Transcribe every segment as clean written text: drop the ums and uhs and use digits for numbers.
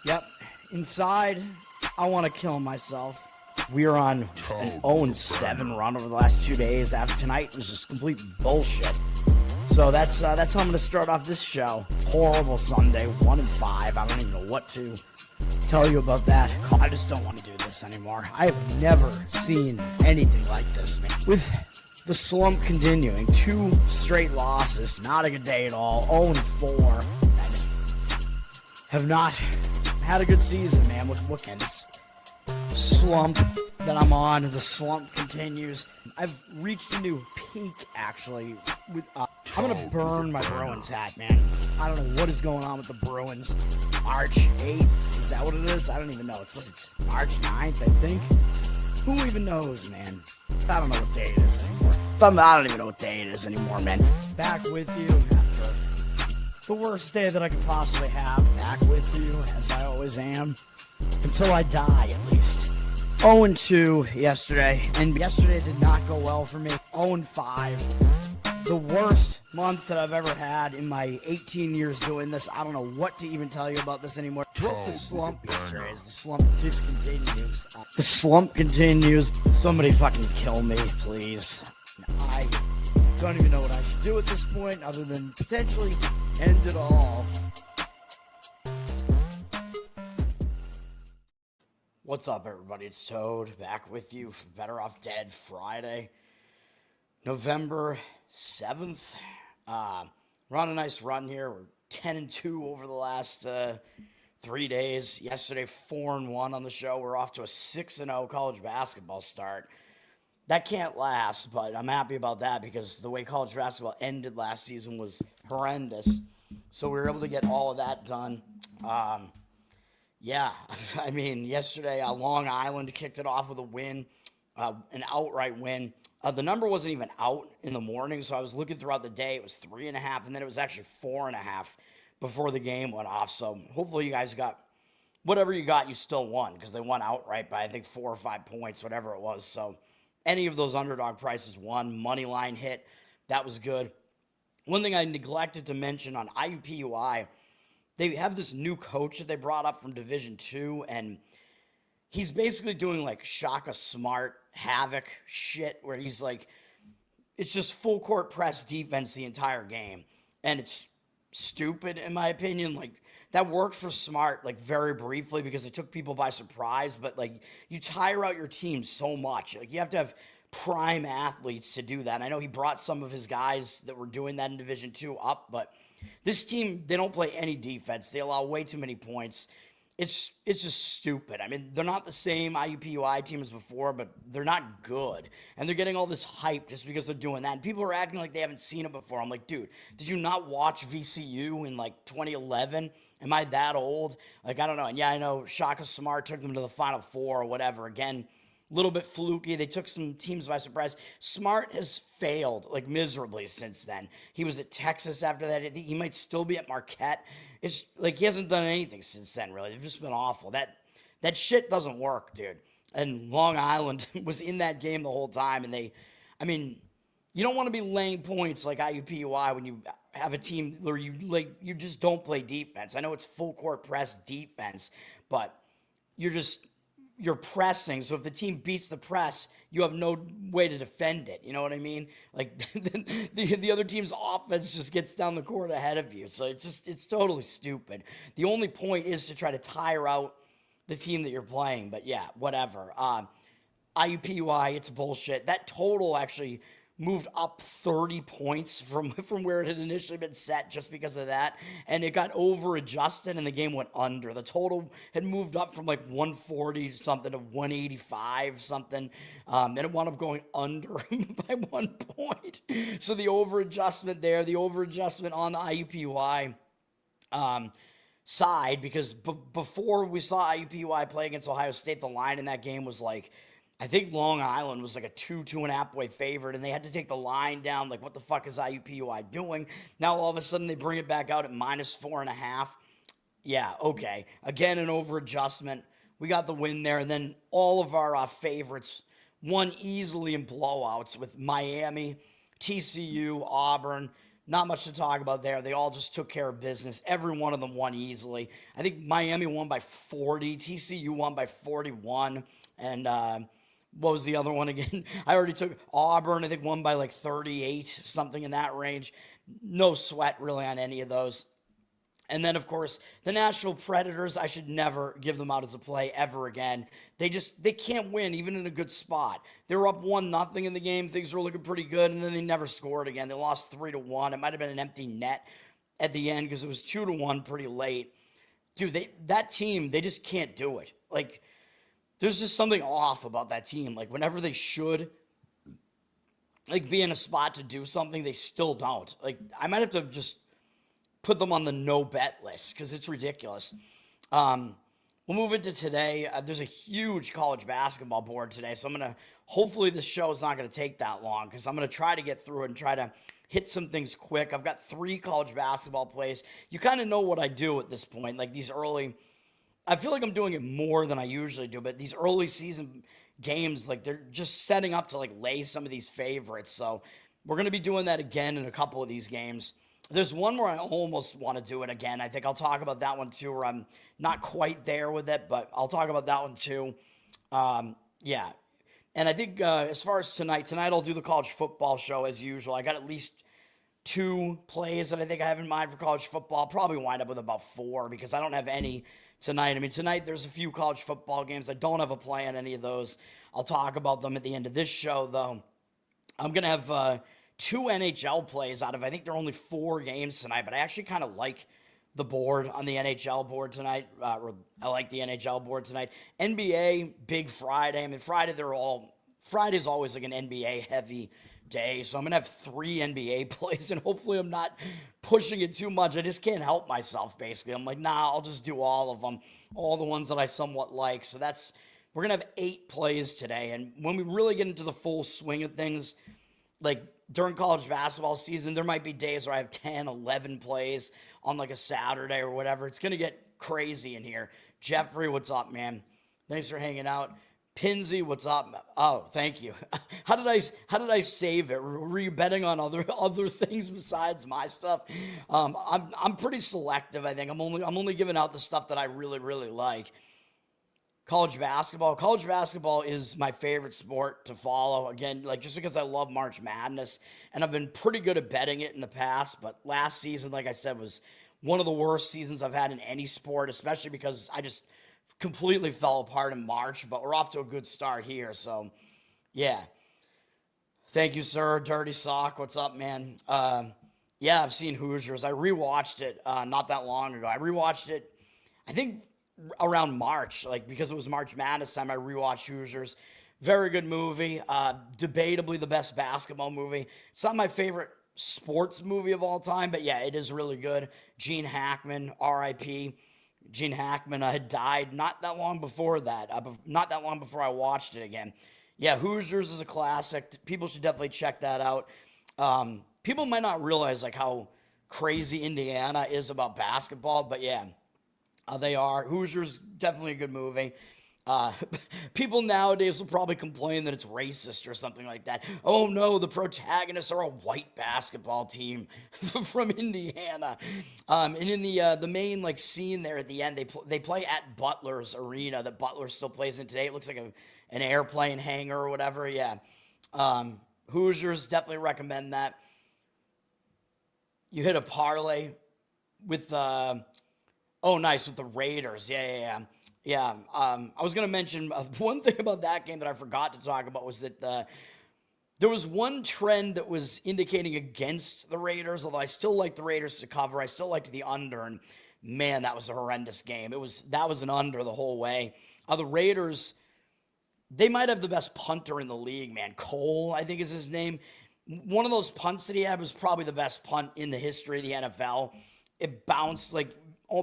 Yep. Inside, I want to kill myself. We are on an 0-7 run over the last 2 days. After tonight was just complete bullshit. So that's how I'm going to start off this show. Horrible Sunday, 1-5. I don't even know what to tell you about that. I just don't want to do this anymore. I have never seen anything like this, man. With the slump continuing, 2 straight losses, not a good day at all. 0-4. I just have not had a good season, man. What kind of slump that I'm on? The slump continues. I've reached a new peak, actually. I'm going to burn my Bruins hat, man. I don't know what is going on with the Bruins. March 8th, is that what it is? I don't even know. It's March 9th, I think. Who even knows, man? I don't know what day it is anymore. I don't even know what day it is anymore, man. Back with you after the worst day that I could possibly have. Back with you, as I always am. Until I die, at least. 0-2 yesterday, and yesterday did not go well for me. 0-5. The worst month that I've ever had in my 18 years doing this. I don't know what to even tell you about this anymore. Broke the slump yesterday as the slump just continues. The slump continues. Somebody fucking kill me, please. I don't even know what I should do at this point other than potentially end it all. What's up, everybody? It's Toad back with you for Better Off Dead Friday, November 7th. We're on a nice run here. We're 10-2 over the last 3 days. Yesterday, 4-1 on the show. We're off to a 6-0 college basketball start. That can't last, but I'm happy about that because the way college basketball ended last season was horrendous. So we were able to get all of that done. Yeah, I mean, yesterday, Long Island kicked it off with a win, an outright win. The number wasn't even out in the morning, so I was looking throughout the day. It was 3.5, and then it was actually 4.5 before the game went off. So hopefully you guys got whatever you got, you still won because they won outright by, I think, 4 or 5 points, whatever it was. So any of those underdog prices won. Money line hit. That was good. One thing I neglected to mention on IUPUI, they have this new coach that they brought up from Division II, and he's basically doing like Shaka Smart Havoc shit where he's like, it's just full court press defense the entire game. And it's stupid in my opinion. Like that worked for Smart like very briefly because it took people by surprise, but like you tire out your team so much. Like you have to have prime athletes to do that. And I know he brought some of his guys that were doing that in Division II up, but this team, they don't play any defense. They allow way too many points. It's just stupid. I mean, they're not the same IUPUI team as before, but they're not good. And they're getting all this hype just because they're doing that. And people are acting like they haven't seen it before. I'm like, dude, did you not watch VCU in like 2011? Am I that old? Like, I don't know. And yeah, I know Shaka Smart took them to the Final Four or whatever. Again, a little bit fluky. They took some teams by surprise. Smart has failed like miserably since then. He was at Texas after that. I think he might still be at Marquette. It's like he hasn't done anything since then, really. They've just been awful. That shit doesn't work, dude. And Long Island was in that game the whole time. And you don't want to be laying points like IUPUI when you have a team where you just don't play defense. I know it's full court press defense, but you're pressing. So if the team beats the press, you have no way to defend it. You know what I mean? Like the other team's offense just gets down the court ahead of you. So it's totally stupid. The only point is to try to tire out the team that you're playing. But yeah, whatever. IUPUI, it's bullshit. That total actually moved up 30 points from where it had initially been set just because of that. And it got over adjusted and the game went under. The total had moved up from like 140 something to 185 something. And it wound up going under by 1 point. So the over adjustment there, the over adjustment on the IUPUI side, because before we saw IUPUI play against Ohio State, the line in that game was like, I think Long Island was like a 2.5 point favorite, and they had to take the line down. Like, what the fuck is IUPUI doing? Now, all of a sudden, they bring it back out at -4.5. Yeah, okay. Again, an over adjustment. We got the win there, and then all of our favorites won easily in blowouts with Miami, TCU, Auburn, not much to talk about there. They all just took care of business. Every one of them won easily. I think Miami won by 40. TCU won by 41. And what was the other one again? I already took Auburn, I think, won by like 38, something in that range. No sweat really on any of those. And then, of course, the Nashville Predators, I should never give them out as a play ever again. They can't win, even in a good spot. They were up 1-0 in the game. Things were looking pretty good, and then they never scored again. They lost 3-1. It might have been an empty net at the end because it was 2-1 pretty late. Dude, that team, they just can't do it. Like, there's just something off about that team. Like, whenever they should, like, be in a spot to do something, they still don't. Like, I might have to just put them on the no-bet list because it's ridiculous. We'll move into today. There's a huge college basketball board today, so I'm going to – hopefully this show is not going to take that long because I'm going to try to get through it and try to hit some things quick. I've got 3 college basketball plays. You kind of know what I do at this point, like these early – I feel like I'm doing it more than I usually do, but these early season games, like they're just setting up to like lay some of these favorites. So we're going to be doing that again in a couple of these games. There's one where I almost want to do it again. I think I'll talk about that one too, where I'm not quite there with it, but I'll talk about that one too. Yeah. And I think as far as tonight I'll do the college football show as usual. I got at least 2 plays that I think I have in mind for college football. I'll probably wind up with about 4 because I don't have any tonight. I mean, tonight there's a few college football games. I don't have a play on any of those. I'll talk about them at the end of this show, though. I'm going to have 2 NHL plays out of, I think there are only 4 games tonight, but I actually kind of like the board on the NHL board tonight. I like the NHL board tonight. NBA, big Friday. I mean, Friday's always like an NBA heavy day, so I'm going to have 3 NBA plays, and hopefully I'm not pushing it too much. I just can't help myself, basically. I'm like, nah, I'll just do all of them, all the ones that I somewhat like. So we're going to have 8 plays today, and when we really get into the full swing of things, like during college basketball season, there might be days where I have 10, 11 plays on like a Saturday or whatever. It's going to get crazy in here. Jeffrey, what's up, man? Thanks for hanging out. Pinsy, what's up? Oh, thank you. How did I save it? Were you betting on other things besides my stuff? I'm pretty selective, I think. I'm only giving out the stuff that I really, really like. College basketball is my favorite sport to follow. Again, like just because I love March Madness, and I've been pretty good at betting it in the past, but last season, like I said, was one of the worst seasons I've had in any sport, especially because I just completely fell apart in March, but we're off to a good start here. So yeah. Thank you, sir. Dirty Sock. What's up, man? Yeah, I've seen Hoosiers. I rewatched it not that long ago. I rewatched it, I think, around March, like because it was March Madness time. I rewatched Hoosiers. Very good movie. Debatably the best basketball movie. It's not my favorite sports movie of all time, but yeah, it is really good. Gene Hackman, R.I.P. Gene Hackman had died not that long before that. Not that long before I watched it again. Yeah, Hoosiers is a classic. People should definitely check that out. People might not realize like how crazy Indiana is about basketball, but yeah. They are. Hoosiers, definitely a good movie. People nowadays will probably complain that it's racist or something like that. Oh no, the protagonists are a white basketball team from Indiana. And in the main like scene there at the end, they play at Butler's arena that Butler still plays in today. It looks like an airplane hangar or whatever. Yeah. Hoosiers, definitely recommend that. You hit a parlay with oh, nice, with the Raiders. Yeah. I was going to mention one thing about that game that I forgot to talk about was that there was one trend that was indicating against the Raiders, although I still like the Raiders to cover. I still liked the under, and man, that was a horrendous game. That was an under the whole way. The Raiders, they might have the best punter in the league, man. Cole, I think is his name. One of those punts that he had was probably the best punt in the history of the NFL. It bounced like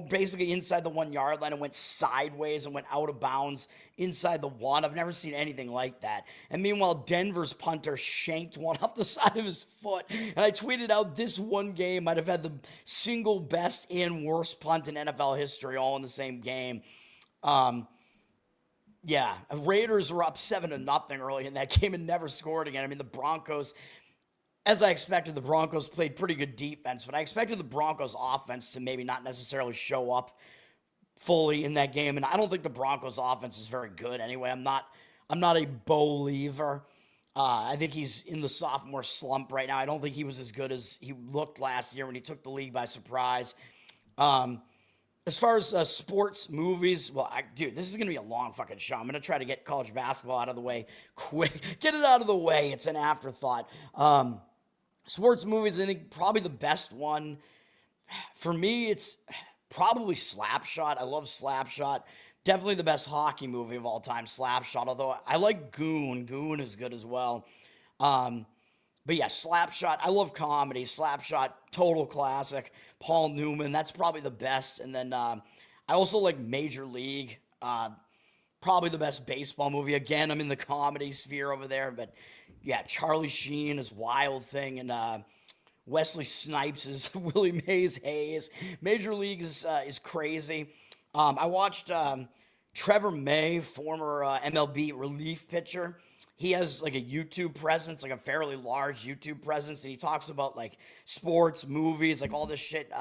basically inside the 1 yard line and went sideways and went out of bounds inside the 1. I've never seen anything like that. And meanwhile, Denver's punter shanked one off the side of his foot. And I tweeted out this one game might have had the single best and worst punt in NFL history all in the same game. Yeah, Raiders were up 7-0 early in that game and never scored again. I mean, the Broncos, as I expected, the Broncos played pretty good defense, but I expected the Broncos offense to maybe not necessarily show up fully in that game. And I don't think the Broncos offense is very good anyway. I'm not a believer. I think he's in the sophomore slump right now. I don't think he was as good as he looked last year when he took the league by surprise. As far as sports movies, well, dude, this is going to be a long fucking show. I'm going to try to get college basketball out of the way quick. Get it out of the way. It's an afterthought. Sports movies, I think probably the best one. For me, it's probably Slapshot. I love Slapshot. Definitely the best hockey movie of all time, Slapshot. Although I like Goon. Goon is good as well. But yeah, Slapshot. I love comedy. Slapshot, total classic. Paul Newman, that's probably the best. And then I also like Major League. Probably the best baseball movie. Again, I'm in the comedy sphere over there. But yeah, Charlie Sheen is Wild Thing. And Wesley Snipes is Willie Mays Hayes. Major League is crazy. I watched Trevor May, former MLB relief pitcher. He has like a YouTube presence, like a fairly large YouTube presence, and he talks about like sports, movies, like all this shit.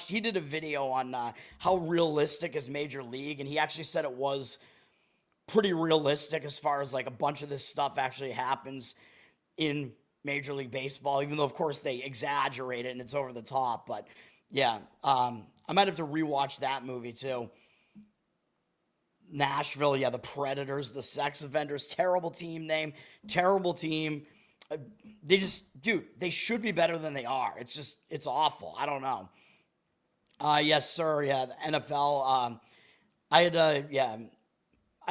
He did a video on how realistic is Major League, and he actually said it was pretty realistic as far as like a bunch of this stuff actually happens in Major League Baseball, even though of course they exaggerate it and it's over the top. But yeah, I might have to rewatch that movie too. Nashville, yeah, the Predators, the Sex Offenders, terrible team name, terrible team. They should be better than they are. It's awful. I don't know. Yes, sir, yeah, the NFL. I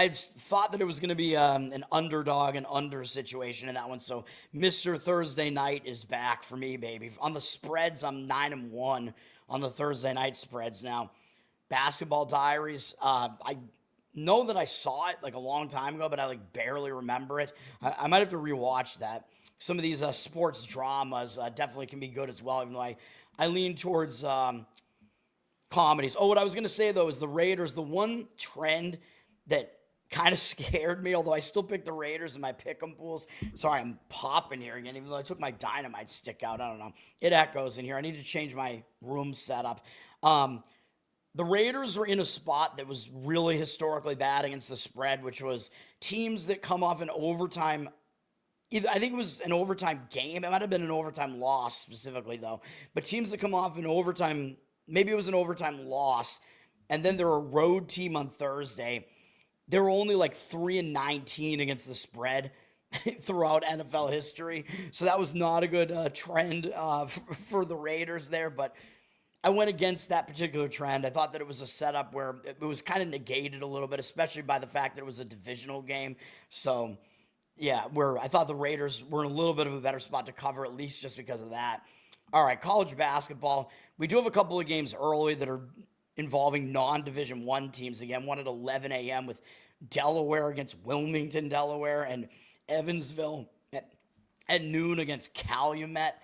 had thought that it was going to be an underdog and under situation in that one. So Mr. Thursday Night is back for me, baby. On the spreads, I'm 9-1 on the Thursday night spreads now. Basketball Diaries, I know that I saw it like a long time ago, but I like barely remember it. I might have to rewatch that. Some of these sports dramas definitely can be good as well, even though I lean towards comedies. Oh, what I was going to say, though, is the Raiders. The one trend that kind of scared me, although I still picked the Raiders in my pick'em pools. Sorry, I'm popping here again, even though I took my dynamite stick out. I don't know. It echoes in here. I need to change my room setup. The Raiders were in a spot that was really historically bad against the spread, which was teams that come off an overtime. I think it was an overtime game. It might have been an overtime loss specifically, though. But teams that come off an overtime, maybe it was an overtime loss, and then they're a road team on Thursday. They were only like 3-19 against the spread throughout NFL history. So that was not a good trend for the Raiders there, but I went against that particular trend. I thought that it was a setup where it was kind of negated a little bit, especially by the fact that it was a divisional game. So, yeah, where I thought the Raiders were in a little bit of a better spot to cover, at least just because of that. All right, college basketball. We do have a couple of games early that are involving non-Division I teams. Again, one at 11 a.m. with Delaware against Wilmington, Delaware, and Evansville at noon against Calumet.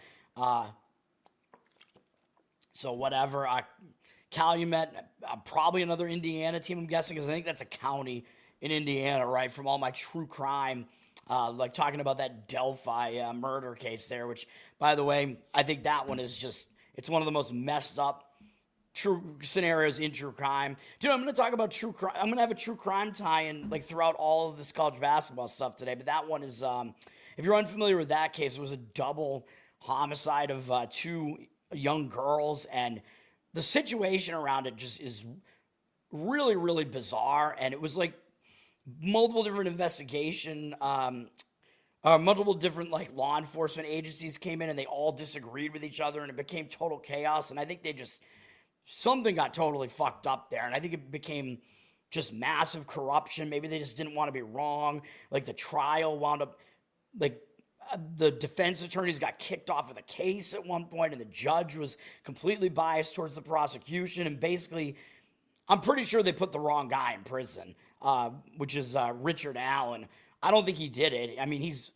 So whatever, Calumet, probably another Indiana team, I'm guessing, because I think that's a county in Indiana, right, from all my true crime, like talking about that Delphi murder case there, which, by the way, I think that one is just, it's one of the most messed up true scenarios in true crime. Dude, I'm going to talk about true crime. I'm going to have a true crime tie-in, like, throughout all of this college basketball stuff today, but that one is, if you're unfamiliar with that case, it was a double homicide of two young girls, and the situation around it just is really, really bizarre. And it was like multiple different multiple different like law enforcement agencies came in and they all disagreed with each other, and it became total chaos. And I think something got totally fucked up there. And I think it became just massive corruption. Maybe they just didn't want to be wrong. Like the trial wound up like, the defense attorneys got kicked off of the case at one point, and the judge was completely biased towards the prosecution. And basically, I'm pretty sure they put the wrong guy in prison, which is Richard Allen. I don't think he did it. I mean, he's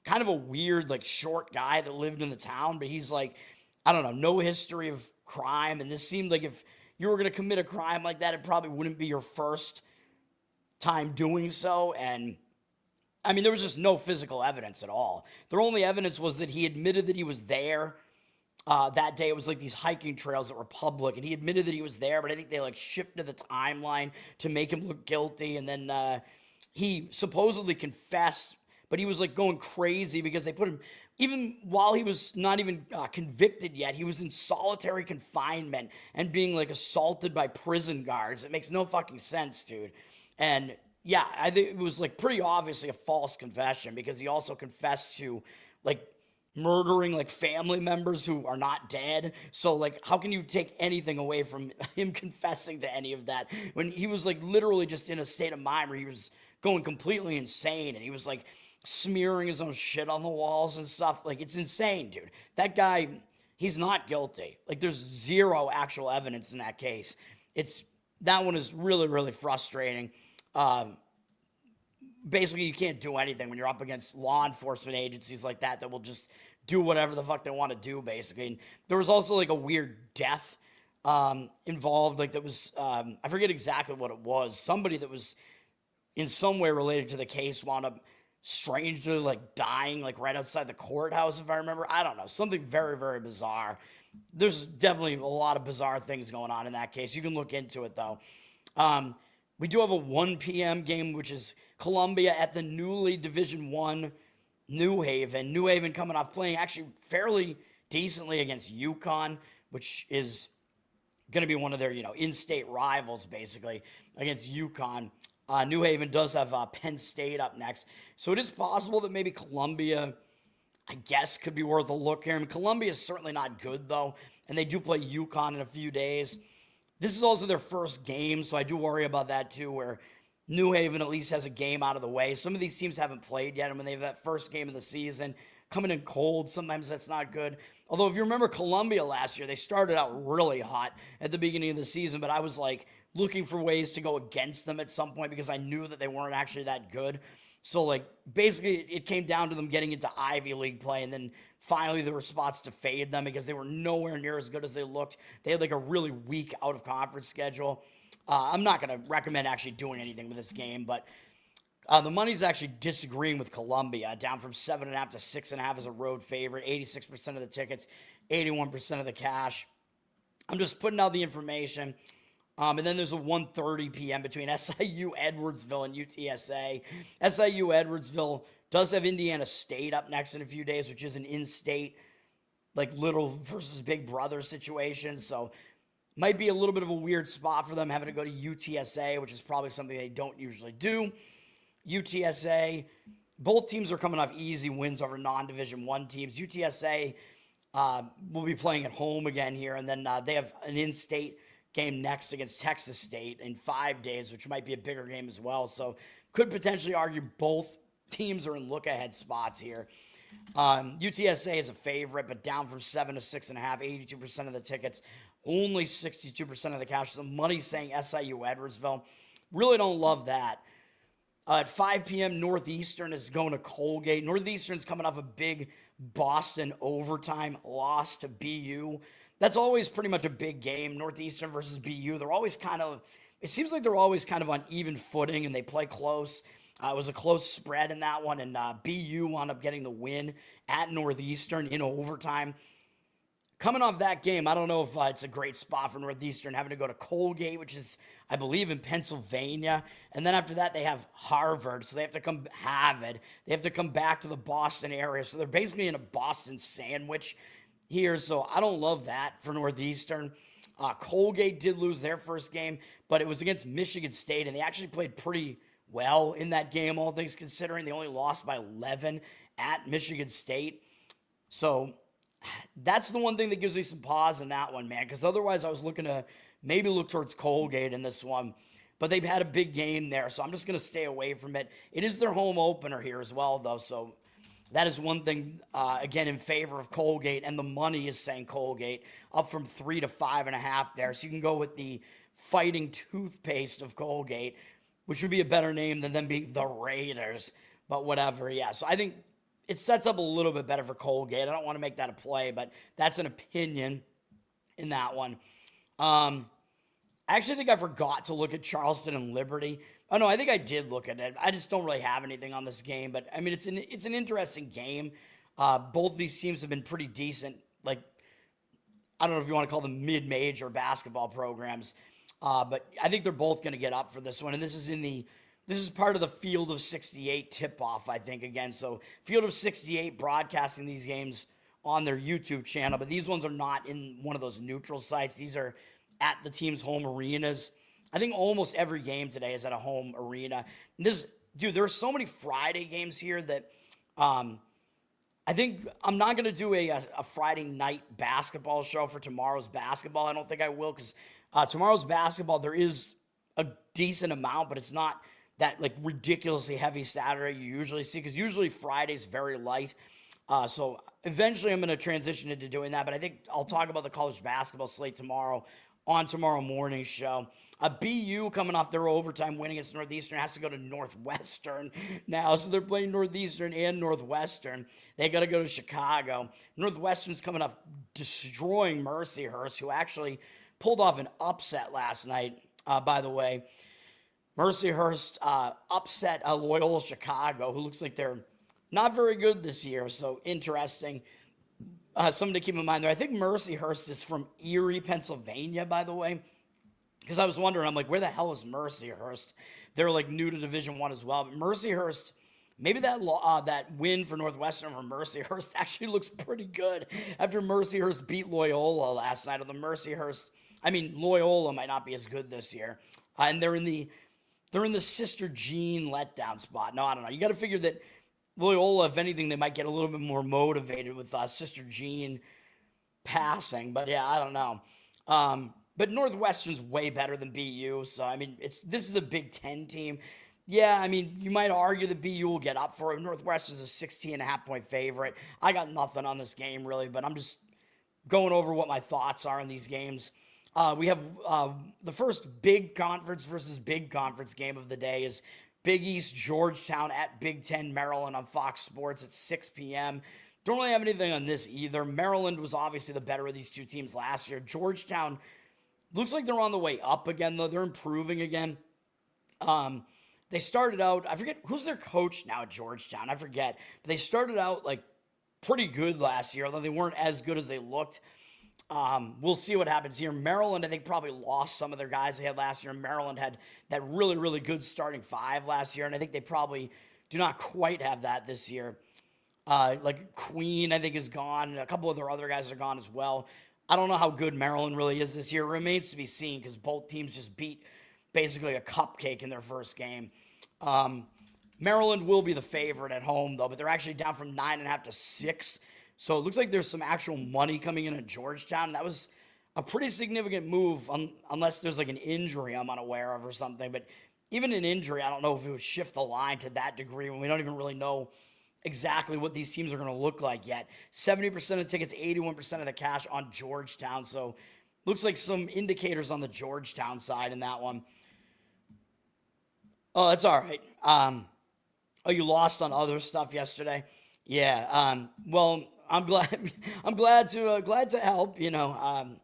kind of a weird, like, short guy that lived in the town, but he's like, I don't know, no history of crime. And this seemed like if you were going to commit a crime like that, it probably wouldn't be your first time doing so. And I mean, there was just no physical evidence at all. Their only evidence was that he admitted that he was there that day. It was like these hiking trails that were public, and he admitted that he was there, but I think they like shifted the timeline to make him look guilty. And then he supposedly confessed, but he was like going crazy because they put him, even while he was not even convicted yet, he was in solitary confinement and being like assaulted by prison guards. It makes no fucking sense, dude. And yeah, I think it was like pretty obviously a false confession because he also confessed to like murdering like family members who are not dead. So like, how can you take anything away from him confessing to any of that when he was like literally just in a state of mind where he was going completely insane and he was like smearing his own shit on the walls and stuff. Like, it's insane, dude. That guy, he's not guilty. Like, there's zero actual evidence in that case. That one is really, really frustrating. Basically, you can't do anything when you're up against law enforcement agencies like that will just do whatever the fuck they want to do, basically. And there was also like a weird death involved. Like, that was, I forget exactly what it was. Somebody that was in some way related to the case wound up strangely like dying like right outside the courthouse, if I remember. I don't know. Something very, very bizarre. There's definitely a lot of bizarre things going on in that case. You can look into it, though. We do have a 1 p.m. game, which is Columbia at the newly Division I New Haven. New Haven coming off playing actually fairly decently against UConn, which is going to be one of their, in-state rivals, basically, against UConn. New Haven does have Penn State up next. So it is possible that maybe Columbia, I guess, could be worth a look here. I mean, Columbia is certainly not good, though, and they do play UConn in a few days. This is also their first game, so I do worry about that, too, where New Haven at least has a game out of the way. Some of these teams haven't played yet, and when they have that first game of the season, coming in cold, sometimes that's not good. Although, if you remember Columbia last year, they started out really hot at the beginning of the season, but I was, like, looking for ways to go against them at some point because I knew that they weren't actually that good. So, like, basically, it came down to them getting into Ivy League play, and then finally there were spots to fade them because they were nowhere near as good as they looked. They had, like, a really weak out-of-conference schedule. I'm not going to recommend actually doing anything with this game, but the money's actually disagreeing with Columbia, down from 7.5 to 6.5 as a road favorite, 86% of the tickets, 81% of the cash. I'm just putting out the information. And then there's a 1:30 p.m. between SIU Edwardsville and UTSA. SIU Edwardsville does have Indiana State up next in a few days, which is an in-state, like, little versus big brother situation. So might be a little bit of a weird spot for them having to go to UTSA, which is probably something they don't usually do. UTSA, both teams are coming off easy wins over non-Division I teams. UTSA will be playing at home again here, and then they have an in-state game next against Texas State in 5 days, which might be a bigger game as well. So could potentially argue both teams are in look-ahead spots here. UTSA is a favorite, but down from 7 to 6.5, 82% of the tickets, only 62% of the cash. So the money's saying SIU Edwardsville. Really don't love that. At 5 p.m., Northeastern is going to Colgate. Northeastern's coming off a big Boston overtime loss to BU. That's always pretty much a big game, Northeastern versus BU. They're always it seems like they're always kind of on even footing, and they play close. It was a close spread in that one, and BU wound up getting the win at Northeastern in overtime. Coming off that game, I don't know if it's a great spot for Northeastern, having to go to Colgate, which is, I believe, in Pennsylvania. And then after that, they have Harvard, so they have to come They have to come back to the Boston area. So they're basically in a Boston sandwich here, so I don't love that for Northeastern. Colgate did lose their first game, but it was against Michigan State, and they actually played pretty well in that game, all things considering. They only lost by 11 at Michigan State. So that's the one thing that gives me some pause in that one, man, because otherwise I was looking to maybe look towards Colgate in this one. But they've had a big game there, so I'm just going to stay away from it. It is their home opener here as well, though, so that is one thing, again, in favor of Colgate, and the money is saying Colgate, up from 3 to 5.5 there. So you can go with the fighting toothpaste of Colgate, which would be a better name than them being the Raiders, but whatever, yeah. So I think it sets up a little bit better for Colgate. I don't want to make that a play, but that's an opinion in that one. I actually think I forgot to look at Charleston and Liberty. Oh no, I think I did look at it. I just don't really have anything on this game, but I mean, it's an interesting game. Both these teams have been pretty decent. Like, I don't know if you want to call them mid-major basketball programs, but I think they're both going to get up for this one. And this is part of the Field of 68 tip-off, I think, again. So Field of 68 broadcasting these games on their YouTube channel, but these ones are not in one of those neutral sites. These are at the team's home arenas. I think almost every game today is at a home arena. And there are so many Friday games here that I think I'm not going to do a Friday night basketball show for tomorrow's basketball. I don't think I will, because tomorrow's basketball, there is a decent amount, but it's not that like ridiculously heavy Saturday you usually see, because usually Friday's very light. So eventually I'm going to transition into doing that, but I think I'll talk about the college basketball slate tomorrow on tomorrow morning's show. BU coming off their overtime win against Northeastern has to go to Northwestern now. So they're playing Northeastern and Northwestern. They got to go to Chicago. Northwestern's coming off destroying Mercyhurst, who actually pulled off an upset last night, by the way. Mercyhurst upset Loyola Chicago, who looks like they're not very good this year. So interesting. Something to keep in mind there. I think Mercyhurst is from Erie, Pennsylvania, by the way. Because I was wondering, I'm like, where the hell is Mercyhurst? They're like new to Division I as well. But Mercyhurst, maybe that win for Northwestern from Mercyhurst actually looks pretty good after Mercyhurst beat Loyola last night. Loyola might not be as good this year. And they're in the Sister Jean letdown spot. No, I don't know. You got to figure that Loyola, if anything, they might get a little bit more motivated with Sister Jean passing. But yeah, I don't know. But Northwestern's way better than BU. So, I mean, this is a Big Ten team. Yeah, I mean, you might argue that BU will get up for it. Northwestern's a 16.5-point favorite. I got nothing on this game, really, but I'm just going over what my thoughts are in these games. We have the first big conference versus big conference game of the day is Big East Georgetown at Big Ten Maryland on Fox Sports at 6 p.m. Don't really have anything on this either. Maryland was obviously the better of these two teams last year. Georgetown looks like they're on the way up again, though. They're improving again. They started out, I forget, who's their coach now at Georgetown? I forget. But they started out like pretty good last year, although they weren't as good as they looked. We'll see what happens here. Maryland, I think, probably lost some of their guys they had last year. Maryland had that really, really good starting five last year, and I think they probably do not quite have that this year. Like Queen, I think, is gone, and a couple of their other guys are gone as well. I don't know how good Maryland really is this year. It remains to be seen because both teams just beat basically a cupcake in their first game. Maryland will be the favorite at home, though, but they're actually down from 9.5 to 6. So it looks like there's some actual money coming in at Georgetown. That was a pretty significant move, unless there's like an injury I'm unaware of or something. But even an injury, I don't know if it would shift the line to that degree when we don't even really know exactly what these teams are going to look like yet. 70% of the tickets, 81% of the cash on Georgetown. So looks like some indicators on the Georgetown side in that one. Oh, that's all right. Oh, you lost on other stuff yesterday? Yeah. Well, I'm glad to help, you know.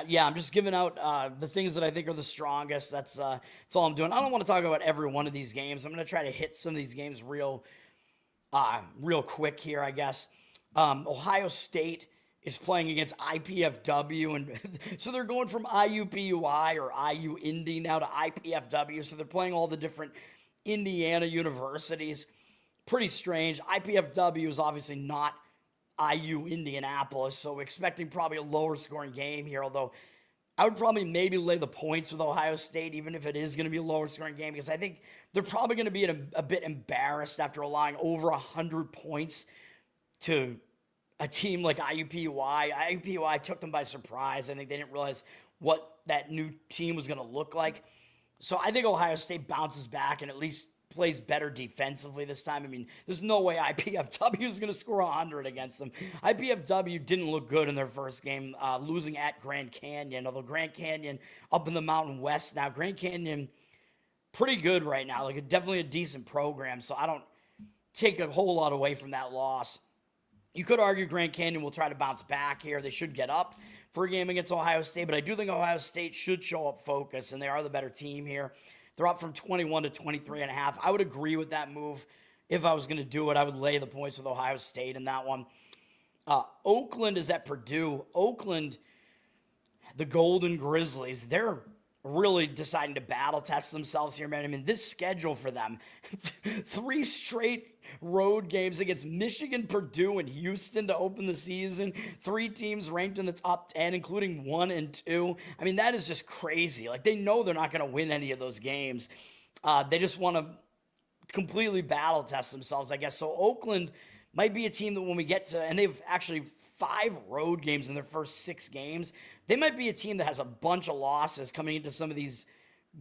Yeah, I'm just giving out the things that I think are the strongest. That's all I'm doing. I don't want to talk about every one of these games. I'm going to try to hit some of these games real quick here, I guess. Ohio State is playing against IPFW, and so they're going from IUPUI or IU Indy now to IPFW, so they're playing all the different Indiana universities. Pretty strange. IPFW is obviously not IU Indianapolis, so we're expecting probably a lower scoring game here, although I would probably maybe lay the points with Ohio State, even if it is going to be a lower scoring game, because I think they're probably going to be a bit embarrassed after allowing over 100 points to a team like IUPUI. IUPUI took them by surprise. I think they didn't realize what that new team was going to look like. So I think Ohio State bounces back and at least plays better defensively this time. I mean, there's no way IPFW is going to score 100 against them. IPFW didn't look good in their first game, losing at Grand Canyon, although Grand Canyon up in the Mountain West now. Grand Canyon, pretty good right now, like definitely a decent program, so I don't take a whole lot away from that loss. You could argue Grand Canyon will try to bounce back here. They should get up for a game against Ohio State, but I do think Ohio State should show up focused, and they are the better team here. They're up from 21 to 23.5. I would agree with that move. If I was going to do it, I would lay the points with Ohio State in that one. Oakland is at Purdue. Oakland, the Golden Grizzlies, they're really deciding to battle test themselves here, man. I mean, this schedule for them, 3 straight road games against Michigan, Purdue, and Houston to open the season. 3 teams ranked in the top 10, including 1 and 2. I mean, that is just crazy. Like, they know they're not going to win any of those games. They just want to completely battle test themselves, I guess. So Oakland might be a team that when we get to, and they've actually 5 road games in their first 6 games. They might be a team that has a bunch of losses coming into some of these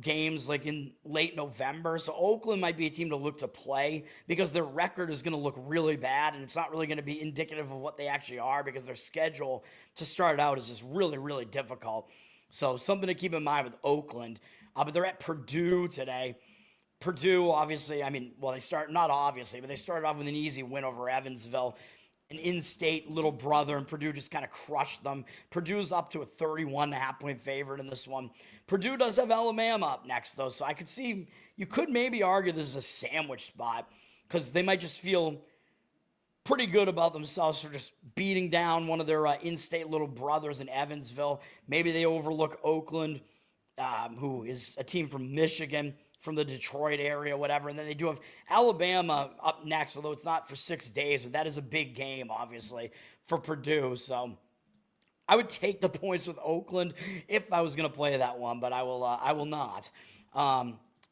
games like in late November. So Oakland might be a team to look to play because their record is going to look really bad, and it's not really going to be indicative of what they actually are because their schedule to start out is just really, really difficult. So something to keep in mind with Oakland. But they're at Purdue today. Purdue, obviously, I mean, well, they started off with an easy win over Evansville, an in-state little brother, and Purdue just kind of crushed them. Purdue's up to a 31.5-point favorite in this one. Purdue does have Alabama up next, though, so I could see, you could maybe argue this is a sandwich spot because they might just feel pretty good about themselves for just beating down one of their in-state little brothers in Evansville. Maybe they overlook Oakland, who is a team from Michigan, from the Detroit area, whatever. And then they do have Alabama up next, although it's not for 6 days, but that is a big game, obviously, for Purdue. So I would take the points with Oakland if I was going to play that one, but I will not.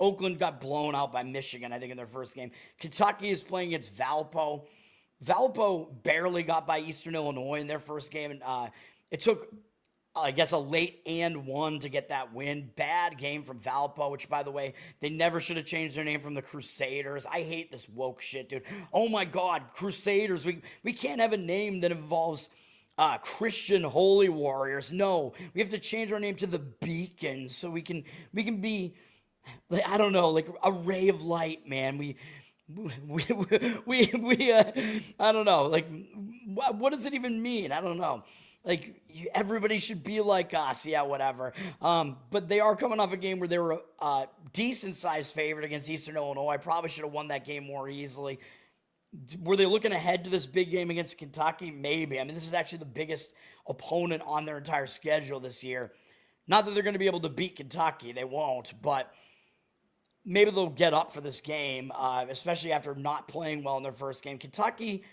Oakland got blown out by Michigan, I think, in their first game. Kentucky is playing against Valpo. Valpo barely got by Eastern Illinois in their first game, and it took, I guess, a late and 1 to get that win. Bad game from Valpo, which, by the way, they never should have changed their name from the Crusaders. I hate this woke shit, dude. Oh, my God, Crusaders. We can't have a name that involves Christian holy warriors. No, we have to change our name to the Beacons so we can be, I don't know, like a ray of light, man. I don't know, like, what does it even mean? I don't know. Like, everybody should be like us. Yeah, whatever. But they are coming off a game where they were a decent-sized favorite against Eastern Illinois. Probably should have won that game more easily. Were they looking ahead to this big game against Kentucky? Maybe. I mean, this is actually the biggest opponent on their entire schedule this year. Not that they're going to be able to beat Kentucky. They won't. But maybe they'll get up for this game, especially after not playing well in their first game. Kentucky,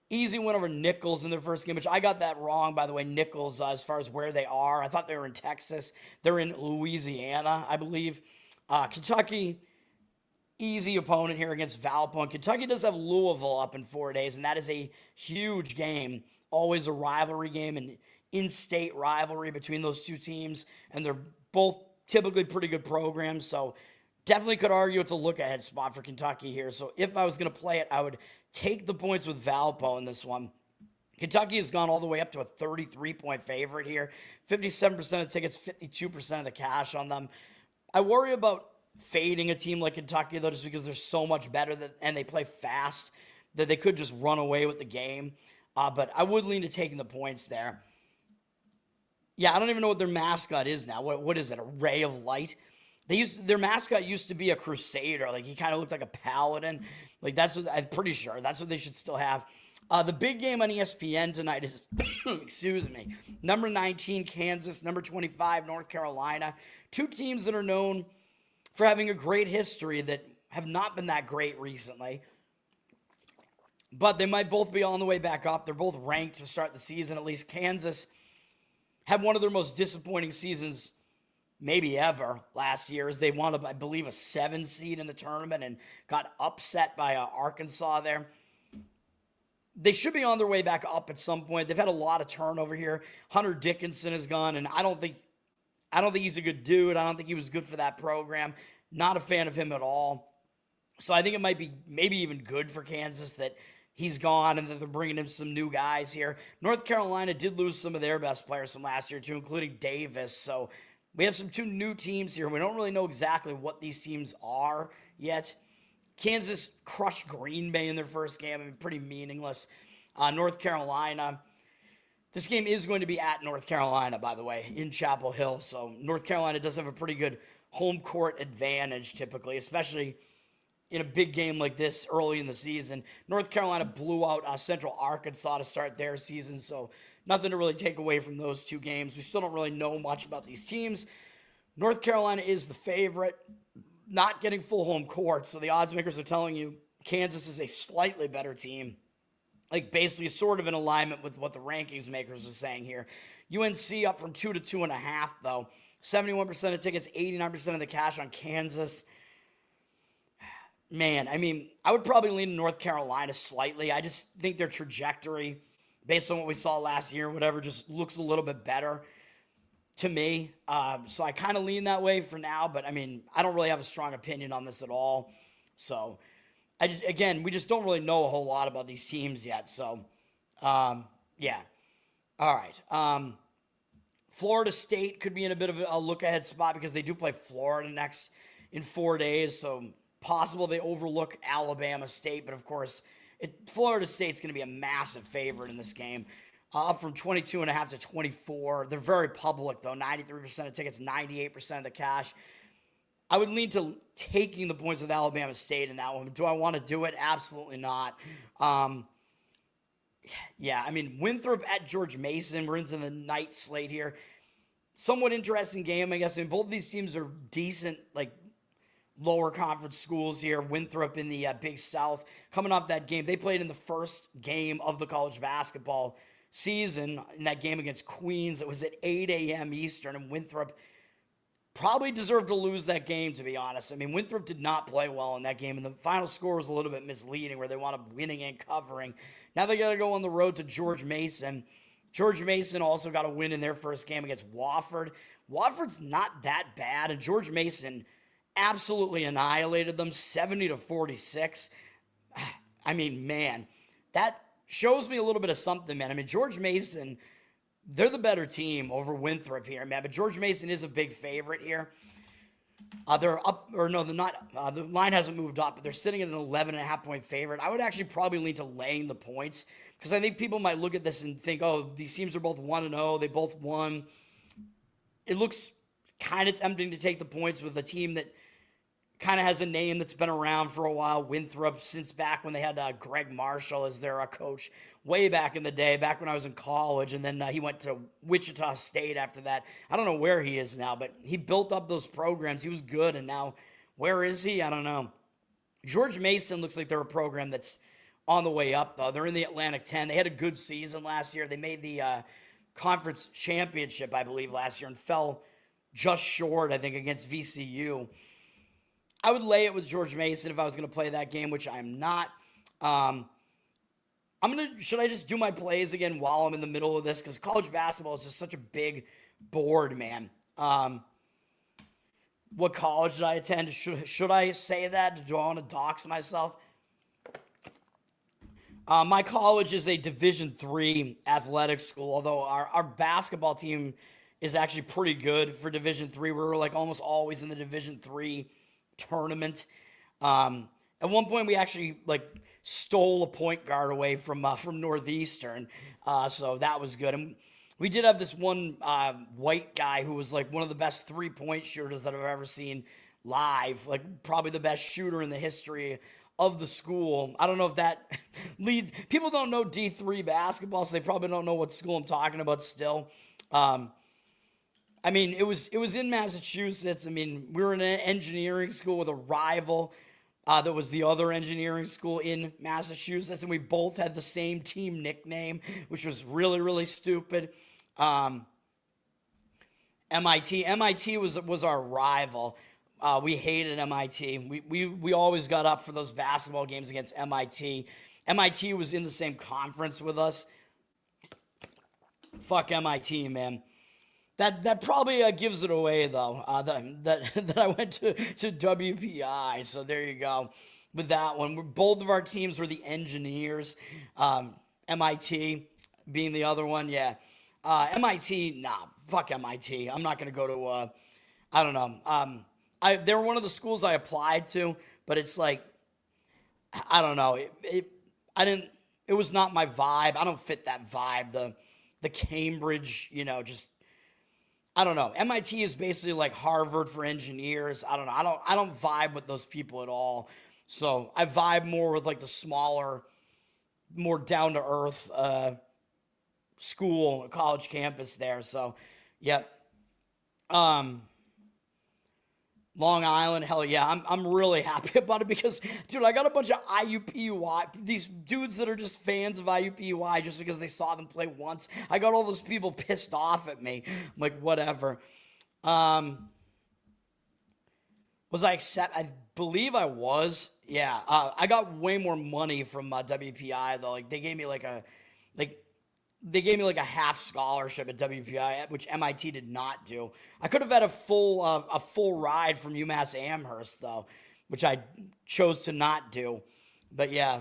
easy win over Nichols in their first game, which I got that wrong, by the way, Nichols, as far as where they are. I thought they were in Texas. They're in Louisiana, I believe. Kentucky, easy opponent here against Valpo. And Kentucky does have Louisville up in 4 days, and that is a huge game. Always a rivalry game, an in-state rivalry between those two teams, and they're both typically pretty good programs, so definitely could argue it's a look-ahead spot for Kentucky here. So if I was going to play it, I would take the points with Valpo in this one. Kentucky has gone all the way up to a 33-point favorite here. 57% of tickets, 52% of the cash on them. I worry about fading a team like Kentucky, though, just because they're so much better and they play fast that they could just run away with the game. But I would lean to taking the points there. Yeah, I don't even know what their mascot is now. What is it, a ray of light? Their mascot used to be a Crusader. Like, he kind of looked like a paladin. Like, that's what I'm pretty sure that's what they should still have. The big game on ESPN tonight is, excuse me, number 19 Kansas, number 25 North Carolina. Two teams that are known for having a great history that have not been that great recently. But they might both be on the way back up. They're both ranked to start the season. At least Kansas had one of their most disappointing seasons maybe ever last year, as they won, I believe, a 7 seed in the tournament and got upset by Arkansas there. They should be on their way back up at some point. They've had a lot of turnover here. Hunter Dickinson is gone, and I don't think he's a good dude. I don't think he was good for that program. Not a fan of him at all. So I think it might be maybe even good for Kansas that he's gone and that they're bringing in some new guys here. North Carolina did lose some of their best players from last year too, including Davis. So we have two new teams here. We don't really know exactly what these teams are yet. Kansas crushed Green Bay in their first game. I mean, pretty meaningless. North Carolina, This game is going to be at North Carolina, by the way, in Chapel Hill. So North Carolina does have a pretty good home court advantage typically, especially in a big game like this early in the season. North Carolina blew out Central Arkansas to start their season, so nothing to really take away from those two games. We still don't really know much about these teams. North Carolina is the favorite, not getting full home court, so the odds makers are telling you Kansas is a slightly better team. Like basically sort of in alignment with what the rankings makers are saying here. UNC up from 2 to 2.5 though. 71% of tickets, 89% of the cash on Kansas. Man, I mean, I would probably lean North Carolina slightly. I just think their trajectory, based on what we saw last year, whatever, just looks a little bit better to me. So I kind of lean that way for now, but I mean, I don't really have a strong opinion on this at all. So we just don't really know a whole lot about these teams yet. So, yeah. All right. Florida State could be in a bit of a look-ahead spot because they do play Florida next in 4 days. So possible they overlook Alabama State, but of course, Florida State's going to be a massive favorite in this game. Up from 22.5 to 24. They're very public, though. 93% of tickets, 98% of the cash. I would lean to taking the points with Alabama State in that one. Do I want to do it? Absolutely not. Yeah, I mean, Winthrop at George Mason. We're into the night slate here. Somewhat interesting game, I guess. I mean, both of these teams are decent, like, lower conference schools here. Winthrop in the Big South. Coming off that game, they played in the first game of the college basketball season in that game against Queens. It was at 8 a.m. Eastern, and Winthrop probably deserved to lose that game, to be honest. I mean, Winthrop did not play well in that game, and the final score was a little bit misleading where they wound up winning and covering. Now they got to go on the road to George Mason. George Mason also got a win in their first game against Wofford. Wofford's not that bad, and George Mason absolutely annihilated them, 70-46. I mean, man, that shows me a little bit of something, man. I mean, George Mason, they're the better team over Winthrop here, man. But George Mason is a big favorite here. They're up, or no, they're not. The line hasn't moved up, but they're sitting at an 11.5-point favorite. I would actually probably lean to laying the points because I think people might look at this and think, oh, these teams are both 1-0. They both won. It looks kind of tempting to take the points with a team that kind of has a name that's been around for a while. Winthrop, since back when they had Greg Marshall as their coach way back in the day, back when I was in college, and then he went to Wichita State after that. I don't know where he is now, but he built up those programs. He was good, and now where is he? I don't know. George Mason looks like they're a program that's on the way up, though. They're in the Atlantic 10. They had a good season last year. They made the conference championship, I believe, last year and fell just short, I think, against VCU. I would lay it with George Mason if I was going to play that game, which I'm not. Should I just do my plays again while I'm in the middle of this? Because college basketball is just such a big board, man. What college did I attend? Should I say that? Do I want to dox myself? My college is a Division III athletic school, although our basketball team is actually pretty good for Division III. We're like almost always in the Division III tournament. At one point, we actually stole a point guard away from Northeastern, so that was good. And we did have this one white guy who was like one of the best 3-point shooters that I've ever seen live, like probably the best shooter in the history of the school. I don't know if that leads. People don't know D3 basketball, so they probably don't know what school I'm talking about still. I mean, it was in Massachusetts. I mean, we were in an engineering school with a rival that was the other engineering school in Massachusetts, and we both had the same team nickname, which was really, really stupid. MIT was our rival. We hated MIT. We always got up for those basketball games against MIT. MIT was in the same conference with us. Fuck MIT, man. That probably gives it away, though, that I went to WPI. So there you go with that one. Both of our teams were the Engineers. MIT being the other one, yeah. MIT, nah, fuck MIT. I'm not going to go to, I don't know. They were one of the schools I applied to, but it's like, I don't know. It was not my vibe. I don't fit that vibe. the Cambridge, just I don't know. MIT is basically like Harvard for engineers. I don't know. I don't vibe with those people at all. So I vibe more with like the smaller, more down to earth school, college campus there. So, yeah. Long Island, hell yeah, I'm really happy about it because, dude, I got a bunch of IUPUI, these dudes that are just fans of IUPUI just because they saw them play once. I got all those people pissed off at me. I'm like, whatever. Was I accept? I believe I was. Yeah, I got way more money from WPI though. Like they gave me like a half scholarship at WPI, which MIT did not do. I could have had a full ride from UMass Amherst though, which I chose to not do. But yeah,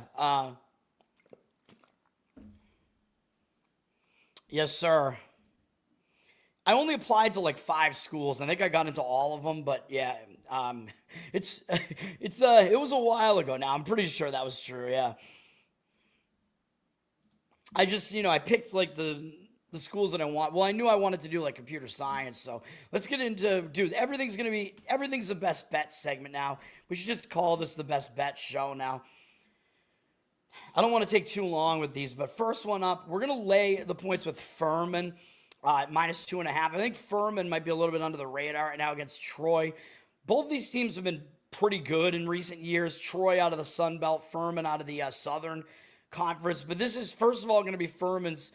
yes sir. I only applied to like 5 schools. I think I got into all of them, but yeah, it was a while ago now. I'm pretty sure that was true. Yeah. I just, I picked like the schools that I want. Well, I knew I wanted to do like computer science. So let's get into, dude, everything's the best bet segment now. We should just call this the best bet show now. I don't want to take too long with these, but first one up, we're going to lay the points with Furman minus 2.5. I think Furman might be a little bit under the radar right now against Troy. Both these teams have been pretty good in recent years. Troy out of the Sun Belt, Furman out of the Southern Conference. But this is, first of all, going to be Furman's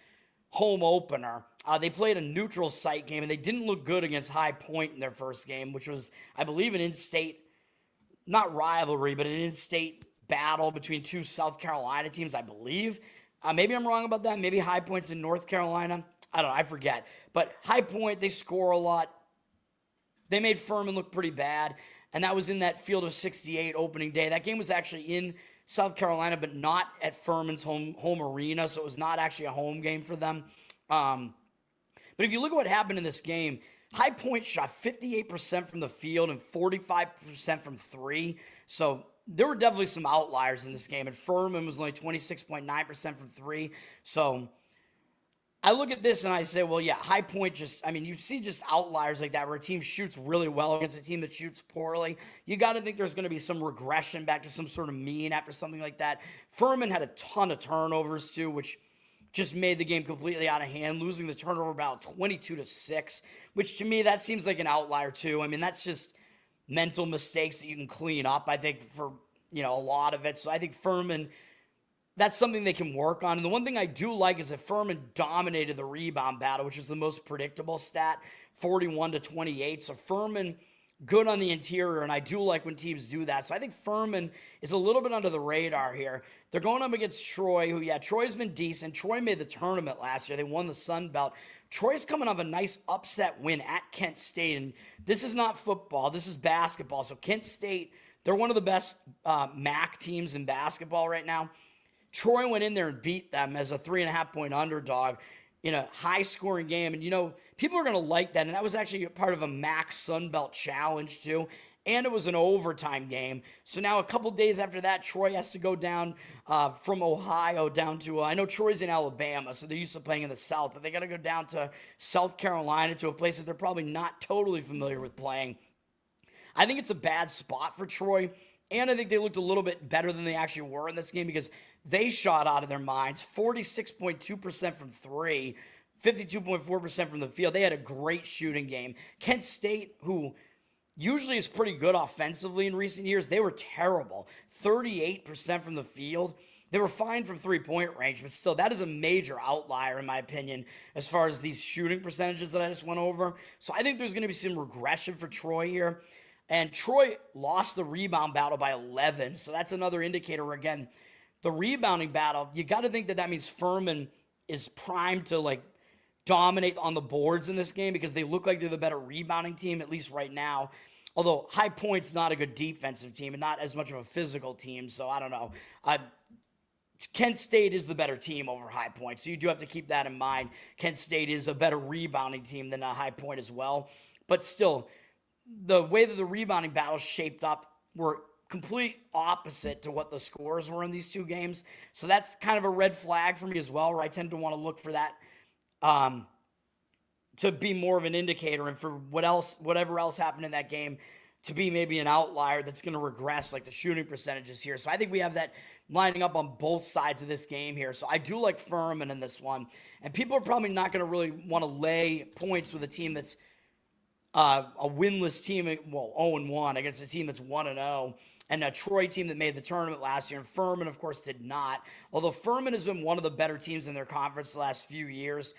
home opener. They played a neutral site game, and they didn't look good against High Point in their first game, which was, I believe, an in-state, not rivalry, but an in-state battle between 2 South Carolina teams, I believe. Maybe I'm wrong about that. Maybe High Point's in North Carolina. I don't know. I forget. But High Point, they score a lot. They made Furman look pretty bad, and that was in that Field of 68 opening day. That game was actually in South Carolina, but not at Furman's home arena, so it was not actually a home game for them. But if you look at what happened in this game, High Point shot 58% from the field and 45% from 3. So there were definitely some outliers in this game, and Furman was only 26.9% from 3. So I look at this and I say, well, yeah, High Point you see just outliers like that where a team shoots really well against a team that shoots poorly. You got to think there's going to be some regression back to some sort of mean after something like that. Furman had a ton of turnovers too, which just made the game completely out of hand, losing the turnover about 22-6, which to me, that seems like an outlier too. I mean, that's just mental mistakes that you can clean up, I think, for, a lot of it. So I think Furman, that's something they can work on. And the one thing I do like is that Furman dominated the rebound battle, which is the most predictable stat, 41-28. So Furman, good on the interior, and I do like when teams do that. So I think Furman is a little bit under the radar here. They're going up against Troy, who, yeah, Troy's been decent. Troy made the tournament last year. They won the Sun Belt. Troy's coming off a nice upset win at Kent State, and this is not football. This is basketball. So Kent State, they're one of the best MAC teams in basketball right now. Troy went in there and beat them as a 3.5-point underdog in a high-scoring game. And, people are going to like that. And that was actually part of a MAC Sun Belt challenge, too. And it was an overtime game. So now a couple days after that, Troy has to go down from Ohio down to, I know Troy's in Alabama, so they're used to playing in the South. But they got to go down to South Carolina, to a place that they're probably not totally familiar with playing. I think it's a bad spot for Troy. And I think they looked a little bit better than they actually were in this game because they shot out of their minds, 46.2% from 3, 52.4% from the field. They had a great shooting game. Kent State, who usually is pretty good offensively in recent years, they were terrible. 38% from the field. They were fine from 3-point range, but still, that is a major outlier, in my opinion, as far as these shooting percentages that I just went over. So I think there's going to be some regression for Troy here. And Troy lost the rebound battle by 11. So that's another indicator where, again, the rebounding battle, you got to think that means Furman is primed to, dominate on the boards in this game because they look like they're the better rebounding team, at least right now. Although High Point's not a good defensive team and not as much of a physical team. So I don't know. Kent State is the better team over High Point. So you do have to keep that in mind. Kent State is a better rebounding team than High Point as well. But still, the way that the rebounding battles shaped up were complete opposite to what the scores were in these two games. So that's kind of a red flag for me as well, where I tend to want to look for that to be more of an indicator, and for whatever else happened in that game to be maybe an outlier that's going to regress, like the shooting percentages here. So I think we have that lining up on both sides of this game here. So I do like Furman in this one. And people are probably not going to really want to lay points with a team that's a winless team, well, 0-1 against a team that's 1-0, and a Troy team that made the tournament last year. And Furman, of course, did not. Although Furman has been one of the better teams in their conference the last few years.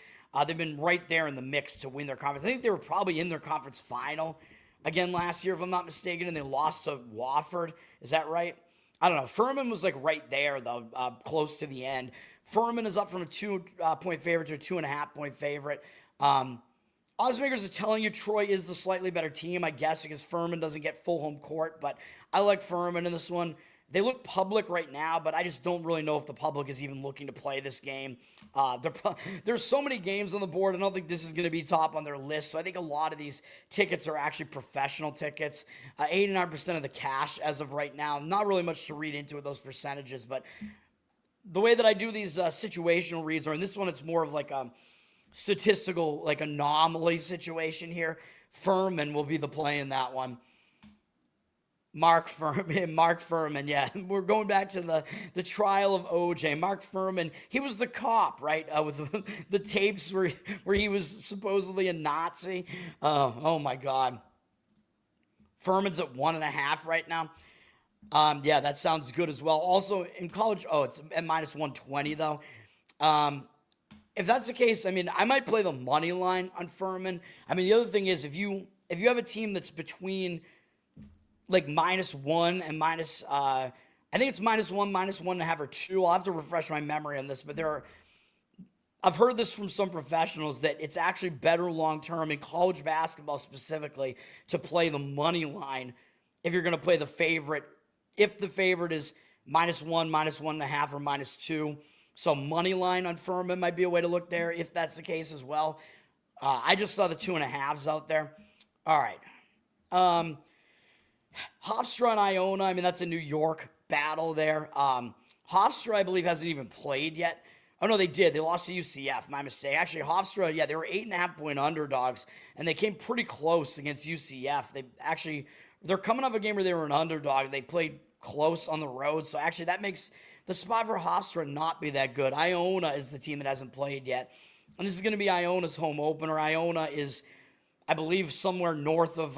They've been right there in the mix to win their conference. I think they were probably in their conference final again last year, if I'm not mistaken, and they lost to Wofford. Is that right? I don't know. Furman was like right there, though, close to the end. Furman is up from a 2-point favorite to a 2.5-point favorite. Oddsmakers are telling you Troy is the slightly better team, I guess, because Furman doesn't get full home court. But I like Furman in this one. They look public right now, but I just don't really know if the public is even looking to play this game. There's so many games on the board. I don't think this is going to be top on their list. So I think a lot of these tickets are actually professional tickets. 89% of the cash as of right now. Not really much to read into with those percentages, but the way that I do these situational reads, or in this one, it's more of like a statistical, like anomaly situation here. Furman will be the play in that one. Mark Furman, yeah. We're going back to the trial of OJ. Mark Furman, he was the cop, right? With the tapes where he was supposedly a Nazi. Oh my God. Furman's at 1.5 right now. Yeah, that sounds good as well. Also in college, it's at -120 though. If that's the case, I mean, I might play the money line on Furman. I mean, the other thing is if you have a team that's between like -1 and I think it's -1, -1.5, or 2. I'll have to refresh my memory on this, but I've heard this from some professionals that it's actually better long-term in college basketball specifically to play the money line if you're going to play the favorite, if the favorite is -1, -1.5, or -2. So money line on Furman might be a way to look there if that's the case as well. I just saw the 2.5s out there. All right. Hofstra and Iona, I mean, that's a New York battle there. Hofstra, I believe, hasn't even played yet. Oh, no, they did. They lost to UCF. My mistake. Actually, Hofstra, yeah, they were 8.5-point underdogs, and they came pretty close against UCF. They're coming off a game where they were an underdog. They played close on the road, so actually that makes the spot for Hofstra not be that good. Iona is the team that hasn't played yet, and this is going to be Iona's home opener. Iona is, I believe, somewhere north of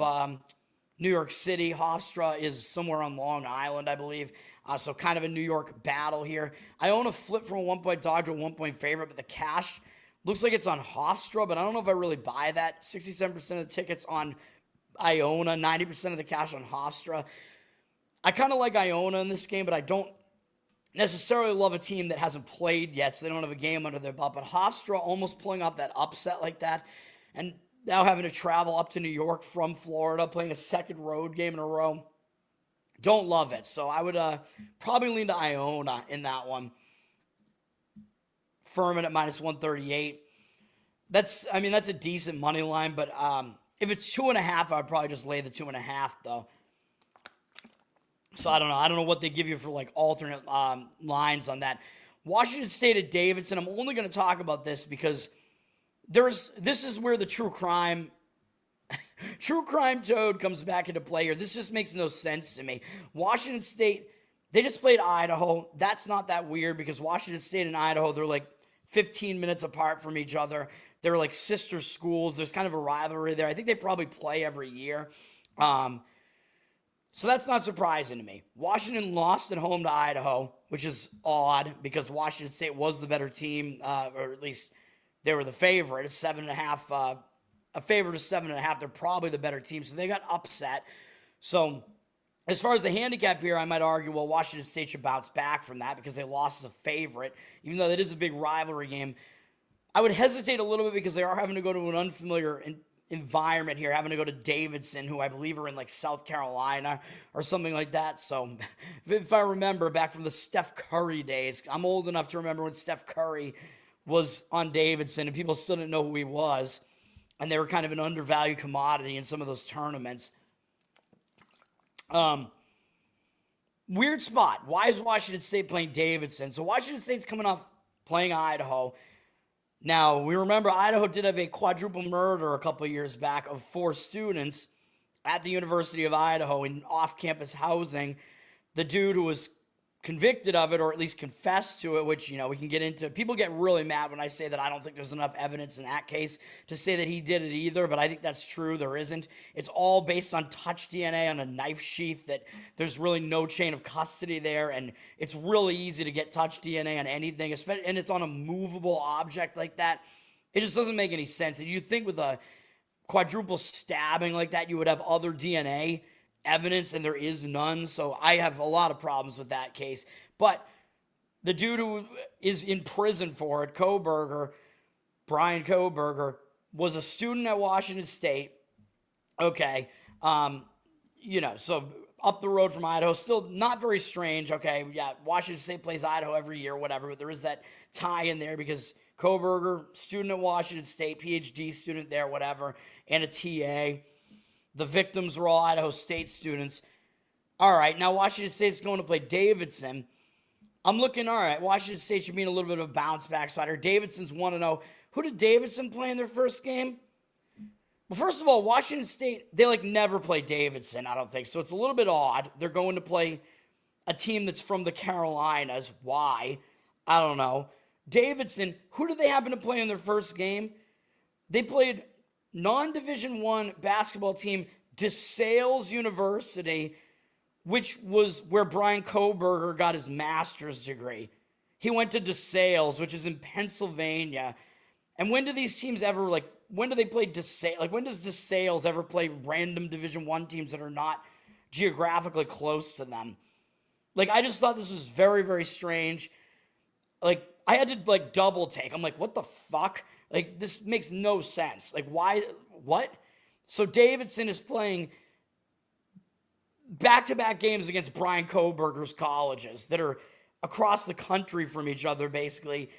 New York City. Hofstra is somewhere on Long Island, I believe. So kind of a New York battle here. Iona flipped from a 1-point dog to a 1-point favorite, but the cash looks like it's on Hofstra, but I don't know if I really buy that. 67% of the tickets on Iona, 90% of the cash on Hofstra. I kind of like Iona in this game, but I don't necessarily love a team that hasn't played yet, so they don't have a game under their belt. But Hofstra almost pulling off that upset like that, and now having to travel up to New York from Florida, playing a second road game in a row. Don't love it. So I would probably lean to Iona in that one. Furman at -138. That's a decent money line, but if it's 2.5, I'd probably just lay the 2.5 though. So I don't know. I don't know what they give you for like alternate lines on that. Washington State at Davidson. I'm only going to talk about this because this is where the true crime toad comes back into play here. This just makes no sense to me. Washington State, they just played Idaho. That's not that weird because Washington State and Idaho, they're like 15 minutes apart from each other. They're like sister schools. There's kind of a rivalry there. I think they probably play every year. So that's not surprising to me. Washington lost at home to Idaho, which is odd because Washington State was the better team, or at least they were the favorite. 7.5, a favorite of 7.5. They're probably the better team, so they got upset. So as far as the handicap here, I might argue, well, Washington State should bounce back from that because they lost as a favorite, even though that is a big rivalry game. I would hesitate a little bit because they are having to go to an unfamiliar environment here, having to go to Davidson, who I believe are in like South Carolina or something like that. So if I remember back from the Steph Curry days, I'm old enough to remember when Steph Curry was on Davidson and people still didn't know who he was. And they were kind of an undervalued commodity in some of those tournaments. Weird spot. Why is Washington State playing Davidson? So Washington State's coming off playing Idaho. Now, we remember Idaho did have a quadruple murder a couple of years back of 4 students at the University of Idaho in off-campus housing. The dude who was convicted of it, or at least confessed to it, which, we can get into. People get really mad when I say that I don't think there's enough evidence in that case to say that he did it either, but I think that's true. There isn't. It's all based on touch DNA on a knife sheath, that there's really no chain of custody there, and it's really easy to get touch DNA on anything, especially, and it's on a movable object like that. It just doesn't make any sense. And you'd think with a quadruple stabbing like that, you would have other DNA evidence, and there is none. So I have a lot of problems with that case. But the dude who is in prison for it, Brian Kohberger, was a student at Washington State. Okay. So up the road from Idaho, still not very strange. Okay. Yeah. Washington State plays Idaho every year, whatever, but there is that tie in there because Kohberger, student at Washington State, PhD student there, whatever, and a TA. The victims were all Idaho State students. All right, now Washington State's going to play Davidson. I'm looking, all right, Washington State should be in a little bit of a bounce-back slider. Davidson's 1-0. Who did Davidson play in their first game? Well, first of all, Washington State, they, never play Davidson, I don't think. So it's a little bit odd. They're going to play a team that's from the Carolinas. Why? I don't know. Davidson, who did they happen to play in their first game? They played non-Division I basketball team, DeSales University, which was where Brian Kohberger got his master's degree. He went to DeSales, which is in Pennsylvania. And when do these teams ever, when do they play DeSales? When does DeSales ever play random Division I teams that are not geographically close to them? I just thought this was very, very strange. I had to, double take. I'm like, what the fuck? This makes no sense. Why? What? So Davidson is playing back-to-back games against Brian Kohberger's colleges that are across the country from each other, basically.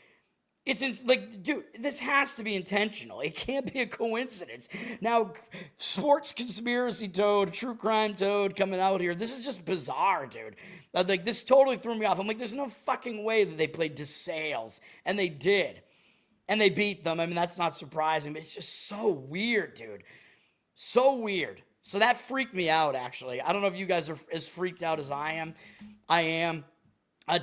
Dude, this has to be intentional. It can't be a coincidence. Now, sports conspiracy toad, true crime toad coming out here. This is just bizarre, dude. This totally threw me off. I'm like, there's no fucking way that they played DeSales. And they did. And they beat them. I mean, that's not surprising, but it's just so weird, dude. So weird. So that freaked me out, actually. I don't know if you guys are as freaked out as I am. I am.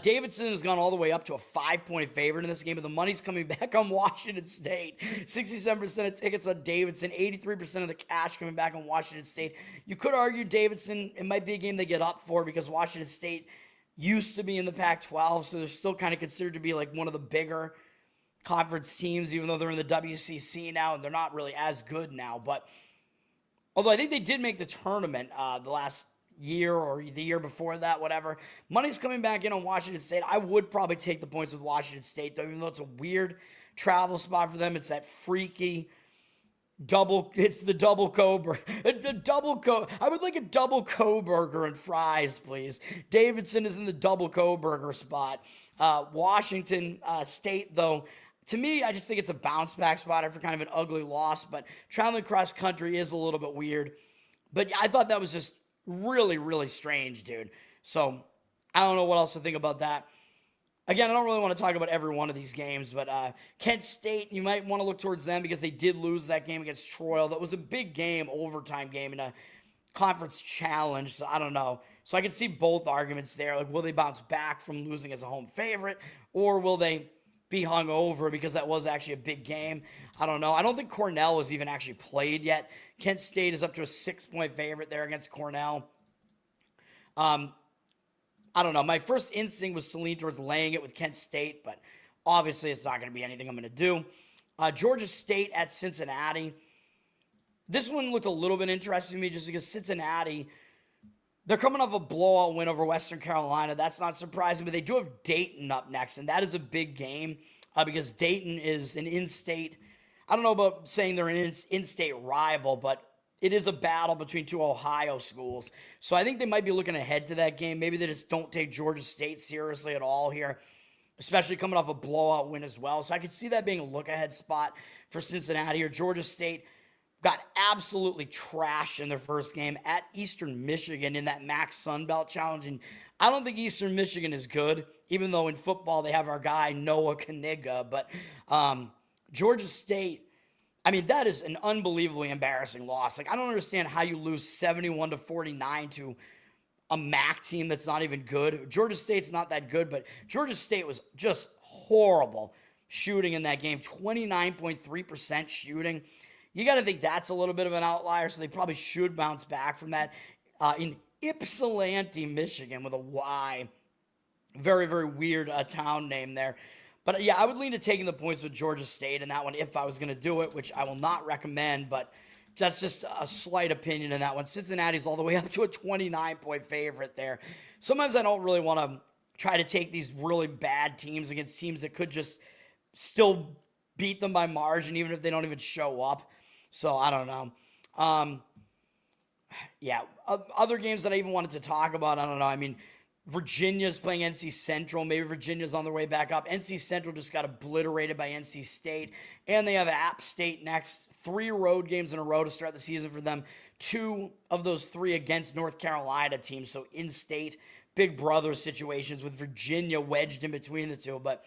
Davidson has gone all the way up to a 5-point favorite in this game, but the money's coming back on Washington State. 67% of tickets on Davidson, 83% of the cash coming back on Washington State. You could argue Davidson, it might be a game they get up for because Washington State used to be in the Pac-12, so they're still kind of considered to be one of the bigger conference teams, even though they're in the WCC now, and they're not really as good now. But although I think they did make the tournament the last year or the year before that, whatever. Money's coming back in on Washington State. I would probably take the points with Washington State, though, even though it's a weird travel spot for them. It's that freaky it's the double Kohberger. I would like a double Kohberger and fries, please. Davidson is in the double Kohberger spot. Washington State, though, to me, I just think it's a bounce-back spot after kind of an ugly loss, but traveling cross country is a little bit weird. But I thought that was just really, really strange, dude. So I don't know what else to think about that. Again, I don't really want to talk about every one of these games, but Kent State, you might want to look towards them because they did lose that game against Troy. That was a big game, overtime game in a conference challenge, so I don't know. So I can see both arguments there. Will they bounce back from losing as a home favorite, or will they be hung over because that was actually a big game? I don't know. I don't think Cornell was even actually played yet. Kent State is up to a 6-point favorite there against Cornell. I don't know. My first instinct was to lean towards laying it with Kent State, but obviously it's not going to be anything I'm going to do. Georgia State at Cincinnati. This one looked a little bit interesting to me just because Cincinnati, they're coming off a blowout win over Western Carolina. That's not surprising, but they do have Dayton up next, and that is a big game because Dayton is an in-state. I don't know about saying they're an in-state rival, but it is a battle between two Ohio schools. So I think they might be looking ahead to that game. Maybe they just don't take Georgia State seriously at all here, especially coming off a blowout win as well. So I could see that being a look-ahead spot for Cincinnati or Georgia State. Got absolutely trashed in their first game at Eastern Michigan in that MAC Sun Belt Challenge. And I don't think Eastern Michigan is good, even though in football they have our guy Noah Kaniga. But Georgia State, I mean, that is an unbelievably embarrassing loss. Like, I don't understand how you lose 71-49 to a MAC team that's not even good. Georgia State's not that good, but Georgia State was just horrible shooting in that game. 29.3% shooting. You got to think that's a little bit of an outlier, so they probably should bounce back from that. In Ypsilanti, Michigan, with a Y. Very, very weird town name there. But yeah, I would lean to taking the points with Georgia State in that one if I was going to do it, which I will not recommend, but that's just a slight opinion in that one. Cincinnati's all the way up to a 29-point favorite there. Sometimes I don't really want to try to take these really bad teams against teams that could just still beat them by margin, even if they don't even show up. So I don't know. Yeah, other games that I even wanted to talk about, I don't know. I mean, Virginia's playing NC Central. Maybe Virginia's on their way back up. NC Central just got obliterated by NC State. And they have App State next. 3 road games in a row to start the season for them. 2 of those 3 against North Carolina teams. So in-state, big brother situations with Virginia wedged in between the two. But,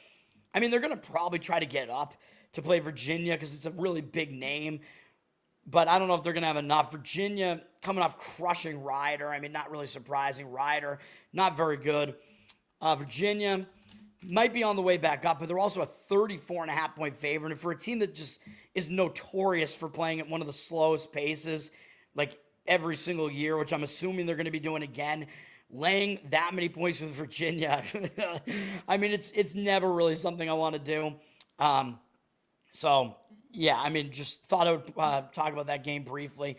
I mean, they're going to probably try to get up to play Virginia because it's a really big name. But I don't know if they're going to have enough. Virginia coming off crushing Rider. I mean, not really surprising. Rider, not very good. Virginia might be on the way back up, but they're also a 34.5-point favorite. And for a team that just is notorious for playing at one of the slowest paces, like every single year, which I'm assuming they're going to be doing again, laying that many points with Virginia, I mean, it's never really something I want to do. So, yeah, I mean, just thought I would talk about that game briefly.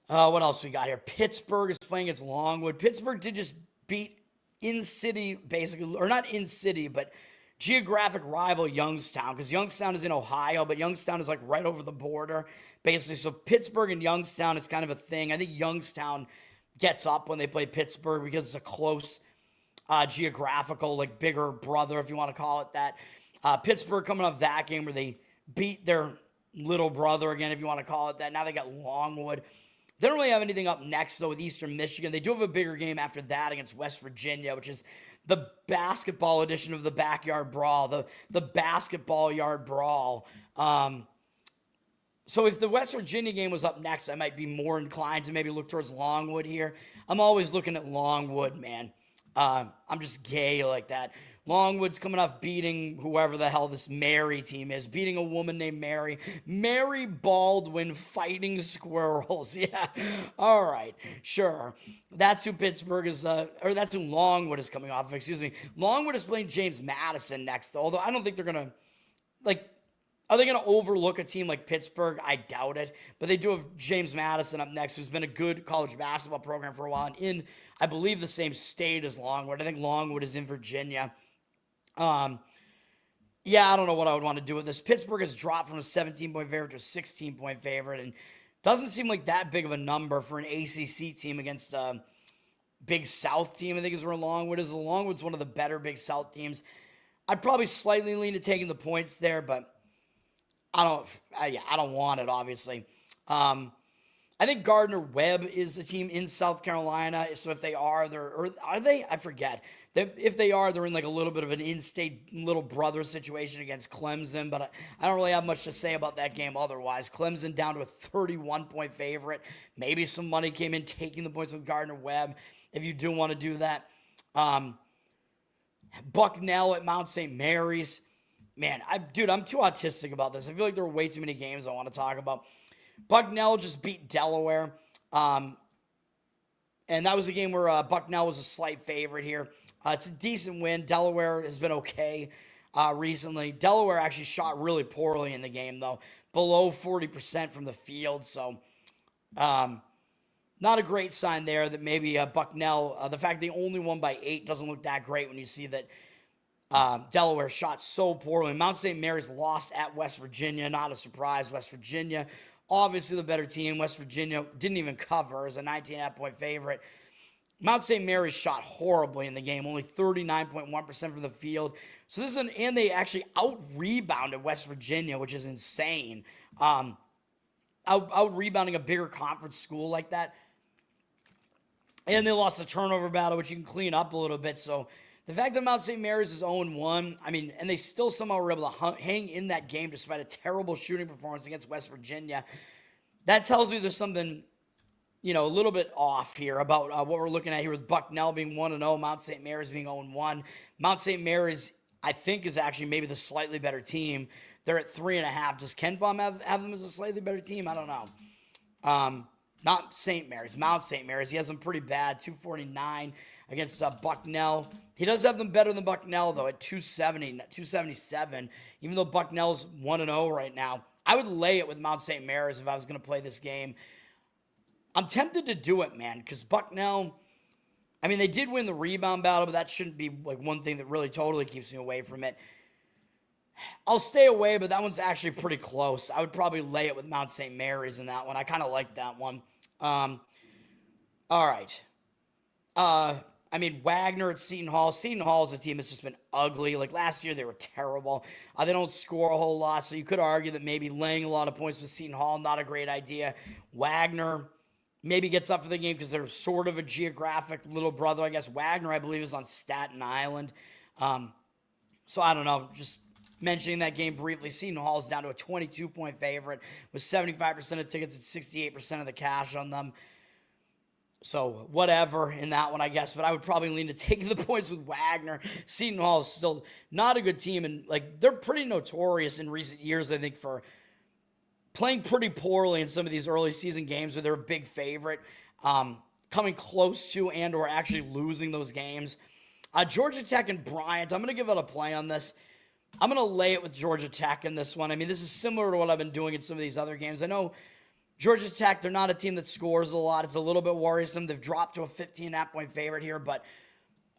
What else we got here? Pittsburgh is playing against Longwood. Pittsburgh did just beat in-city, basically, or not in-city, but geographic rival Youngstown, because Youngstown is in Ohio, but Youngstown is like right over the border, basically. So Pittsburgh and Youngstown is kind of a thing. I think Youngstown gets up when they play Pittsburgh because it's a close geographical, like bigger brother, if you want to call it that. Pittsburgh coming off that game where they beat their little brother again, if you want to call it that. Now they got Longwood. They don't really have anything up next, though, with Eastern Michigan. They do have a bigger game after that against West Virginia, which is the basketball edition of the backyard brawl, the basketball yard brawl. So if the West Virginia game was up next, I might be more inclined to maybe look towards Longwood here. I'm always looking at Longwood, man. I'm just gay like that. Longwood's coming off beating whoever the hell this Mary team is, beating a woman named Mary. Mary Baldwin fighting squirrels. Yeah, all right, sure. That's who Pittsburgh is, or that's who Longwood is coming off of, excuse me. Longwood is playing James Madison next, although I don't think they're going to, like, are they going to overlook a team like Pittsburgh? I doubt it. But they do have James Madison up next, who's been a good college basketball program for a while, and in, I believe, the same state as Longwood. I think Longwood is in Virginia. Yeah, I don't know what I would want to do with this. Pittsburgh has dropped from a 17-point favorite to a 16-point favorite, and doesn't seem like that big of a number for an ACC team against a Big South team, I think is where Longwood is. Longwood's one of the better Big South teams. I'd probably slightly lean to taking the points there, but I don't want it, obviously. I think Gardner-Webb is a team in South Carolina, so if they are, or are they? I forget. If they are, they're in like a little bit of an in-state little brother situation against Clemson, but I don't really have much to say about that game otherwise. Clemson down to a 31-point favorite. Maybe some money came in taking the points with Gardner-Webb if you do want to do that. Bucknell at Mount St. Mary's. Man, I'm too autistic about this. I feel like there are way too many games I want to talk about. Bucknell just beat Delaware. And that was a game where Bucknell was a slight favorite here. It's a decent win. Delaware has been okay recently. Delaware actually shot really poorly in the game, though. Below 40% from the field. So, not a great sign there that maybe Bucknell, the fact they only won by 8 doesn't look that great when you see that Delaware shot so poorly. Mount St. Mary's lost at West Virginia. Not a surprise. West Virginia, obviously the better team. West Virginia didn't even cover as a 19.5-point favorite. Mount St. Mary's shot horribly in the game, only 39.1% from the field. So this is and they actually out-rebounded West Virginia, which is insane. Out-rebounding a bigger conference school like that. And they lost the turnover battle, which you can clean up a little bit. So The fact that Mount St. Mary's is 0-1, I mean, and they still somehow were able to hang in that game despite a terrible shooting performance against West Virginia, that tells me there's something, a little bit off here about what we're looking at here with Bucknell being 1-0, Mount St. Mary's being 0-1. Mount St. Mary's, I think, is actually maybe the slightly better team. They're at 3.5. Does Ken Baum have them as a slightly better team? I don't know. Not St. Mary's, Mount St. Mary's. He has them pretty bad, 249 against Bucknell. He does have them better than Bucknell, though, at 277, even though Bucknell's 1-0 right now. I would lay it with Mount St. Mary's if I was going to play this game. I'm tempted to do it, man, because Bucknell, I mean, they did win the rebound battle, but that shouldn't be like one thing that really totally keeps me away from it. I'll stay away, but that one's actually pretty close. I would probably lay it with Mount St. Mary's in that one. I kind of like that one. All right. I mean, Wagner at Seton Hall. Seton Hall is a team that's just been ugly. Like last year, they were terrible. They don't score a whole lot, so you could argue that maybe laying a lot of points with Seton Hall, not a great idea. Wagner maybe gets up for the game because they're sort of a geographic little brother. I guess Wagner, I believe, is on Staten Island. So I don't know. Just mentioning that game briefly, Seton Hall is down to a 22-point favorite with 75% of tickets and 68% of the cash on them. So whatever in that one, I guess. But I would probably lean to taking the points with Wagner. Seton Hall is still not a good team. And, they're pretty notorious in recent years, I think, for playing pretty poorly in some of these early season games where they're a big favorite, coming close to and or actually losing those games. Georgia Tech and Bryant, I'm going to give it a play on this. I'm going to lay it with Georgia Tech in this one. I mean, this is similar to what I've been doing in some of these other games. I know Georgia Tech, they're not a team that scores a lot. It's a little bit worrisome. They've dropped to a 15.5-point favorite here, but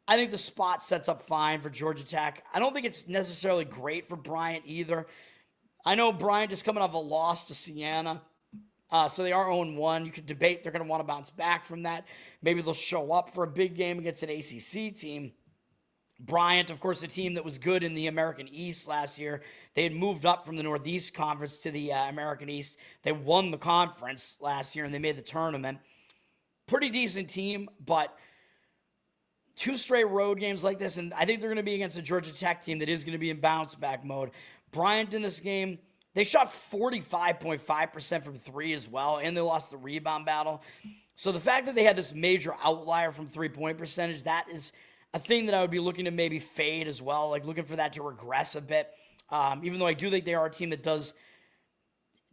I think the spot sets up fine for Georgia Tech. I don't think it's necessarily great for Bryant either. I know Bryant is coming off a loss to Siena, so they are 0-1. You could debate they're going to want to bounce back from that. Maybe they'll show up for a big game against an ACC team. Bryant, of course, a team that was good in the American East last year. They had moved up from the Northeast Conference to the American East. They won the conference last year, and they made the tournament. Pretty decent team, but 2 straight road games like this, and I think they're going to be against a Georgia Tech team that is going to be in bounce-back mode. Bryant in this game, they shot 45.5% from 3 as well, and they lost the rebound battle. So the fact that they had this major outlier from 3-point percentage, that is a thing that I would be looking to maybe fade as well, looking for that to regress a bit. Even though I do think they are a team that does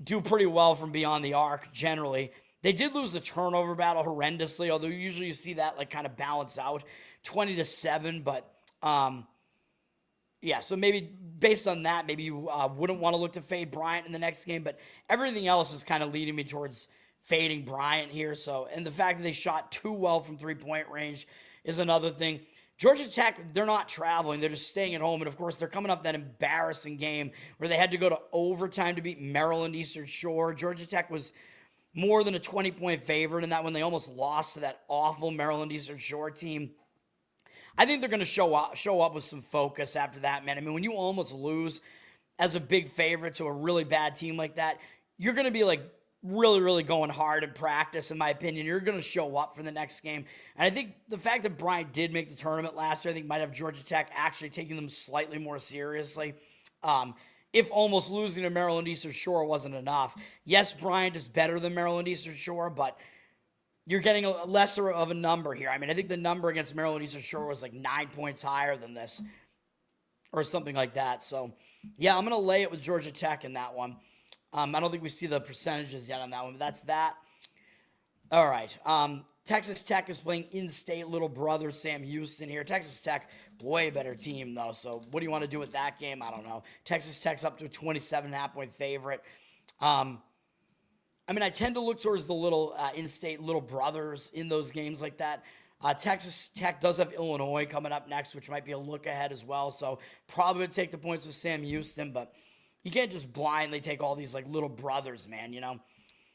do pretty well from beyond the arc generally. They did lose the turnover battle horrendously, although usually you see that kind of balance out 20-7. But yeah, so maybe based on that, maybe you wouldn't want to look to fade Bryant in the next game. But everything else is kind of leading me towards fading Bryant here. So, and the fact that they shot too well from 3-point range is another thing. Georgia Tech, they're not traveling. They're just staying at home. And, of course, they're coming off that embarrassing game where they had to go to overtime to beat Maryland Eastern Shore. Georgia Tech was more than a 20-point favorite in that when they almost lost to that awful Maryland Eastern Shore team. I think they're going to show up with some focus after that, man. I mean, when you almost lose as a big favorite to a really bad team like that, you're going to be really, really going hard in practice, in my opinion. You're going to show up for the next game. And I think the fact that Bryant did make the tournament last year, I think might have Georgia Tech actually taking them slightly more seriously. If almost losing to Maryland Eastern Shore wasn't enough. Yes, Bryant is better than Maryland Eastern Shore, but you're getting a lesser of a number here. I mean, I think the number against Maryland Eastern Shore was 9 points higher than this or something like that. So, yeah, I'm going to lay it with Georgia Tech in that one. I don't think we see the percentages yet on that one, but that's that. All right. Texas Tech is playing in-state little brother Sam Houston here. Texas Tech, way better team, though. So what do you want to do with that game? I don't know. Texas Tech's up to a 27.5-point favorite. I mean, I tend to look towards the little in-state little brothers in those games like that. Texas Tech does have Illinois coming up next, which might be a look ahead as well. So probably would take the points with Sam Houston, but you can't just blindly take all these little brothers, man,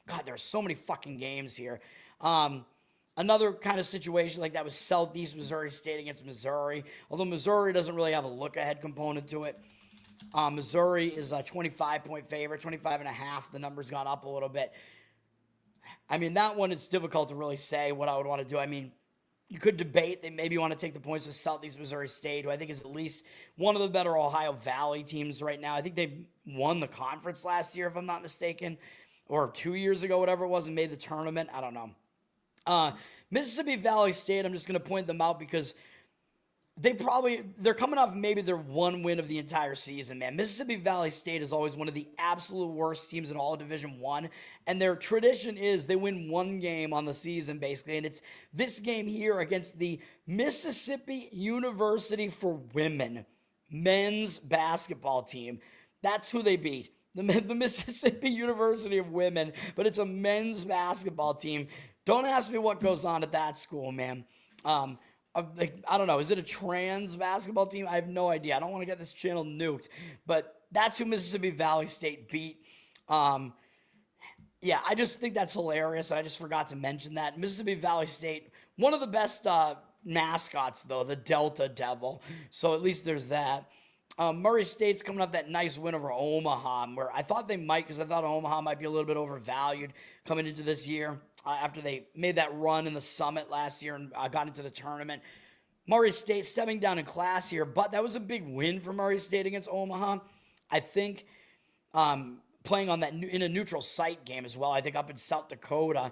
God, there's so many fucking games here. Another kind of situation like that was Southeast Missouri State against Missouri, although Missouri doesn't really have a look-ahead component to it. Missouri is a 25-point favorite, 25.5. The number's gone up a little bit. I mean, that one, it's difficult to really say what I would want to do. I mean, you could debate they maybe want to take the points with Southeast Missouri State, who I think is at least one of the better Ohio Valley teams right now. I think they won the conference last year, if I'm not mistaken, or 2 years ago, whatever it was, and made the tournament. I don't know. Mississippi Valley State, I'm just going to point them out because they're coming off maybe their one win of the entire season, man. Mississippi Valley State is always one of the absolute worst teams in all of Division I, and their tradition is they win one game on the season, basically, and it's this game here against the Mississippi University for Women men's basketball team. That's who they beat. The Mississippi University of Women, but it's a men's basketball team. Don't ask me what goes on at that school, man. I don't know. Is it a trans basketball team? I have no idea. I don't want to get this channel nuked, but that's who Mississippi Valley State beat. Yeah, I just think that's hilarious. I just forgot to mention that. Mississippi Valley State, one of the best mascots, though, the Delta Devil. So at least there's that. Murray State's coming up that nice win over Omaha, where I thought they might, because I thought Omaha might be a little bit overvalued coming into this year after they made that run in the Summit last year and got into the tournament. Murray State stepping down in class here, but that was a big win for Murray State against Omaha. I think playing on that in a neutral site game as well, I think up in South Dakota.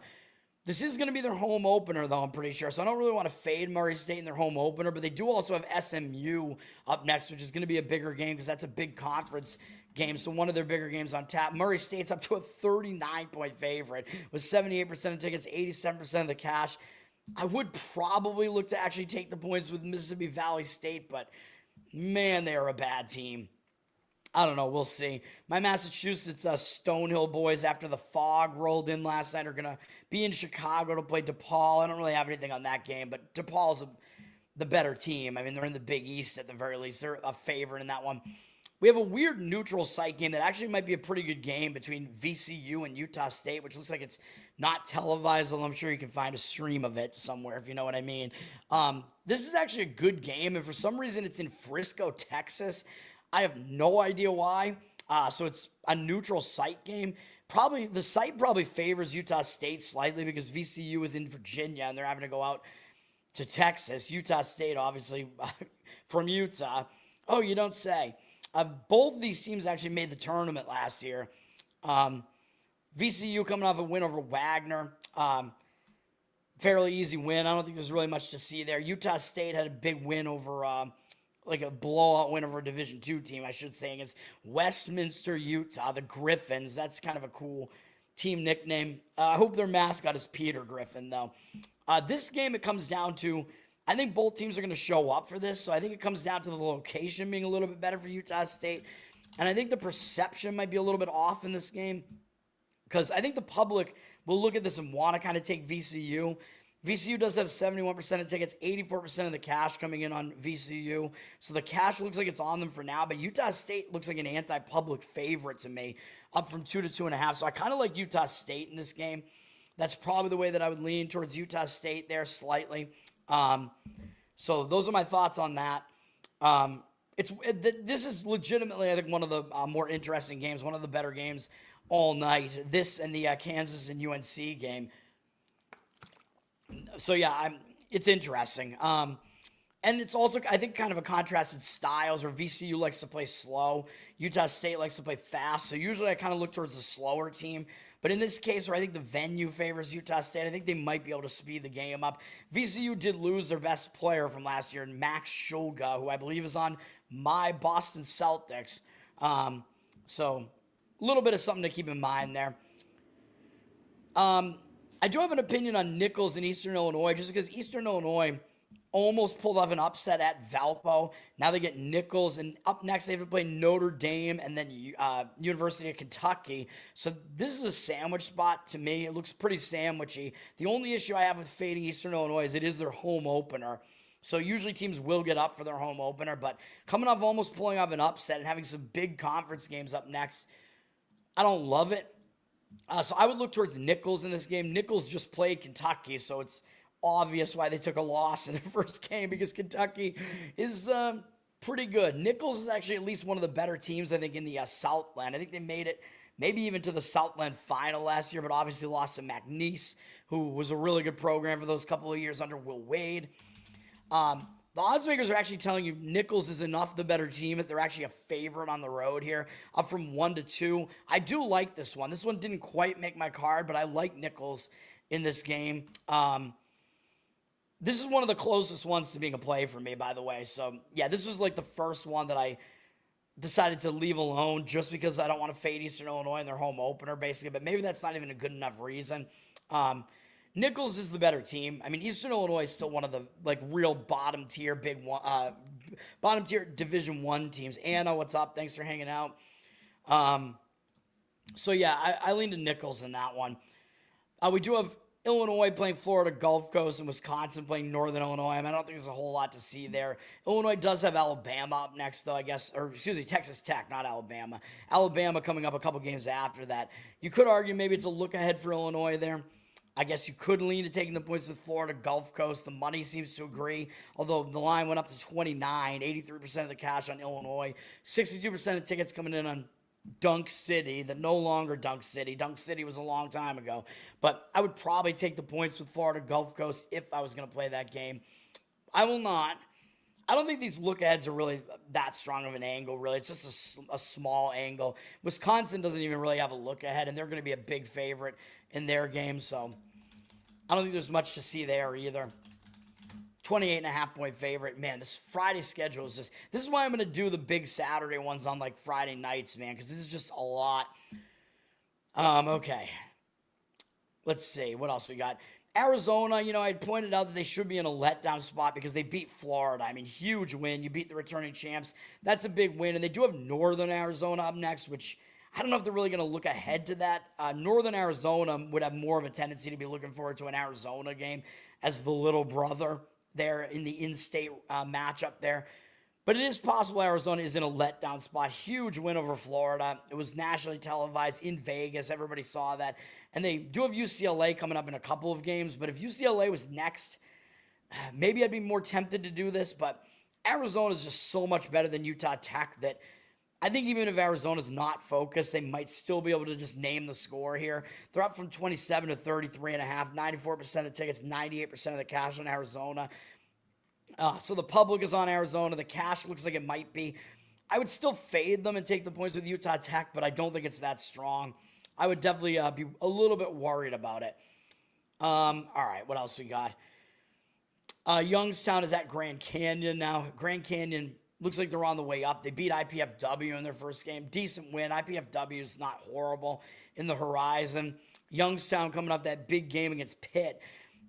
This is going to be their home opener, though, I'm pretty sure. So I don't really want to fade Murray State in their home opener, but they do also have SMU up next, which is going to be a bigger game because that's a big conference game. So one of their bigger games on tap. Murray State's up to a 39-point favorite with 78% of tickets, 87% of the cash. I would probably look to actually take the points with Mississippi Valley State, but man, they are a bad team. I don't know. We'll see. My Massachusetts Stonehill boys, after the fog rolled in last night, are going to be in Chicago to play DePaul. I don't really have anything on that game, but DePaul's the better team. I mean, they're in the Big East at the very least. They're a favorite in that one. We have a weird neutral site game that actually might be a pretty good game between VCU and Utah State, which looks like it's not televised, although I'm sure you can find a stream of it somewhere, if you know what I mean. This is actually a good game, and for some reason it's in Frisco, Texas. I have no idea why. So it's a neutral site game. The site probably favors Utah State slightly because VCU is in Virginia and they're having to go out to Texas. Utah State, obviously, from Utah. Oh, you don't say. Both these teams actually made the tournament last year. VCU coming off a win over Wagner. Fairly easy win. I don't think there's really much to see there. Utah State had a big win over like a blowout win over a Division II team, I should say, against Westminster, Utah, the Griffins. That's kind of a cool team nickname. I hope their mascot is Peter Griffin, though. This game, it comes down to, I think both teams are going to show up for this, so I think it comes down to the location being a little bit better for Utah State, and I think the perception might be a little bit off in this game, because I think the public will look at this and want to kind of take VCU. VCU does have 71% of tickets, 84% of the cash coming in on VCU. So the cash looks like it's on them for now, but Utah State looks like an anti-public favorite to me, up from 2 to 2.5. So I kind of like Utah State in this game. That's probably the way that I would lean towards Utah State there slightly. So those are my thoughts on that. This is legitimately, I think, one of the more interesting games, one of the better games all night. This and the Kansas and UNC game. So, yeah, it's interesting. And it's also, I think, kind of a contrasted styles where VCU likes to play slow. Utah State likes to play fast. So usually I kind of look towards the slower team. But in this case where I think the venue favors Utah State, I think they might be able to speed the game up. VCU did lose their best player from last year, Max Shoga, who I believe is on my Boston Celtics. So a little bit of something to keep in mind there. I do have an opinion on Nichols in Eastern Illinois, just because Eastern Illinois almost pulled off an upset at Valpo. Now they get Nichols, and up next they have to play Notre Dame and then University of Kentucky. So this is a sandwich spot to me. It looks pretty sandwichy. The only issue I have with fading Eastern Illinois is it is their home opener. So usually teams will get up for their home opener, but coming off almost pulling off an upset and having some big conference games up next, I don't love it. So I would look towards Nichols in this game. Nichols just played Kentucky, so it's obvious why they took a loss in their first game because Kentucky is pretty good. Nichols is actually at least one of the better teams, I think, in the Southland. I think they made it maybe even to the Southland final last year, but obviously lost to McNeese, who was a really good program for those couple of years under Will Wade. The odds makers are actually telling you Nichols is enough the better team if they're actually a favorite on the road here, up from 1-2. I do like this one. This one didn't quite make my card, but I like Nichols in this game. This is one of the closest ones to being a play for me, by the way. So, yeah, this was like the first one that I decided to leave alone just because I don't want to fade Eastern Illinois in their home opener, basically. But maybe that's not even a good enough reason. Nichols is the better team. I mean, Eastern Illinois is still one of the like real bottom tier Division I teams. Anna, what's up? Thanks for hanging out. So yeah, I lean to Nichols in that one. We do have Illinois playing Florida Gulf Coast and Wisconsin playing Northern Illinois. I mean, I don't think there's a whole lot to see there. Illinois does have Alabama up next, though, I guess. Or, excuse me, Texas Tech, not Alabama. Alabama coming up a couple games after that. You could argue maybe it's a look ahead for Illinois there. I guess you could lean to taking the points with Florida Gulf Coast. The money seems to agree, although the line went up to 29, 83% of the cash on Illinois, 62% of tickets coming in on Dunk City, the no longer Dunk City. Dunk City was a long time ago, but I would probably take the points with Florida Gulf Coast if I was going to play that game. I will not. I don't think these look-aheads are really that strong of an angle, really. It's just a small angle. Wisconsin doesn't even really have a look-ahead, and they're going to be a big favorite in their game, so I don't think there's much to see there either. 28.5-point favorite. Man, this Friday schedule is just... This is why I'm going to do the big Saturday ones on, like, Friday nights, man, because this is just a lot. Okay. Let's see. What else we got? Arizona, you know, I pointed out that they should be in a letdown spot because they beat Florida. I mean, huge win. You beat the returning champs. That's a big win. And they do have Northern Arizona up next, which I don't know if they're really going to look ahead to that. Northern Arizona would have more of a tendency to be looking forward to an Arizona game as the little brother there in the in-state matchup there. But it is possible Arizona is in a letdown spot. Huge win over Florida. It was nationally televised in Vegas. Everybody saw that. And they do have UCLA coming up in a couple of games. But if UCLA was next, maybe I'd be more tempted to do this. But Arizona is just so much better than Utah Tech that I think even if Arizona's not focused, they might still be able to just name the score here. They're up from 27 to 33.5, 94% of tickets, 98% of the cash on Arizona. So the public is on Arizona. The cash looks like it might be. I would still fade them and take the points with Utah Tech, but I don't think it's that strong. I would definitely be a little bit worried about it. All right, what else we got? Youngstown is at Grand Canyon now. Grand Canyon looks like they're on the way up. They beat IPFW in their first game. Decent win. IPFW is not horrible in the horizon. Youngstown coming up that big game against Pitt,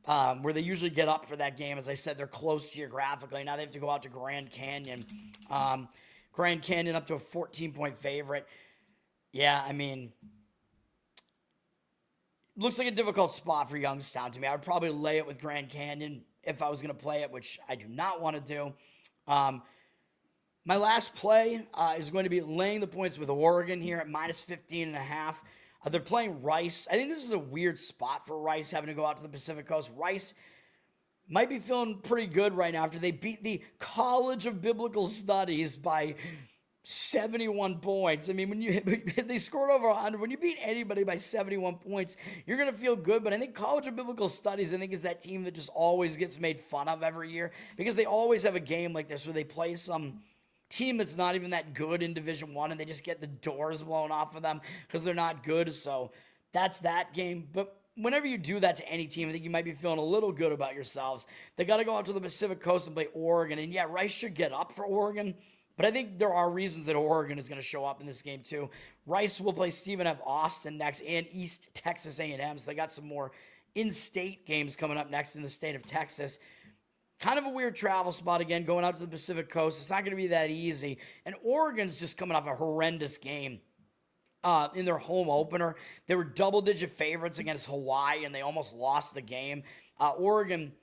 where they usually get up for that game. As I said, they're close geographically. Now they have to go out to Grand Canyon. Grand Canyon up to a 14-point favorite. Yeah, I mean, looks like a difficult spot for Youngstown to me. I would probably lay it with Grand Canyon if I was going to play it, which I do not want to do. My last play is going to be laying the points with Oregon here at minus 15.5. They're playing Rice. I think this is a weird spot for Rice having to go out to the Pacific Coast. Rice might be feeling pretty good right now after they beat the College of Biblical Studies by 71 points. I mean, when they scored over 100, when you beat anybody by 71 points, you're going to feel good. But I think College of Biblical Studies, I think, is that team that just always gets made fun of every year because they always have a game like this where they play some team that's not even that good in Division I and they just get the doors blown off of them because they're not good. So that's that game. But whenever you do that to any team, I think you might be feeling a little good about yourselves. They got to go out to the Pacific Coast and play Oregon. And yeah, Rice should get up for Oregon. But I think there are reasons that Oregon is going to show up in this game too. Rice will play Stephen F. Austin next and East Texas A&M. So they got some more in-state games coming up next in the state of Texas. Kind of a weird travel spot again, going out to the Pacific Coast. It's not going to be that easy. And Oregon's just coming off a horrendous game in their home opener. They were double-digit favorites against Hawaii, and they almost lost the game. Oregon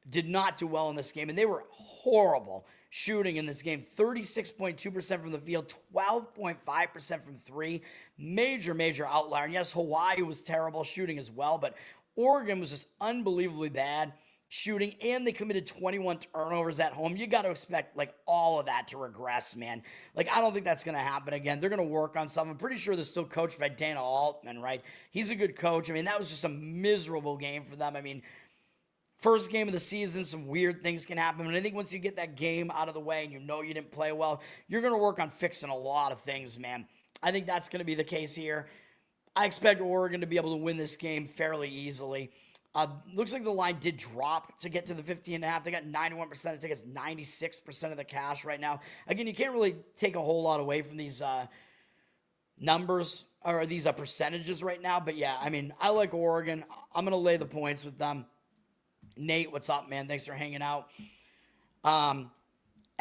did not do well in this game, and they were horrible shooting in this game. 36.2% from the field, 12.5% from three. Major outlier. And yes, Hawaii was terrible shooting as well, but Oregon was just unbelievably bad. shooting, and they committed 21 turnovers at home. You got to expect like all of that to regress, man. Like, I don't think that's going to happen again. They're going to work on something. I'm pretty sure they're still coached by Dana Altman, right? He's a good coach. I mean, that was just a miserable game for them. I mean, first game of the season, some weird things can happen. And I think once you get that game out of the way and you know you didn't play well, you're going to work on fixing a lot of things, man. I think that's going to be the case here. I expect Oregon to be able to win this game fairly easily. Looks like the line did drop to get to the 15.5. They got 91%. I think it's 96% of the cash right now. Again, you can't really take a whole lot away from these numbers or these percentages right now. But yeah, I mean, I like Oregon. I'm going to lay the points with them. Nate, what's up, man? Thanks for hanging out.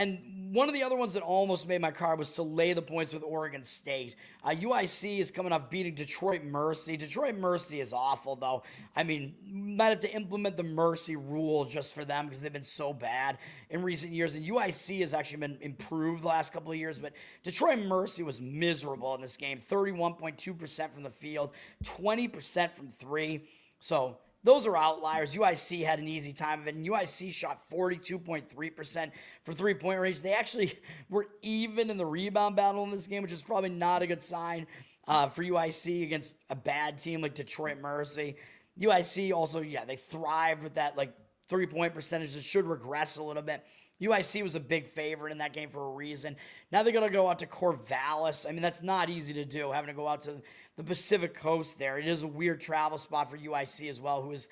And one of the other ones that almost made my card was to lay the points with Oregon State. UIC is coming off beating Detroit Mercy. Detroit Mercy is awful, though. I mean, might have to implement the Mercy rule just for them because they've been so bad in recent years. And UIC has actually been improved the last couple of years. But Detroit Mercy was miserable in this game. 31.2% from the field, 20% from three. So those are outliers. UIC had an easy time of it, and UIC shot 42.3% for three-point range. They actually were even in the rebound battle in this game, which is probably not a good sign for UIC against a bad team like Detroit Mercy. UIC also, yeah, they thrived with that like three-point percentage. It should regress a little bit. UIC was a big favorite in that game for a reason. Now they're going to go out to Corvallis. I mean, that's not easy to do, having to go out to the Pacific Coast there. It is a weird travel spot for UIC as well, who is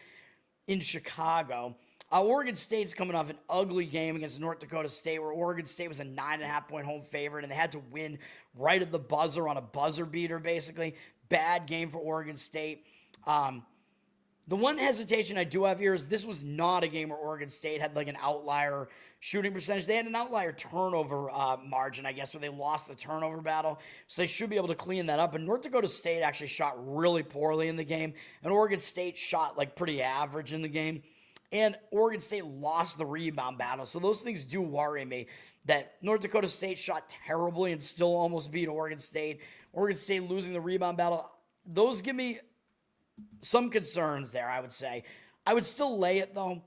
in Chicago. Oregon State's coming off an ugly game against North Dakota State, where Oregon State was a 9.5-point home favorite, and they had to win right at the buzzer on a buzzer beater, basically. Bad game for Oregon State. The one hesitation I do have here is this was not a game where Oregon State had like an outlier shooting percentage. They had an outlier turnover margin, I guess, where they lost the turnover battle. So they should be able to clean that up. And North Dakota State actually shot really poorly in the game. And Oregon State shot like pretty average in the game. And Oregon State lost the rebound battle. So those things do worry me, that North Dakota State shot terribly and still almost beat Oregon State. Oregon State losing the rebound battle. Those give me some concerns there, I would say. I would still lay it, though.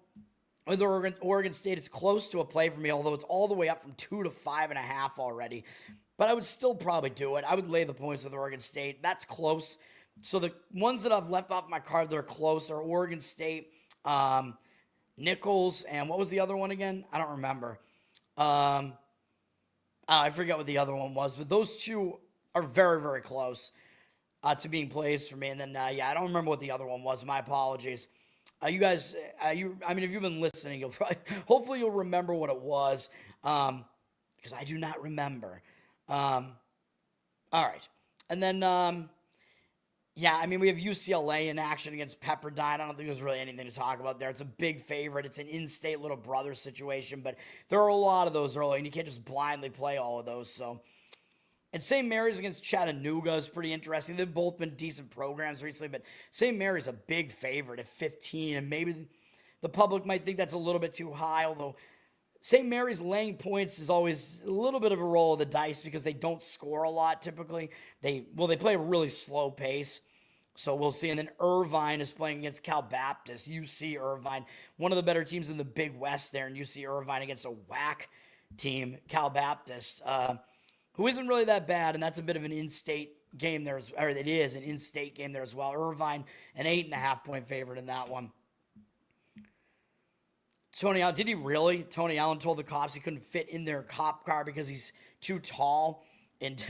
With Oregon State, it's close to a play for me, although it's all the way up from 2 to 5.5 already. But I would still probably do it. I would lay the points with Oregon State. That's close. So the ones that I've left off my card that are close are Oregon State, Nichols, and what was the other one again? I don't remember. I forget what the other one was, but those two are very, very close to being plays for me. And then, I don't remember what the other one was. My apologies. You guys, I mean, if you've been listening, you'll probably, hopefully you'll remember what it was, because I do not remember. All right. And then, I mean, we have UCLA in action against Pepperdine. I don't think there's really anything to talk about there. It's a big favorite. It's an in-state little brother situation, but there are a lot of those early, and you can't just blindly play all of those, so. And St. Mary's against Chattanooga is pretty interesting. They've both been decent programs recently, but St. Mary's a big favorite at 15, and maybe the public might think that's a little bit too high, although St. Mary's laying points is always a little bit of a roll of the dice because they don't score a lot typically. They play a really slow pace, so we'll see. And then Irvine is playing against Cal Baptist, UC Irvine, one of the better teams in the Big West there, and UC Irvine against a whack team, Cal Baptist, who isn't really that bad, and that's a bit of an in-state game there, or it is an in-state game there as well. Irvine, an 8.5-point favorite in that one. Tony Allen, did he really? Tony Allen told the cops he couldn't fit in their cop car because he's too tall. And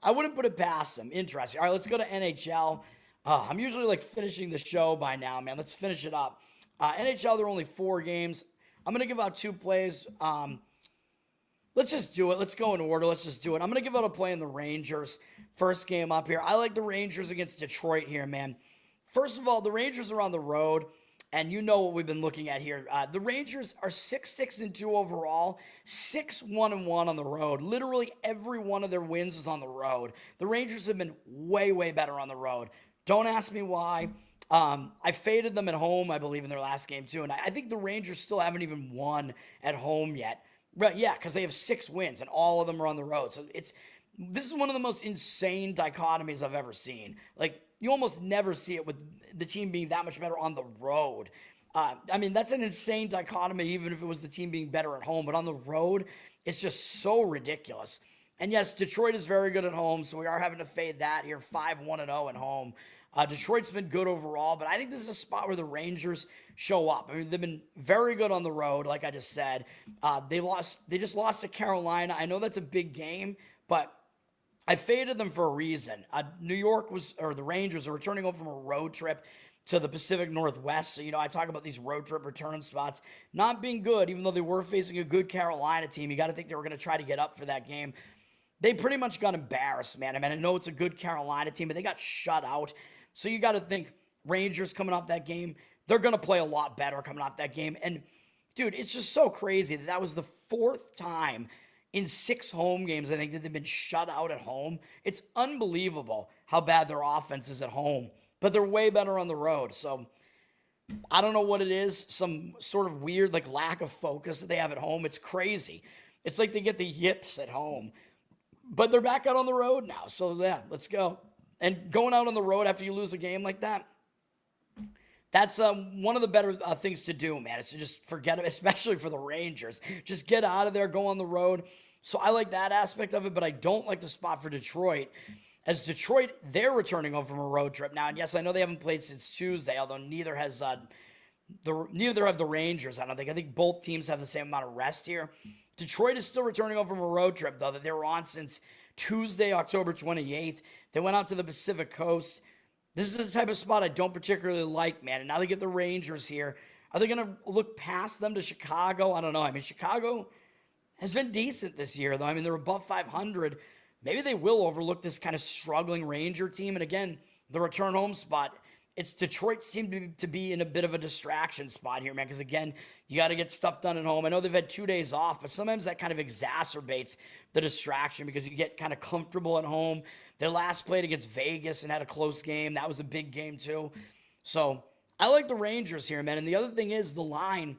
I wouldn't put it past him. Interesting. All right, let's go to NHL. I'm usually like finishing the show by now, man. Let's finish it up. NHL, there are only 4 games. I'm going to give out 2 plays. Let's just do it. Let's go in order. Let's just do it. I'm going to give out a play in the Rangers. First game up here. I like the Rangers against Detroit here, man. First of all, the Rangers are on the road, and you know what we've been looking at here. The Rangers are 6-6-2 overall, 6-1-1 on the road. Literally every one of their wins is on the road. The Rangers have been way, way better on the road. Don't ask me why. I faded them at home, I believe, in their last game, too. And I think the Rangers still haven't even won at home yet. Right, yeah, because they have 6 wins, and all of them are on the road. So this is one of the most insane dichotomies I've ever seen. Like, you almost never see it with the team being that much better on the road. I mean, that's an insane dichotomy, even if it was the team being better at home. But on the road, it's just so ridiculous. And yes, Detroit is very good at home, so we are having to fade that here, 5-1-0 at home. Detroit's been good overall, but I think this is a spot where the Rangers show up. I mean, they've been very good on the road, like I just said. They just lost to Carolina. I know that's a big game, but I faded them for a reason. The Rangers are returning home from a road trip to the Pacific Northwest. So, I talk about these road trip return spots not being good, even though they were facing a good Carolina team. You got to think they were going to try to get up for that game. They pretty much got embarrassed, man. I mean, I know it's a good Carolina team, but they got shut out. So you got to think Rangers coming off that game, they're going to play a lot better coming off that game. And, dude, it's just so crazy that was the fourth time in 6 home games, I think, that they've been shut out at home. It's unbelievable how bad their offense is at home. But they're way better on the road. So I don't know what it is. Some sort of weird lack of focus that they have at home. It's crazy. It's like they get the yips at home. But they're back out on the road now. So yeah, let's go. And going out on the road after you lose a game like that, that's one of the better things to do, man. It's to just forget it, especially for the Rangers. Just get out of there, go on the road. So I like that aspect of it, but I don't like the spot for Detroit. As Detroit, they're returning home from a road trip now. And yes, I know they haven't played since Tuesday, although neither have the Rangers. I think both teams have the same amount of rest here. Detroit is still returning home from a road trip, though, that they were on since Tuesday, October 28th. They went out to the Pacific Coast. This is the type of spot I don't particularly like, man. And now they get the Rangers here. Are they going to look past them to Chicago? I don't know. I mean, Chicago has been decent this year, though. I mean, they're above 500. Maybe they will overlook this kind of struggling Ranger team. And again, the return home spot, it's Detroit seem to be in a bit of a distraction spot here, man. Because again, you got to get stuff done at home. I know they've had 2 days off, but sometimes that kind of exacerbates the distraction because you get kind of comfortable at home. They last played against Vegas and had a close game. That was a big game too. So I like the Rangers here, man. And the other thing is the line.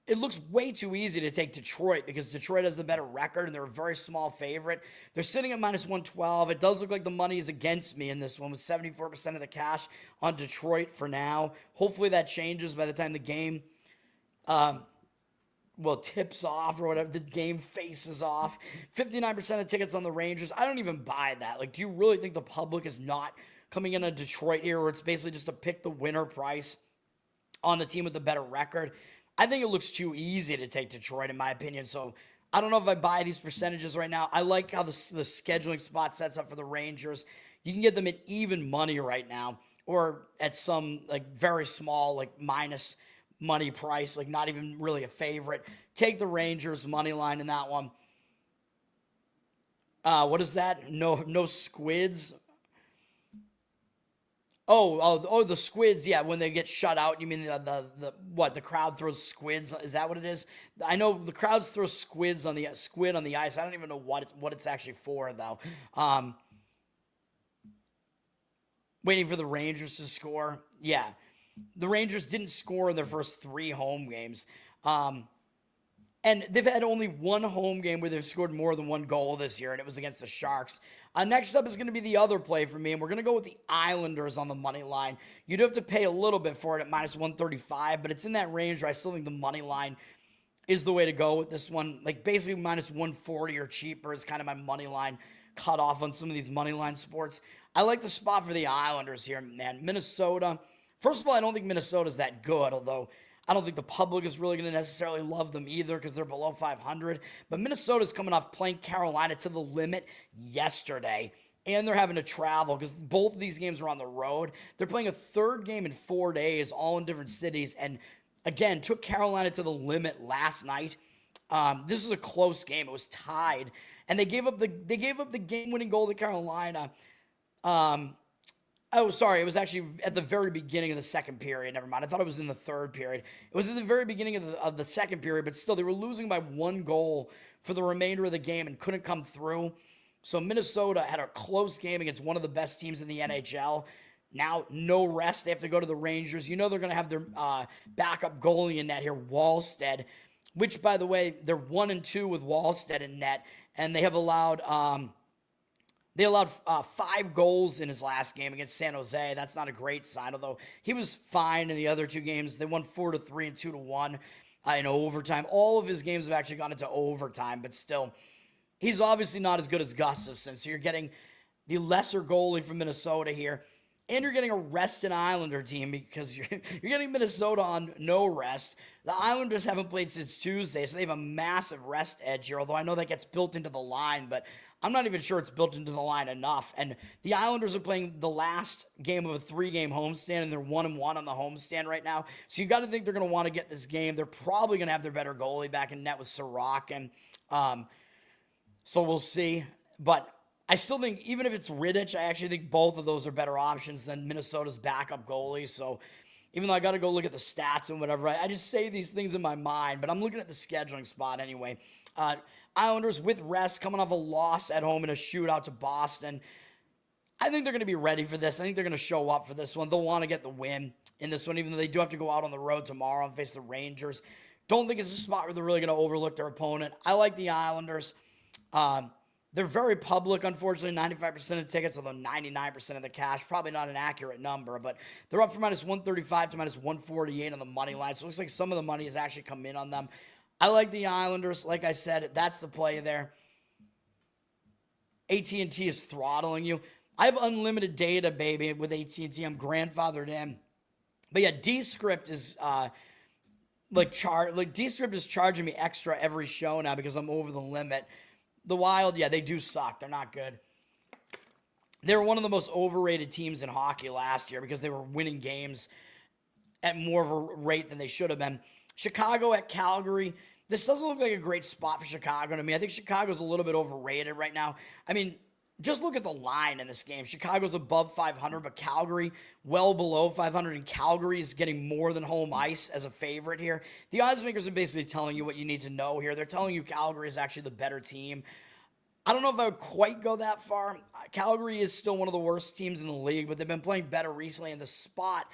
It looks way too easy to take Detroit because Detroit has the better record and they're a very small favorite. They're sitting at minus 112. It does look like the money is against me in this one with 74% of the cash on Detroit for now. Hopefully that changes by the time the game tips off or whatever. The game faces off. 59% of tickets on the Rangers. I don't even buy that. Do you really think the public is not coming in on Detroit here where it's basically just to pick the winner price on the team with the better record? I think it looks too easy to take Detroit, in my opinion. So I don't know if I buy these percentages right now. I like how the scheduling spot sets up for the Rangers. You can get them at even money right now or at some very small minus money price, not even really a favorite. Take the Rangers money line in that one. What is that? No squids. Oh, the squids, yeah, when they get shut out, you mean the crowd throws squids? Is that what it is? I know the crowds throw squid on the ice. I don't even know what it's actually for, though. Waiting for the Rangers to score. Yeah, the Rangers didn't score in their first 3 home games. And they've had only 1 home game where they've scored more than 1 goal this year, and it was against the Sharks. Next up is going to be the other play for me, and we're going to go with the Islanders on the money line. You do have to pay a little bit for it at minus 135, but it's in that range where I still think the money line is the way to go with this one. Basically minus 140 or cheaper is kind of my money line cut off on some of these money line sports. I like the spot for the Islanders here, man. Minnesota. First of all, I don't think Minnesota's that good, although I don't think the public is really going to necessarily love them either because they're below 500. But Minnesota's coming off playing Carolina to the limit yesterday. And they're having to travel because both of these games are on the road. They're playing a third game in 4 days, all in different cities. And again, took Carolina to the limit last night. This was a close game. It was tied. And they gave up the game-winning goal to Carolina. Oh, sorry. It was actually at the very beginning of the second period. Never mind. I thought it was in the third period. It was at the very beginning of the second period, but still, they were losing by 1 goal for the remainder of the game and couldn't come through. So Minnesota had a close game against one of the best teams in the NHL. Now, no rest. They have to go to the Rangers. You know they're going to have their backup goalie in net here, Wallstead, which, by the way, they're 1-2 with Wallstead in net, and they have allowed They allowed 5 goals in his last game against San Jose. That's not a great sign, although he was fine in the other 2 games. They won 4-3 and 2-1 in overtime. All of his games have actually gone into overtime, but still, he's obviously not as good as Gustafsson. So you're getting the lesser goalie from Minnesota here, and you're getting a rested Islander team because you're getting Minnesota on no rest. The Islanders haven't played since Tuesday, so they have a massive rest edge here, although I know that gets built into the line, but I'm not even sure it's built into the line enough. And the Islanders are playing the last game of a 3-game homestand, and they're 1-1 on the homestand right now. So you got to think they're going to want to get this game. They're probably going to have their better goalie back in net with Sorokin. So we'll see. But I still think, even if it's Rittich, I actually think both of those are better options than Minnesota's backup goalie. So even though I got to go look at the stats and whatever, I just say these things in my mind, but I'm looking at the scheduling spot anyway. Islanders with rest, coming off a loss at home in a shootout to Boston. I think they're going to be ready for this. I think they're going to show up for this one. They'll want to get the win in this one, even though they do have to go out on the road tomorrow and face the Rangers. Don't think it's a spot where they're really going to overlook their opponent. I like the Islanders. They're very public, unfortunately, 95% of tickets, although 99% of the cash. Probably not an accurate number, but they're up from -135 to -148 on the money line. So it looks like some of the money has actually come in on them. I like the Islanders. Like I said, that's the play there. AT&T is throttling you. I have unlimited data, baby, with AT&T. I'm grandfathered in. But yeah, Descript is Descript is charging me extra every show now because I'm over the limit. The Wild, yeah, they do suck. They're not good. They were one of the most overrated teams in hockey last year because they were winning games at more of a rate than they should have been. Chicago at Calgary. This doesn't look like a great spot for Chicago to me. I think Chicago's a little bit overrated right now. I mean, just look at the line in this game. Chicago's above 500, but Calgary well below 500, and Calgary is getting more than home ice as a favorite here. The odds makers are basically telling you what you need to know here. They're telling you Calgary is actually the better team. I don't know if I would quite go that far. Calgary is still one of the worst teams in the league, but they've been playing better recently, and the spot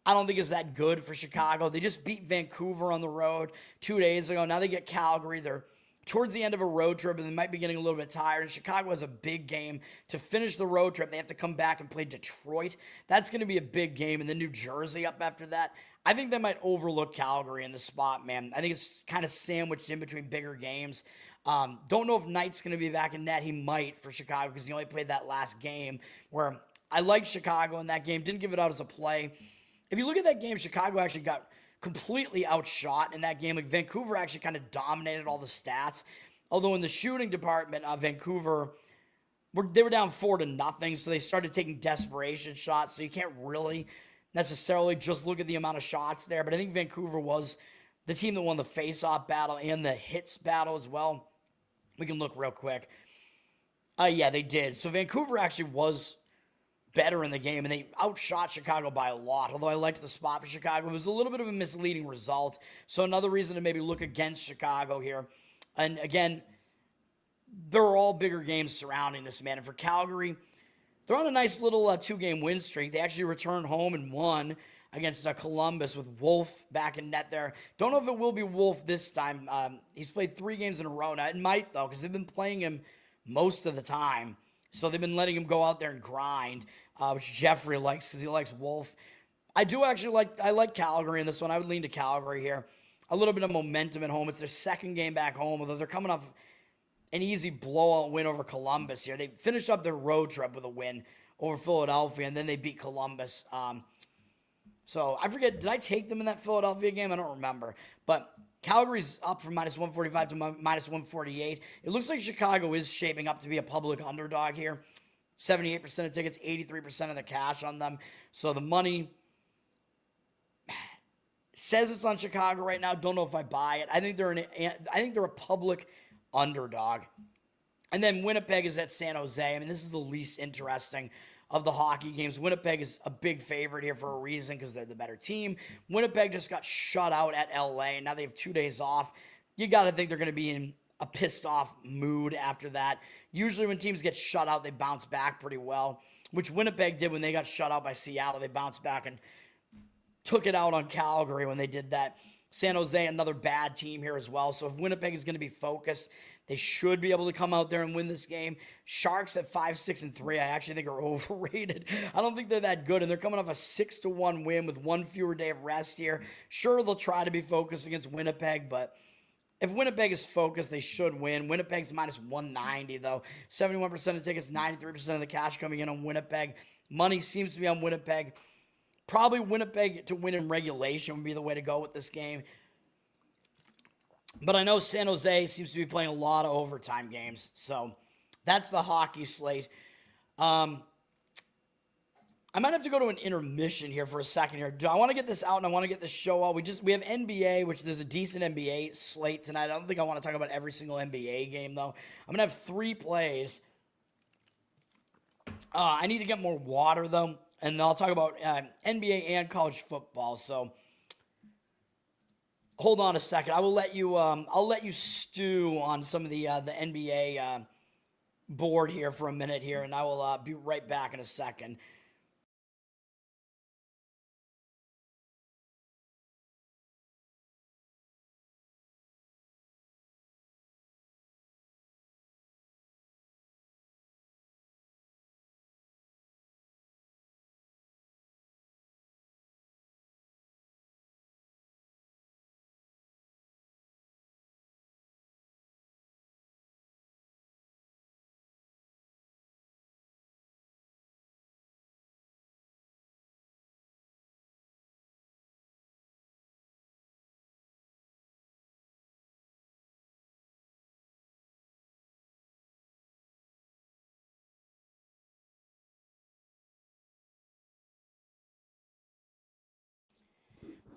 I don't think is that good for Chicago. They just beat Vancouver on the road 2 days ago. Now they get Calgary. They're towards the end of a road trip, and they might be getting a little bit tired. And Chicago has a big game to finish the road trip. They have to come back and play Detroit. That's going to be a big game. And then New Jersey up after that. I think they might overlook Calgary in the spot, man. I think it's kind of sandwiched in between bigger games. Don't know if Knight's going to be back in net. He might for Chicago because he only played that last game where I liked Chicago in that game. Didn't give it out as a play. If you look at that game, Chicago actually got completely outshot in that game. Like Vancouver actually kind of dominated all the stats. Although in the shooting department, Vancouver, they were down 4-0, so they started taking desperation shots. So you can't really necessarily just look at the amount of shots there. But I think Vancouver was the team that won the face-off battle and the hits battle as well. We can look real quick. Yeah, they did. So Vancouver actually was better in the game, and they outshot Chicago by a lot. Although I liked the spot for Chicago, it was a little bit of a misleading result. So another reason to maybe look against Chicago here. And again, there are all bigger games surrounding this, man. And for Calgary, they're on a nice little 2-game win streak. They actually returned home and won against Columbus with Wolf back in net there. Don't know if it will be Wolf this time. He's played 3 games in a row now. It might, though, because they've been playing him most of the time. So they've been letting him go out there and grind, which Jeffrey likes because he likes Wolf. I like Calgary in this one. I would lean to Calgary here. A little bit of momentum at home. It's their second game back home, although they're coming off an easy blowout win over Columbus here. They finished up their road trip with a win over Philadelphia, and then they beat Columbus. So I forget, did I take them in that Philadelphia game? I don't remember. But Calgary's up from -145 to -148. It looks like Chicago is shaping up to be a public underdog here. 78% of tickets, 83% of the cash on them. So the money says it's on Chicago right now. Don't know if I buy it. I think they're a public underdog. And then Winnipeg is at San Jose. I mean, this is the least interesting of the hockey games. Winnipeg is a big favorite here for a reason because they're the better team. Winnipeg just got shut out at LA. Now they have 2 days off. You got to think they're going to be in a pissed off mood after that. Usually when teams get shut out, they bounce back pretty well, which Winnipeg did when they got shut out by Seattle. They bounced back and took it out on Calgary when they did that. San Jose, another bad team here as well. So if Winnipeg is going to be focused, they should be able to come out there and win this game. Sharks at 5-6-3, I actually think are overrated. I don't think they're that good, and they're coming off a 6-1 win with one fewer day of rest here. Sure, they'll try to be focused against Winnipeg, but if Winnipeg is focused, they should win. Winnipeg's minus 190, though. 71% of tickets, 93% of the cash coming in on Winnipeg. Money seems to be on Winnipeg. Probably Winnipeg to win in regulation would be the way to go with this game. But I know San Jose seems to be playing a lot of overtime games. So that's the hockey slate. I might have to go to an intermission here for a second here. I want to get this out and I want to get this show out. We have NBA, which there's a decent NBA slate tonight. I don't think I want to talk about every single NBA game, though. I'm going to have 3 plays. I need to get more water, though. And I'll talk about NBA and college football. So hold on a second. I'll let you stew on some of the NBA board here for a minute here, and I will be right back in a second.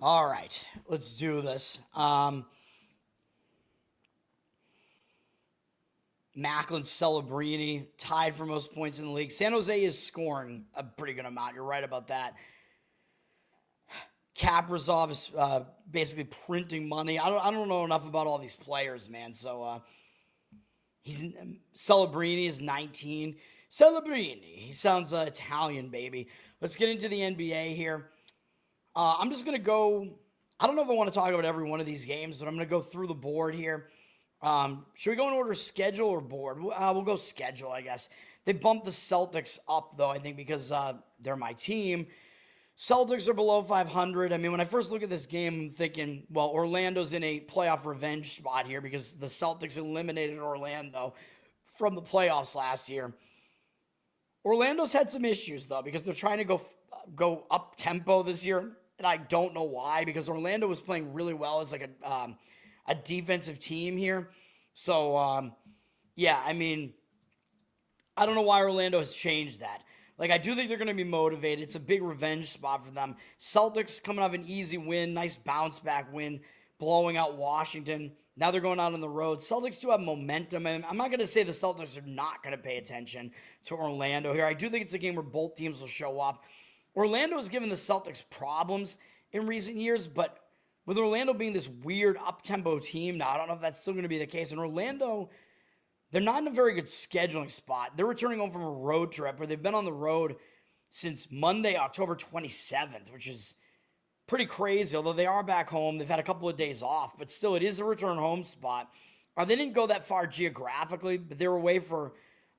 All right, let's do this. Macklin, Celebrini, tied for most points in the league. San Jose is scoring a pretty good amount. You're right about that. Kaprizov is basically printing money. I don't know enough about all these players, man. So Celebrini is 19. Celebrini. He sounds Italian, baby. Let's get into the NBA here. I'm just going to go, I don't know if I want to talk about every one of these games, but I'm going to go through the board here. Should we go in order schedule or board? We'll go schedule, I guess. They bumped the Celtics up, though, I think, because they're my team. Celtics are below 500. I mean, when I first look at this game, I'm thinking, well, Orlando's in a playoff revenge spot here because the Celtics eliminated Orlando from the playoffs last year. Orlando's had some issues, though, because they're trying to go up tempo this year. And I don't know why, because Orlando was playing really well as like a defensive team here. So, yeah, I mean, I don't know why Orlando has changed that. Like, I do think they're going to be motivated. It's a big revenge spot for them. Celtics coming off an easy win, nice bounce-back win, blowing out Washington. Now they're going out on the road. Celtics do have momentum, and I'm not going to say the Celtics are not going to pay attention to Orlando here. I do think it's a game where both teams will show up. Orlando has given the Celtics problems in recent years, but with Orlando being this weird up-tempo team now, I don't know if that's still going to be the case. And Orlando, they're not in a very good scheduling spot. They're returning home from a road trip where they've been on the road since Monday, October 27th, which is pretty crazy, although they are back home. They've had a couple of days off, but still, it is a return home spot. They didn't go that far geographically, but they were away for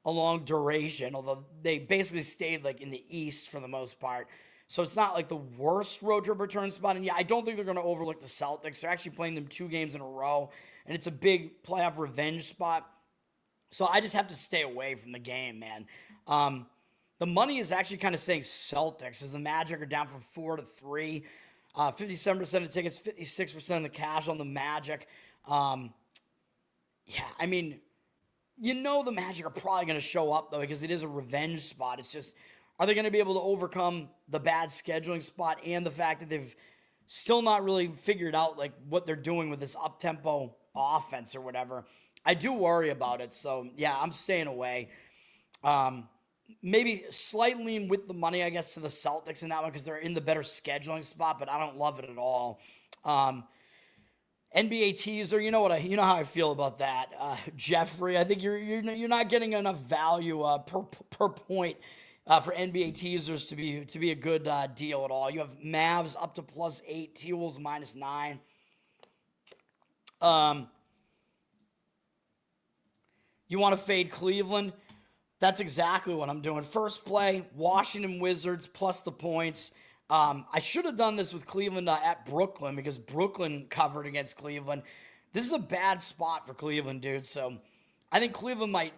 a long duration, although they basically stayed like in the East for the most part. So it's not like the worst road trip return spot. And yeah, I don't think they're going to overlook the Celtics. They're actually playing them 2 games in a row, and it's a big playoff revenge spot. So I just have to stay away from the game, man. The money is actually kind of saying Celtics, as the Magic are down from 4-3. 57% of tickets, 56% of the cash on the Magic. Yeah, I mean, you know the Magic are probably going to show up, though, because it is a revenge spot. It's just, are they going to be able to overcome the bad scheduling spot and the fact that they've still not really figured out like what they're doing with this up-tempo offense or whatever? I do worry about it. So, yeah, I'm staying away. Maybe slightly lean with the money, I guess, to the Celtics in that one because they're in the better scheduling spot, but I don't love it at all. NBA teaser, you know how I feel about that. Jeffrey, I think you're not getting enough value per point for NBA teasers to be a good deal at all. You have Mavs up to +8, T-Wolves -9. You want to fade Cleveland? That's exactly what I'm doing. First play, Washington Wizards plus the points. I should have done this with Cleveland at Brooklyn because Brooklyn covered against Cleveland. This is a bad spot for Cleveland, dude. So I think Cleveland might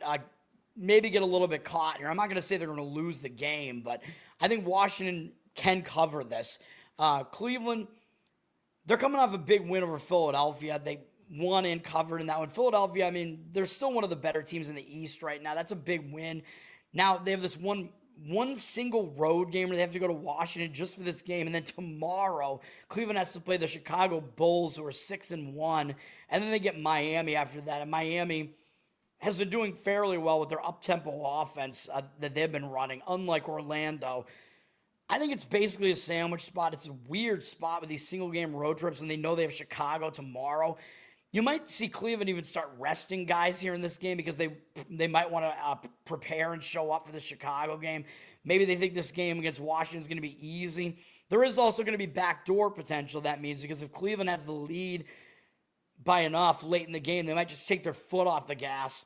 maybe get a little bit caught here. I'm not going to say they're going to lose the game, but I think Washington can cover this. Cleveland, they're coming off a big win over Philadelphia. They won and covered in that one. Philadelphia, I mean, they're still one of the better teams in the East right now. That's a big win. Now they have this one single road game where they have to go to Washington just for this game. And then tomorrow, Cleveland has to play the Chicago Bulls, who are 6-1. And then they get Miami after that. And Miami has been doing fairly well with their up-tempo offense that they've been running, unlike Orlando. I think it's basically a sandwich spot. It's a weird spot with these single-game road trips, and they know they have Chicago tomorrow. You might see Cleveland even start resting guys here in this game because they might want to prepare and show up for the Chicago game. Maybe they think this game against Washington is going to be easy. There is also going to be backdoor potential, that means, because if Cleveland has the lead by enough late in the game, they might just take their foot off the gas,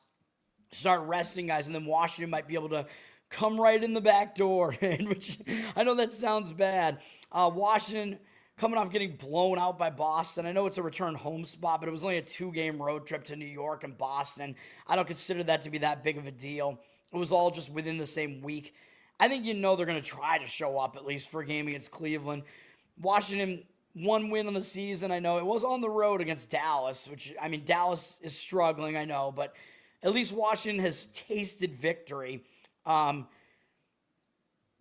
start resting guys, and then Washington might be able to come right in the back door, which I know that sounds bad. Washington coming off getting blown out by Boston. I know it's a return home spot, but it was only a 2-game road trip to New York and Boston. I don't consider that to be that big of a deal. It was all just within the same week. I think they're going to try to show up at least for a game against Cleveland. Washington, 1 win on the season. I know it was on the road against Dallas, which, I mean, Dallas is struggling, I know, but at least Washington has tasted victory.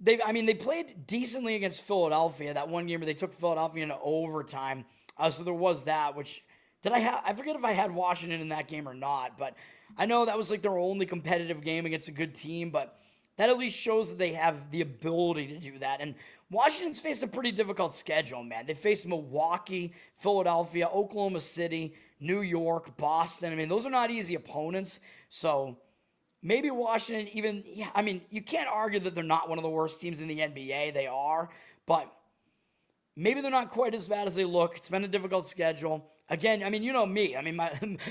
They played decently against Philadelphia, that one game where they took Philadelphia into overtime. So there was that, which, I forget if I had Washington in that game or not, but I know that was like their only competitive game against a good team, but that at least shows that they have the ability to do that. And Washington's faced a pretty difficult schedule, man. They faced Milwaukee, Philadelphia, Oklahoma City, New York, Boston. I mean, those are not easy opponents, so maybe Washington even, you can't argue that they're not one of the worst teams in the NBA. They are, but maybe they're not quite as bad as they look. It's been a difficult schedule. Again, you know me.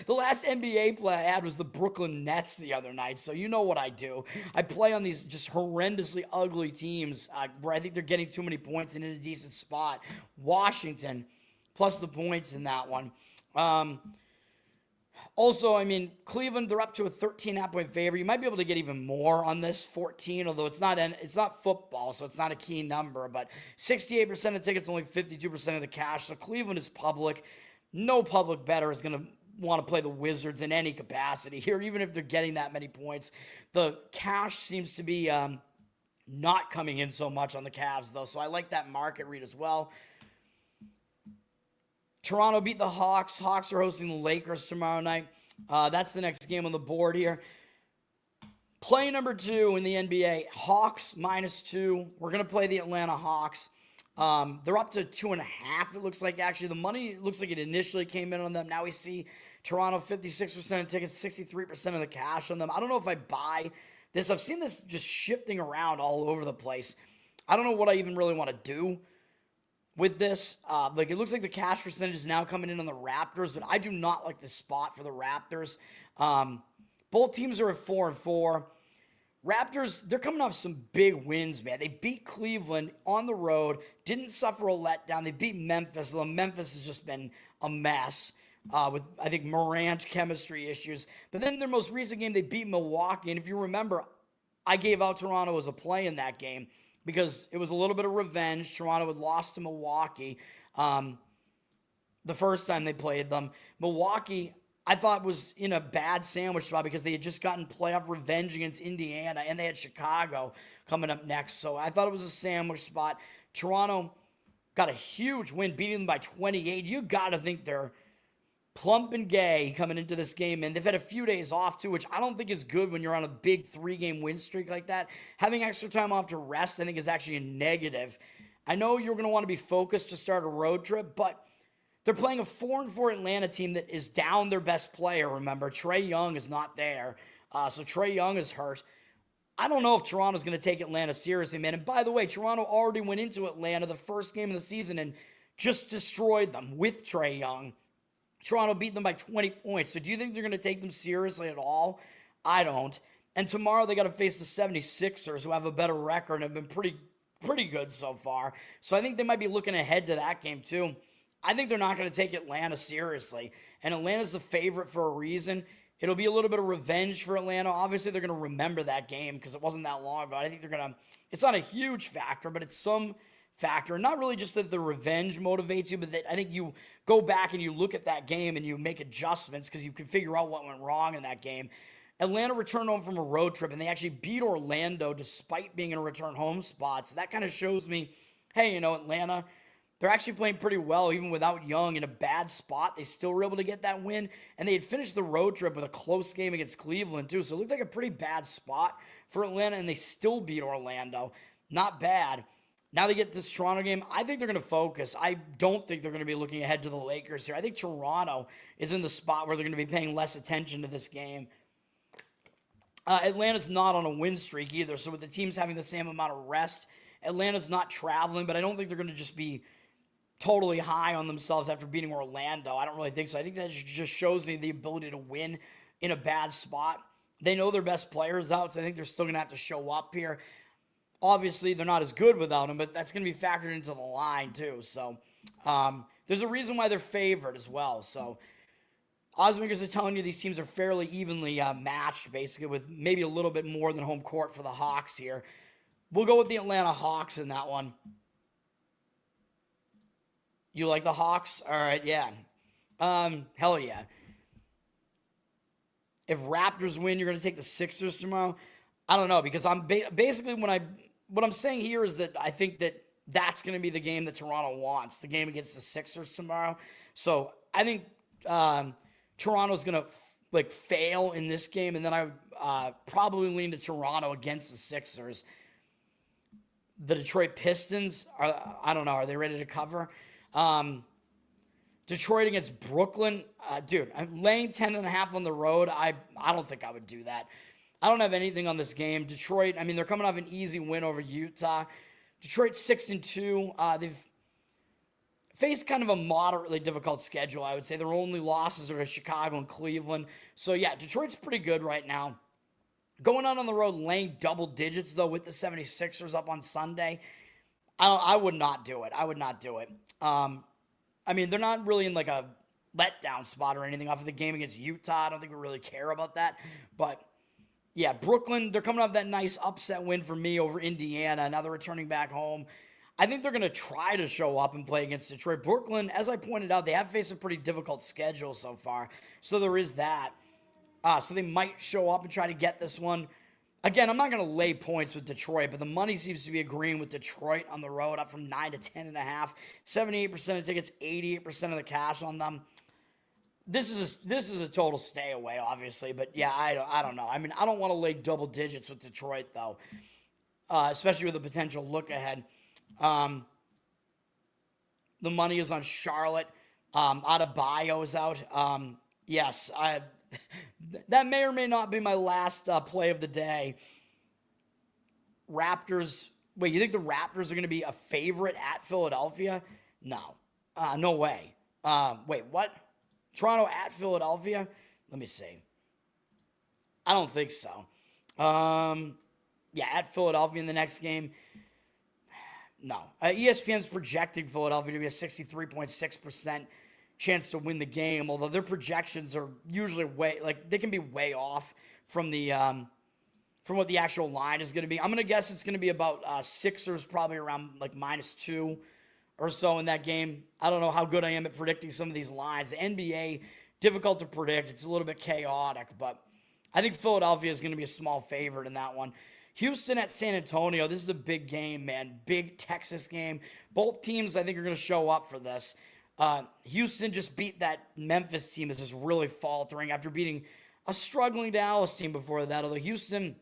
The last NBA play I had was the Brooklyn Nets the other night, so you know what I do. I play on these just horrendously ugly teams where I think they're getting too many points and in a decent spot. Washington, plus the points in that one. Also, Cleveland, they're up to a 13.5-point favor. You might be able to get even more on this, 14, although it's not football, so it's not a key number. But 68% of tickets, only 52% of the cash. So Cleveland is public. No public bettor is going to want to play the Wizards in any capacity here, even if they're getting that many points. The cash seems to be not coming in so much on the Cavs, though, so I like that market read as well. Toronto beat the Hawks. Hawks are hosting the Lakers tomorrow night. That's the next game on the board here. Play number 2 in the NBA, Hawks -2. We're going to play the Atlanta Hawks. They're up to 2.5, it looks like. Actually, the money looks like it initially came in on them. Now we see Toronto 56% of tickets, 63% of the cash on them. I don't know if I buy this. I've seen this just shifting around all over the place. I don't know what I even really want to do with this. It looks like the cash percentage is now coming in on the Raptors, but I do not like the spot for the Raptors. Both teams are at 4-4. Raptors, they're coming off some big wins, man. They beat Cleveland on the road, didn't suffer a letdown. They beat Memphis, although Memphis has just been a mess with, I think, Morant chemistry issues. But then in their most recent game, they beat Milwaukee. And if you remember, I gave out Toronto as a play in that game because it was a little bit of revenge. Toronto had lost to Milwaukee the first time they played them. Milwaukee, I thought, was in a bad sandwich spot because they had just gotten playoff revenge against Indiana, and they had Chicago coming up next. So I thought it was a sandwich spot. Toronto got a huge win, beating them by 28. You got to think they're plump and gay coming into this game, and they've had a few days off too, which I don't think is good when you're on a big 3-game win streak like that. Having extra time off to rest, I think, is actually a negative. I know you're going to want to be focused to start a road trip, but they're playing a 4-4 Atlanta team that is down their best player, remember. Trae Young is not there, so Trae Young is hurt. I don't know if Toronto's going to take Atlanta seriously, man. And by the way, Toronto already went into Atlanta the first game of the season and just destroyed them with Trae Young. Toronto beat them by 20 points. So do you think they're going to take them seriously at all? I don't. And tomorrow they got to face the 76ers, who have a better record and have been pretty good so far. So I think they might be looking ahead to that game too. I think they're not going to take Atlanta seriously. And Atlanta's the favorite for a reason. It'll be a little bit of revenge for Atlanta. Obviously, they're going to remember that game because it wasn't that long ago. I think they're going to, it's not a huge factor, but it's some factor. Not really just that the revenge motivates you, but that I think you go back and you look at that game and you make adjustments because you can figure out what went wrong in that game. Atlanta returned home from a road trip, and they actually beat Orlando despite being in a return home spot. So that kind of shows me, hey, Atlanta, they're actually playing pretty well, even without Young in a bad spot. They still were able to get that win, and they had finished the road trip with a close game against Cleveland, too. So it looked like a pretty bad spot for Atlanta, and they still beat Orlando. Not bad. Now they get this Toronto game. I think they're going to focus. I don't think they're going to be looking ahead to the Lakers here. I think Toronto is in the spot where they're going to be paying less attention to this game. Atlanta's not on a win streak either, so with the teams having the same amount of rest, Atlanta's not traveling, but I don't think they're going to just be totally high on themselves after beating Orlando. I don't really think so. I think that just shows me the ability to win in a bad spot. They know their best players out, so I think they're still going to have to show up here. Obviously, they're not as good without him, but that's going to be factored into the line too. So there's a reason why they're favored as well. So oddsmakers are telling you these teams are fairly evenly matched, basically, with maybe a little bit more than home court for the Hawks here. We'll go with the Atlanta Hawks in that one. You like the Hawks? All right, yeah. Hell yeah. If Raptors win, you're going to take the Sixers tomorrow? I don't know, because I'm basically what I'm saying here is that I think that that's going to be the game that Toronto wants, the game against the Sixers tomorrow. So I think Toronto's going to fail in this game, and then I probably lean to Toronto against the Sixers. The Detroit Pistons, I don't know, are they ready to cover? Detroit against Brooklyn, dude, I'm laying 10.5 on the road. I don't think I would do that. I don't have anything on this game. Detroit, I mean, they're coming off an easy win over Utah. Detroit 6-2. They've faced kind of a moderately difficult schedule, I would say. Their only losses are to Chicago and Cleveland. So, yeah, Detroit's pretty good right now. Going out on the road, laying double digits, though, with the 76ers up on Sunday, I would not do it. I would not do it. I mean, they're not really in like a letdown spot or anything off of the game against Utah. I don't think we really care about that. But, yeah, Brooklyn, they're coming off that nice upset win for me over Indiana. Now they're returning back home. I think they're going to try to show up and play against Detroit. Brooklyn, as I pointed out, they have faced a pretty difficult schedule so far. So there is that. So they might show up and try to get this one. Again, I'm not going to lay points with Detroit, but the money seems to be agreeing with Detroit on the road, up from 9 to 10.5. 78% of tickets, 88% of the cash on them. This is a total stay away, obviously, but yeah, I don't know. I mean, I don't want to lay double digits with Detroit though, especially with a potential look ahead. The money is on Charlotte. Adebayo is out. Yes, that may or may not be my last play of the day. Raptors. Wait, you think the Raptors are going to be a favorite at Philadelphia? No. No way. Wait, what? Toronto at Philadelphia? Let me see. I don't think so. Yeah, at Philadelphia in the next game. No. ESPN's projecting Philadelphia to be a 63.6% chance to win the game, although their projections are usually they can be way off from the from what the actual line is going to be. I'm going to guess it's going to be about Sixers, probably around like -2 or so in that game. I don't know how good I am at predicting some of these lines. The NBA, difficult to predict. It's a little bit chaotic, but I think Philadelphia is going to be a small favorite in that one. Houston at San Antonio. This is a big game, man. Big Texas game. Both teams, I think, are going to show up for this. Houston just beat that Memphis team that's just really faltering after beating a struggling Dallas team before that. Although Houston,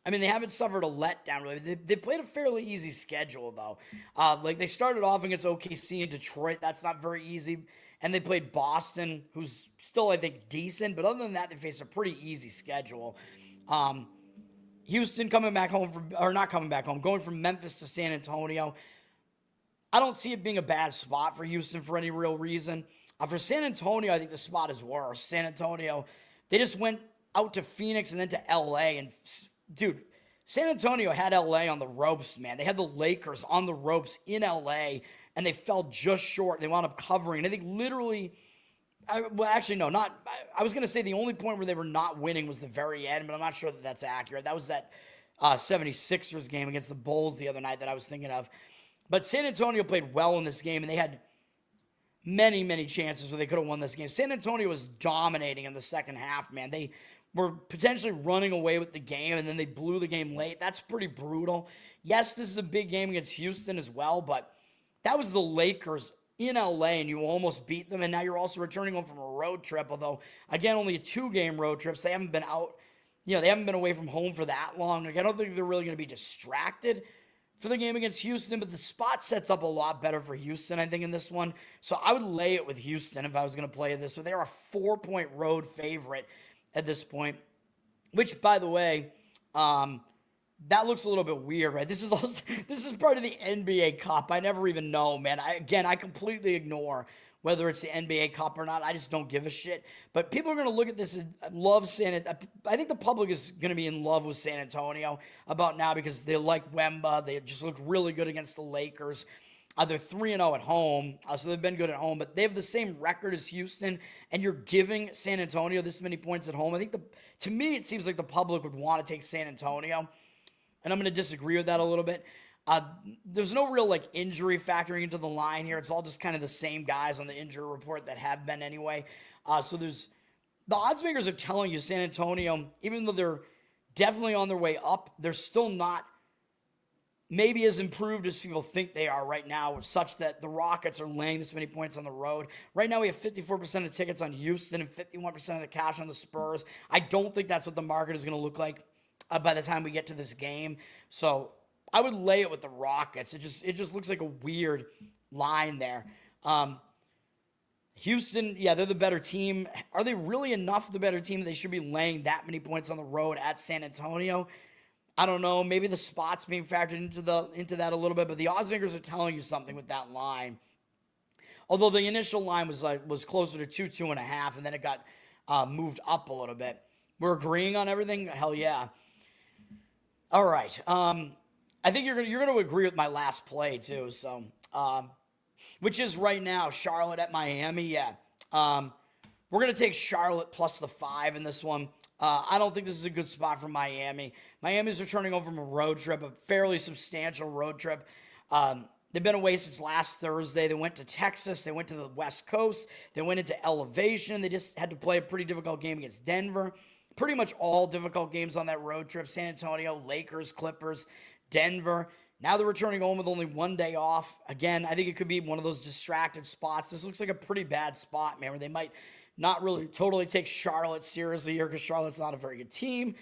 I mean, they haven't suffered a letdown, really. They played a fairly easy schedule, though. They started off against OKC and Detroit. That's not very easy. And they played Boston, who's still, I think, decent. But other than that, they faced a pretty easy schedule. Houston coming back home not coming back home, going from Memphis to San Antonio. I don't see it being a bad spot for Houston for any real reason. For San Antonio, I think the spot is worse. San Antonio, they just went out to Phoenix and then to LA. And, dude, San Antonio had LA on the ropes, man. They had the Lakers on the ropes in LA, and they fell just short. They wound up covering. And I think literally, I was going to say the only point where they were not winning was the very end, but I'm not sure that that's accurate. That was that 76ers game against the Bulls the other night that I was thinking of. But San Antonio played well in this game, and they had many, many chances where they could have won this game. San Antonio was dominating in the second half, man. They were potentially running away with the game, and then they blew the game late. That's pretty brutal. Yes, this is a big game against Houston as well, but that was the Lakers in LA, and you almost beat them, and now you're also returning home from a road trip, although, again, only a 2-game road trip, so they haven't been out, they haven't been away from home for that long. Like, I don't think they're really going to be distracted for the game against Houston, but the spot sets up a lot better for Houston, I think, in this one. So I would lay it with Houston if I was going to play this, but they're a 4-point road favorite at this point, which, by the way, that looks a little bit weird, right? This is part of the NBA Cup. I never even know, man. I completely ignore whether it's the NBA Cup or not. I just don't give a shit. But people are going to look at this and love San Antonio. I think the public is going to be in love with San Antonio about now because they like Wemba. They just look really good against the Lakers. They're 3-0 at home, so they've been good at home, but they have the same record as Houston, and you're giving San Antonio this many points at home. I think to me, it seems like the public would want to take San Antonio, and I'm going to disagree with that a little bit. There's no real injury factoring into the line here. It's all just kind of the same guys on the injury report that have been anyway. So the odds makers are telling you San Antonio, even though they're definitely on their way up, they're still not maybe as improved as people think they are right now, such that the Rockets are laying this many points on the road. Right now we have 54% of tickets on Houston and 51% of the cash on the Spurs. I don't think that's what the market is going to look like by the time we get to this game. So I would lay it with the Rockets. It just looks like a weird line there. Houston, yeah, they're the better team. Are they really enough the better team that they should be laying that many points on the road at San Antonio? I don't know. Maybe the spot's being factored into that a little bit, but the odds makers are telling you something with that line. Although the initial line was closer to 2.5, and then it got moved up a little bit. We're agreeing on everything? Hell yeah. All right. I think you're gonna agree with my last play too. So, which is right now Charlotte at Miami. Yeah. We're gonna take Charlotte plus the 5 in this one. I don't think this is a good spot for Miami. Miami's returning over from a road trip, a fairly substantial road trip. They've been away since last Thursday. They went to Texas. They went to the West Coast. They went into Elevation. They just had to play a pretty difficult game against Denver. Pretty much all difficult games on that road trip. San Antonio, Lakers, Clippers, Denver. Now they're returning home with only 1 day off. Again, I think it could be one of those distracted spots. This looks like a pretty bad spot, man, where they might not really totally take Charlotte seriously here because Charlotte's not a very good team.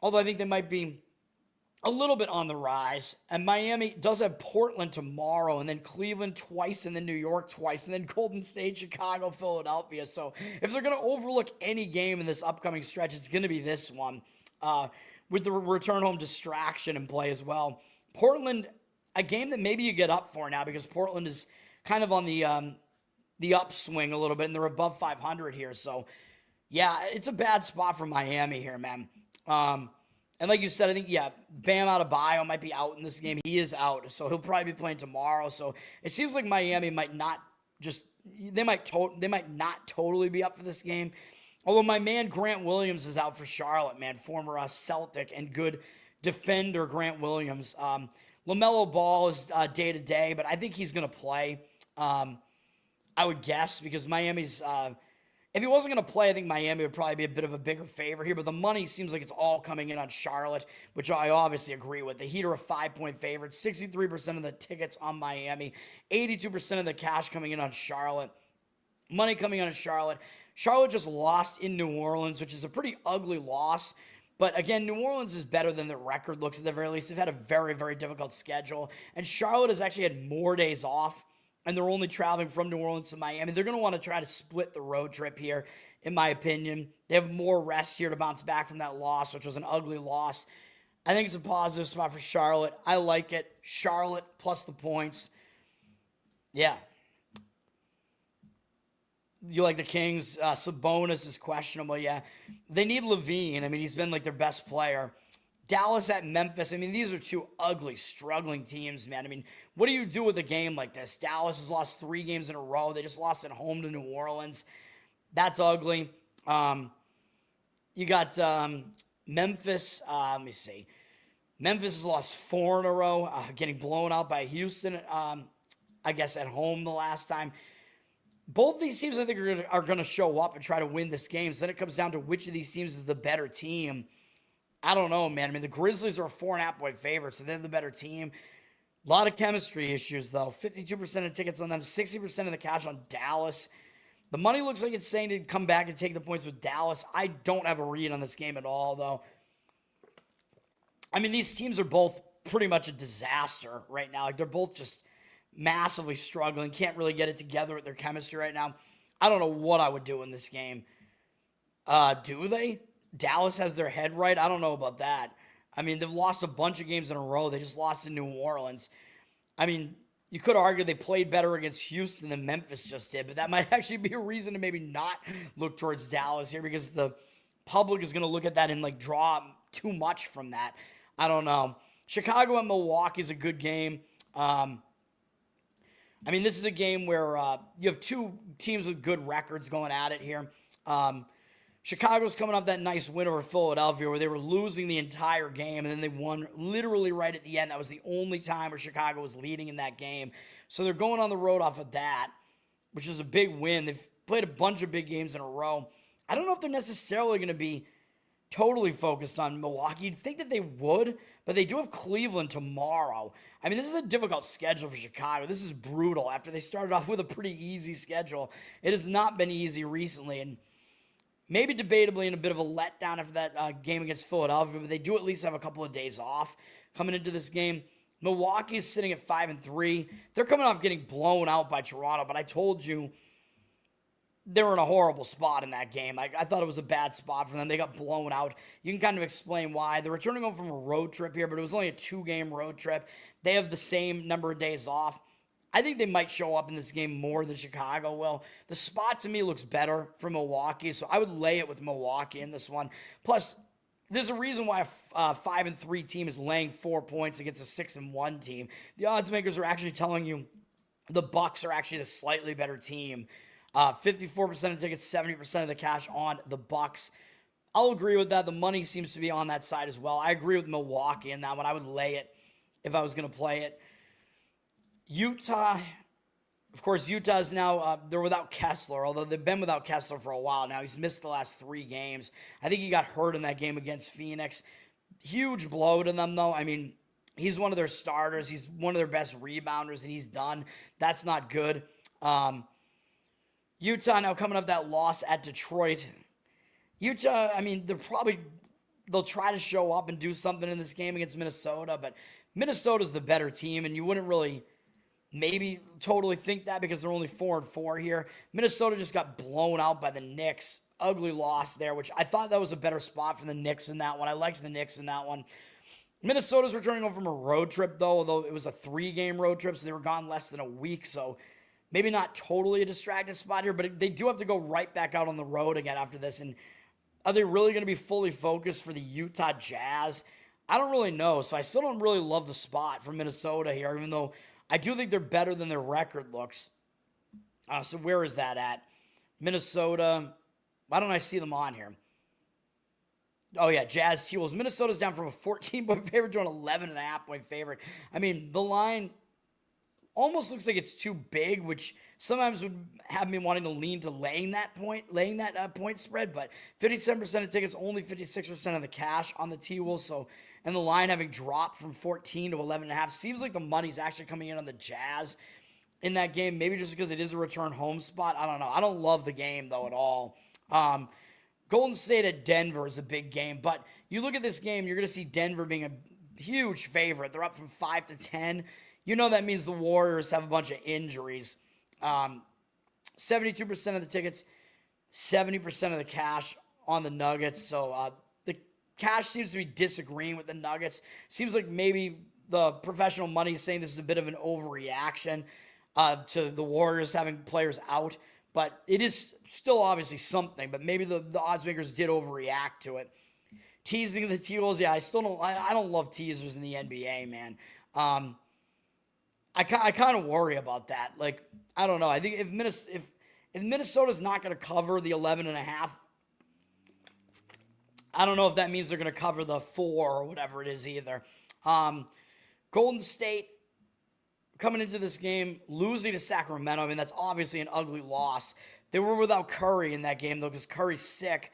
Although I think they might be a little bit on the rise. And Miami does have Portland tomorrow, and then Cleveland twice, and then New York twice, and then Golden State, Chicago, Philadelphia. So if they're going to overlook any game in this upcoming stretch, it's going to be this one with the return home distraction in play as well. Portland, a game that maybe you get up for now because Portland is kind of on the upswing a little bit, and they're above 500 here. So, yeah, it's a bad spot for Miami here, man. And like you said, I think, yeah, Bam Adebayo might be out in this game. He is out, so he'll probably be playing tomorrow. So it seems like Miami might not just – they might not totally be up for this game. Although my man Grant Williams is out for Charlotte, man, former Celtic and good defender Grant Williams. LaMelo Ball is day-to-day, but I think he's going to play. I would guess, because Miami's if he wasn't going to play, I think Miami would probably be a bit of a bigger favorite here, but the money seems like it's all coming in on Charlotte, which I obviously agree with. The Heat are a 5-point favorite, 63% of the tickets on Miami, 82% of the cash coming in on Charlotte. Money coming in on Charlotte. Charlotte just lost in New Orleans, which is a pretty ugly loss. But again, New Orleans is better than their record looks at the very least. They've had a very, very difficult schedule. And Charlotte has actually had more days off, and they're only traveling from New Orleans to Miami. They're going to want to try to split the road trip here, in my opinion. They have more rest here to bounce back from that loss, which was an ugly loss. I think it's a positive spot for Charlotte. I like it. Charlotte plus the points. Yeah. You like the Kings. Sabonis is questionable. Yeah. They need Levine. I mean, he's been like their best player. Dallas at Memphis. I mean, these are two ugly, struggling teams, man. I mean, what do you do with a game like this? Dallas has lost 3 games in a row. They just lost at home to New Orleans. That's ugly. You got Memphis. Let me see. Memphis has lost 4 in a row, getting blown out by Houston, I guess, at home the last time. Both these teams, I think, are going to show up and try to win this game. So then it comes down to which of these teams is the better team. I don't know, man. I mean, the Grizzlies are a 4.5-point favorite, so they're the better team. A lot of chemistry issues, though. 52% of tickets on them, 60% of the cash on Dallas. The money looks like it's saying to come back and take the points with Dallas. I don't have a read on this game at all, though. I mean, these teams are both pretty much a disaster right now. Like, they're both just massively struggling. Can't really get it together with their chemistry right now. I don't know what I would do in this game. Do they? Dallas has their head right? I don't know about that. I mean, they've lost a bunch of games in a row. They just lost to New Orleans. I mean, you could argue they played better against Houston than Memphis just did, but that might actually be a reason to maybe not look towards Dallas here because the public is going to look at that and, like, draw too much from that. I don't know. Chicago and Milwaukee is a good game. I mean, this is a game where you have 2 teams with good records going at it here. Chicago's coming off that nice win over Philadelphia where they were losing the entire game, and then they won literally right at the end. That was the only time where Chicago was leading in that game. So they're going on the road off of that, which is a big win. They've played a bunch of big games in a row. I don't know if they're necessarily going to be totally focused on Milwaukee. You'd think that they would, but they do have Cleveland tomorrow. I mean, this is a difficult schedule for Chicago. This is brutal. After they started off with a pretty easy schedule, it has not been easy recently, and maybe debatably in a bit of a letdown after that game against Philadelphia, but they do at least have a couple of days off coming into this game. Milwaukee is sitting at 5-3. They're coming off getting blown out by Toronto, but I told you they were in a horrible spot in that game. I thought it was a bad spot for them. They got blown out. You can kind of explain why. They're returning home from a road trip here, but it was only a 2-game road trip. They have the same number of days off. I think they might show up in this game more than Chicago will. The spot to me looks better for Milwaukee, so I would lay it with Milwaukee in this one. Plus, there's a reason why a 5-3 team is laying 4 points against a 6-1 team. The odds makers are actually telling you the Bucks are actually the slightly better team. 54% of tickets, 70% of the cash on the Bucks. I'll agree with that. The money seems to be on that side as well. I agree with Milwaukee in that one. I would lay it if I was going to play it. Utah, of course, Utah's now, they're without Kessler, although they've been without Kessler for a while now. He's missed the last 3 games. I think he got hurt in that game against Phoenix. Huge blow to them, though. I mean, he's one of their starters. He's one of their best rebounders, and he's done. That's not good. Utah now coming up that loss at Detroit. Utah, I mean, they'll try to show up and do something in this game against Minnesota, but Minnesota's the better team, and you wouldn't really maybe totally think that because they're only 4-4 here. Minnesota just got blown out by the Knicks. Ugly loss there, which I thought that was a better spot for the Knicks in that one. I liked the Knicks in that one. Minnesota's returning home from a road trip, though, although it was a 3-game road trip, so they were gone less than a week, so maybe not totally a distracting spot here, but they do have to go right back out on the road again after this. And are they really going to be fully focused for the Utah Jazz? I don't really know, so I still don't really love the spot for Minnesota here, even though I do think they're better than their record looks. So where is that at? Minnesota. Why don't I see them on here? Oh, yeah, Jazz T-Wolves. Minnesota's down from a 14-point favorite to an 11.5-point favorite. I mean, the line almost looks like it's too big, which sometimes would have me wanting to lean to laying that point spread, but 57% of tickets, only 56% of the cash on the T-Wolves, so, and the line having dropped from 14 to 11.5, seems like the money's actually coming in on the Jazz in that game, maybe just because it is a return home spot. I don't know. I don't love the game, though, at all. Golden State at Denver is a big game, but you look at this game, you're going to see Denver being a huge favorite. They're up from 5-10. You know that means the Warriors have a bunch of injuries. 72% of the tickets, 70% of the cash on the Nuggets. So the cash seems to be disagreeing with the Nuggets. Seems like maybe the professional money is saying this is a bit of an overreaction to the Warriors having players out. But it is still obviously something, but maybe the odds makers did overreact to it. Teasing the T-Wolves, yeah, I don't love teasers in the NBA, man. I kind of worry about that. Like, I don't know. I think if Minnesota's not going to cover the 11.5, I don't know if that means they're going to cover the 4 or whatever it is either. Golden State coming into this game, losing to Sacramento. I mean, that's obviously an ugly loss. They were without Curry in that game, though, because Curry's sick.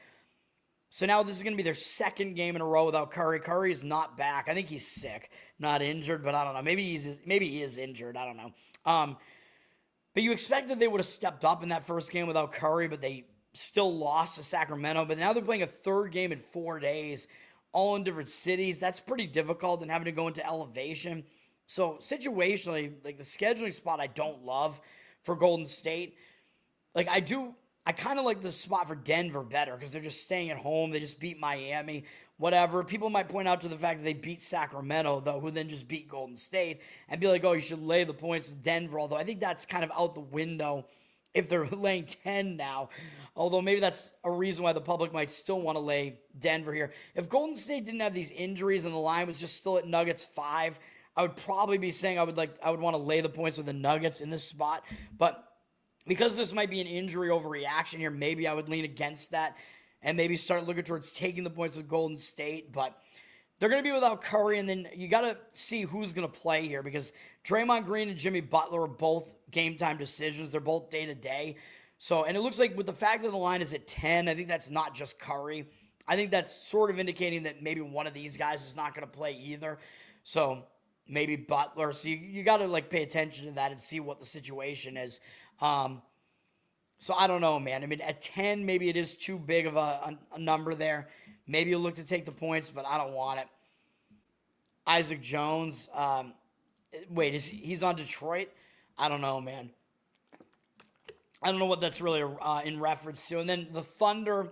So now this is going to be their second game in a row without Curry. Curry is not back. I think he's sick, not injured, but I don't know. Maybe he is injured. I don't know. But you expected they would have stepped up in that first game without Curry, but they still lost to Sacramento. But now they're playing a third game in 4 days, all in different cities. That's pretty difficult, and having to go into elevation. So situationally, like the scheduling spot I don't love for Golden State. Like I kind of like the spot for Denver better because they're just staying at home. They just beat Miami, whatever. People might point out to the fact that they beat Sacramento, though, who then just beat Golden State, and be like, oh, you should lay the points with Denver, although I think that's kind of out the window if they're laying 10 now. Although maybe that's a reason why the public might still want to lay Denver here. If Golden State didn't have these injuries and the line was just still at Nuggets 5, I would probably be saying I would want to lay the points with the Nuggets in this spot. But because this might be an injury overreaction here, maybe I would lean against that and maybe start looking towards taking the points with Golden State. But they're going to be without Curry, and then you got to see who's going to play here because Draymond Green and Jimmy Butler are both game-time decisions. They're both day-to-day. So, and it looks like with the fact that the line is at 10, I think that's not just Curry. I think that's sort of indicating that maybe one of these guys is not going to play either. So maybe Butler. So you got to like pay attention to that and see what the situation is. So I don't know, man. I mean, at 10, maybe it is too big of a number there. Maybe you look to take the points, but I don't want it. Isaac Jones. He's on Detroit? I don't know, man. I don't know what that's really in reference to. And then the Thunder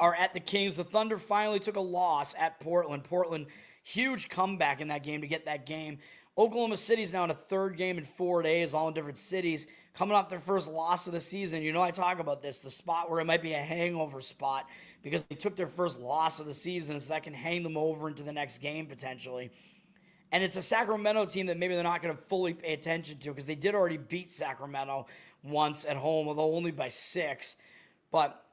are at the Kings. The Thunder finally took a loss at Portland. Portland, huge comeback in that game to get that game. Oklahoma City's now in a third game in 4 days, all in different cities, coming off their first loss of the season. You know I talk about this, the spot where it might be a hangover spot because they took their first loss of the season, so that can hang them over into the next game potentially. And it's a Sacramento team that maybe they're not going to fully pay attention to because they did already beat Sacramento once at home, although only by 6. But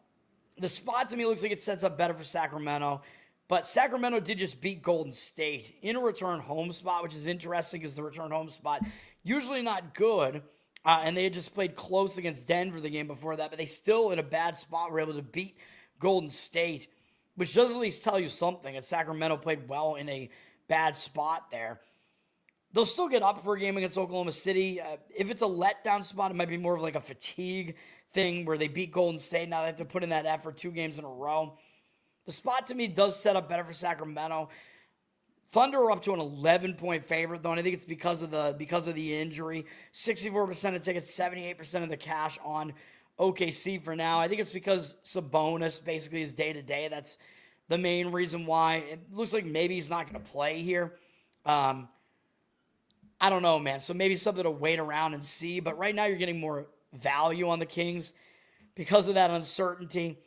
the spot to me looks like it sets up better for Sacramento. But Sacramento did just beat Golden State in a return home spot, which is interesting because the return home spot usually not good. And they had just played close against Denver the game before that, but they still, in a bad spot, were able to beat Golden State, which does at least tell you something. And Sacramento played well in a bad spot there. They'll still get up for a game against Oklahoma City. If it's a letdown spot, it might be more of like a fatigue thing where they beat Golden State. Now they have to put in that effort 2 games in a row. The spot to me does set up better for Sacramento. Thunder are up to an 11-point favorite, though, and I think it's because of the injury. 64% of tickets, 78% of the cash on OKC for now. I think it's because Sabonis basically is day-to-day. That's the main reason why. It looks like maybe he's not going to play here. I don't know, man. So maybe something to wait around and see. But right now you're getting more value on the Kings because of that uncertainty.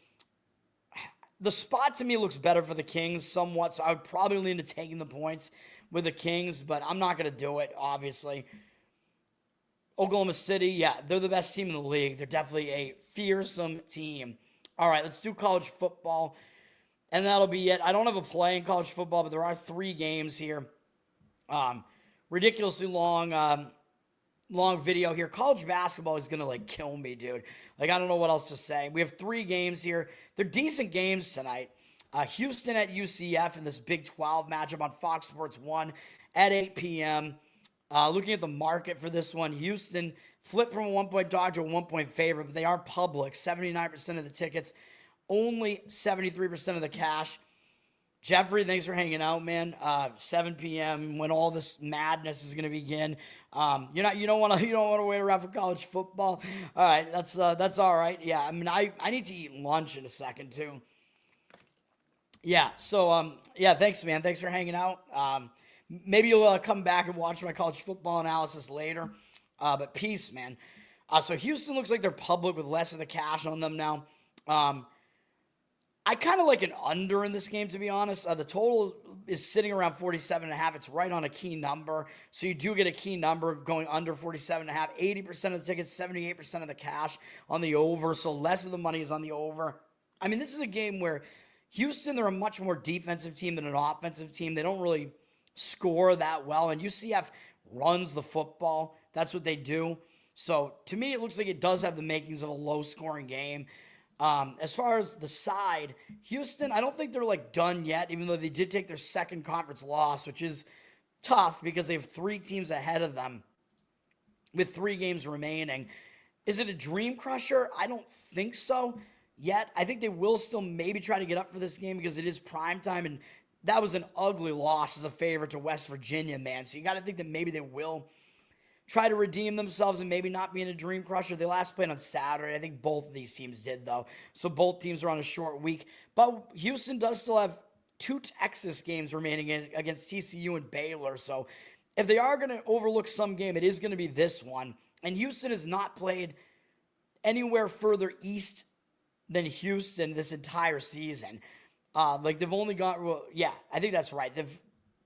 The spot to me looks better for the Kings somewhat, so I would probably lean to taking the points with the Kings, but I'm not going to do it, obviously. Oklahoma City, yeah, they're the best team in the league. They're definitely a fearsome team. All right, let's do college football, and that'll be it. I don't have a play in college football, but there are 3 games here. Ridiculously long video here. College basketball is going to, kill me, dude. I don't know what else to say. We have 3 games here. They're decent games tonight. Houston at UCF in this Big 12 matchup on Fox Sports 1 at 8 p.m. Looking at the market for this one, Houston flipped from a 1-point dog to a 1-point favorite, but they are public. 79% of the tickets, only 73% of the cash. Jeffrey, thanks for hanging out, man. 7 p.m. when all this madness is going to begin. You don't want to wait around for college football. All right, that's all right. Yeah, I mean, I need to eat lunch in a second too. Yeah. So thanks, man. Thanks for hanging out. Maybe you'll come back and watch my college football analysis later. But peace, man. So Houston looks like they're public with less of the cash on them now. I kind of like an under in this game, to be honest. The total is sitting around 47.5. It's right on a key number. So you do get a key number going under 47.5. 80% of the tickets, 78% of the cash on the over. So less of the money is on the over. I mean, this is a game where Houston, they're a much more defensive team than an offensive team. They don't really score that well. And UCF runs the football. That's what they do. So to me, it looks like it does have the makings of a low-scoring game. As far as the side, Houston, I don't think they're like done yet, even though they did take their second conference loss, which is tough because they have 3 teams ahead of them with 3 games remaining. Is it a dream crusher? I don't think so yet. I think they will still maybe try to get up for this game because it is primetime, and that was an ugly loss as a favorite to West Virginia, man. So you got to think that maybe they will try to redeem themselves and maybe not be in a dream crusher. They last played on Saturday. I think both of these teams did, though. So both teams are on a short week. But Houston does still have 2 Texas games remaining against TCU and Baylor. So if they are going to overlook some game, it is going to be this one. And Houston has not played anywhere further east than Houston this entire season. Like they've only got, well, yeah, I think that's right.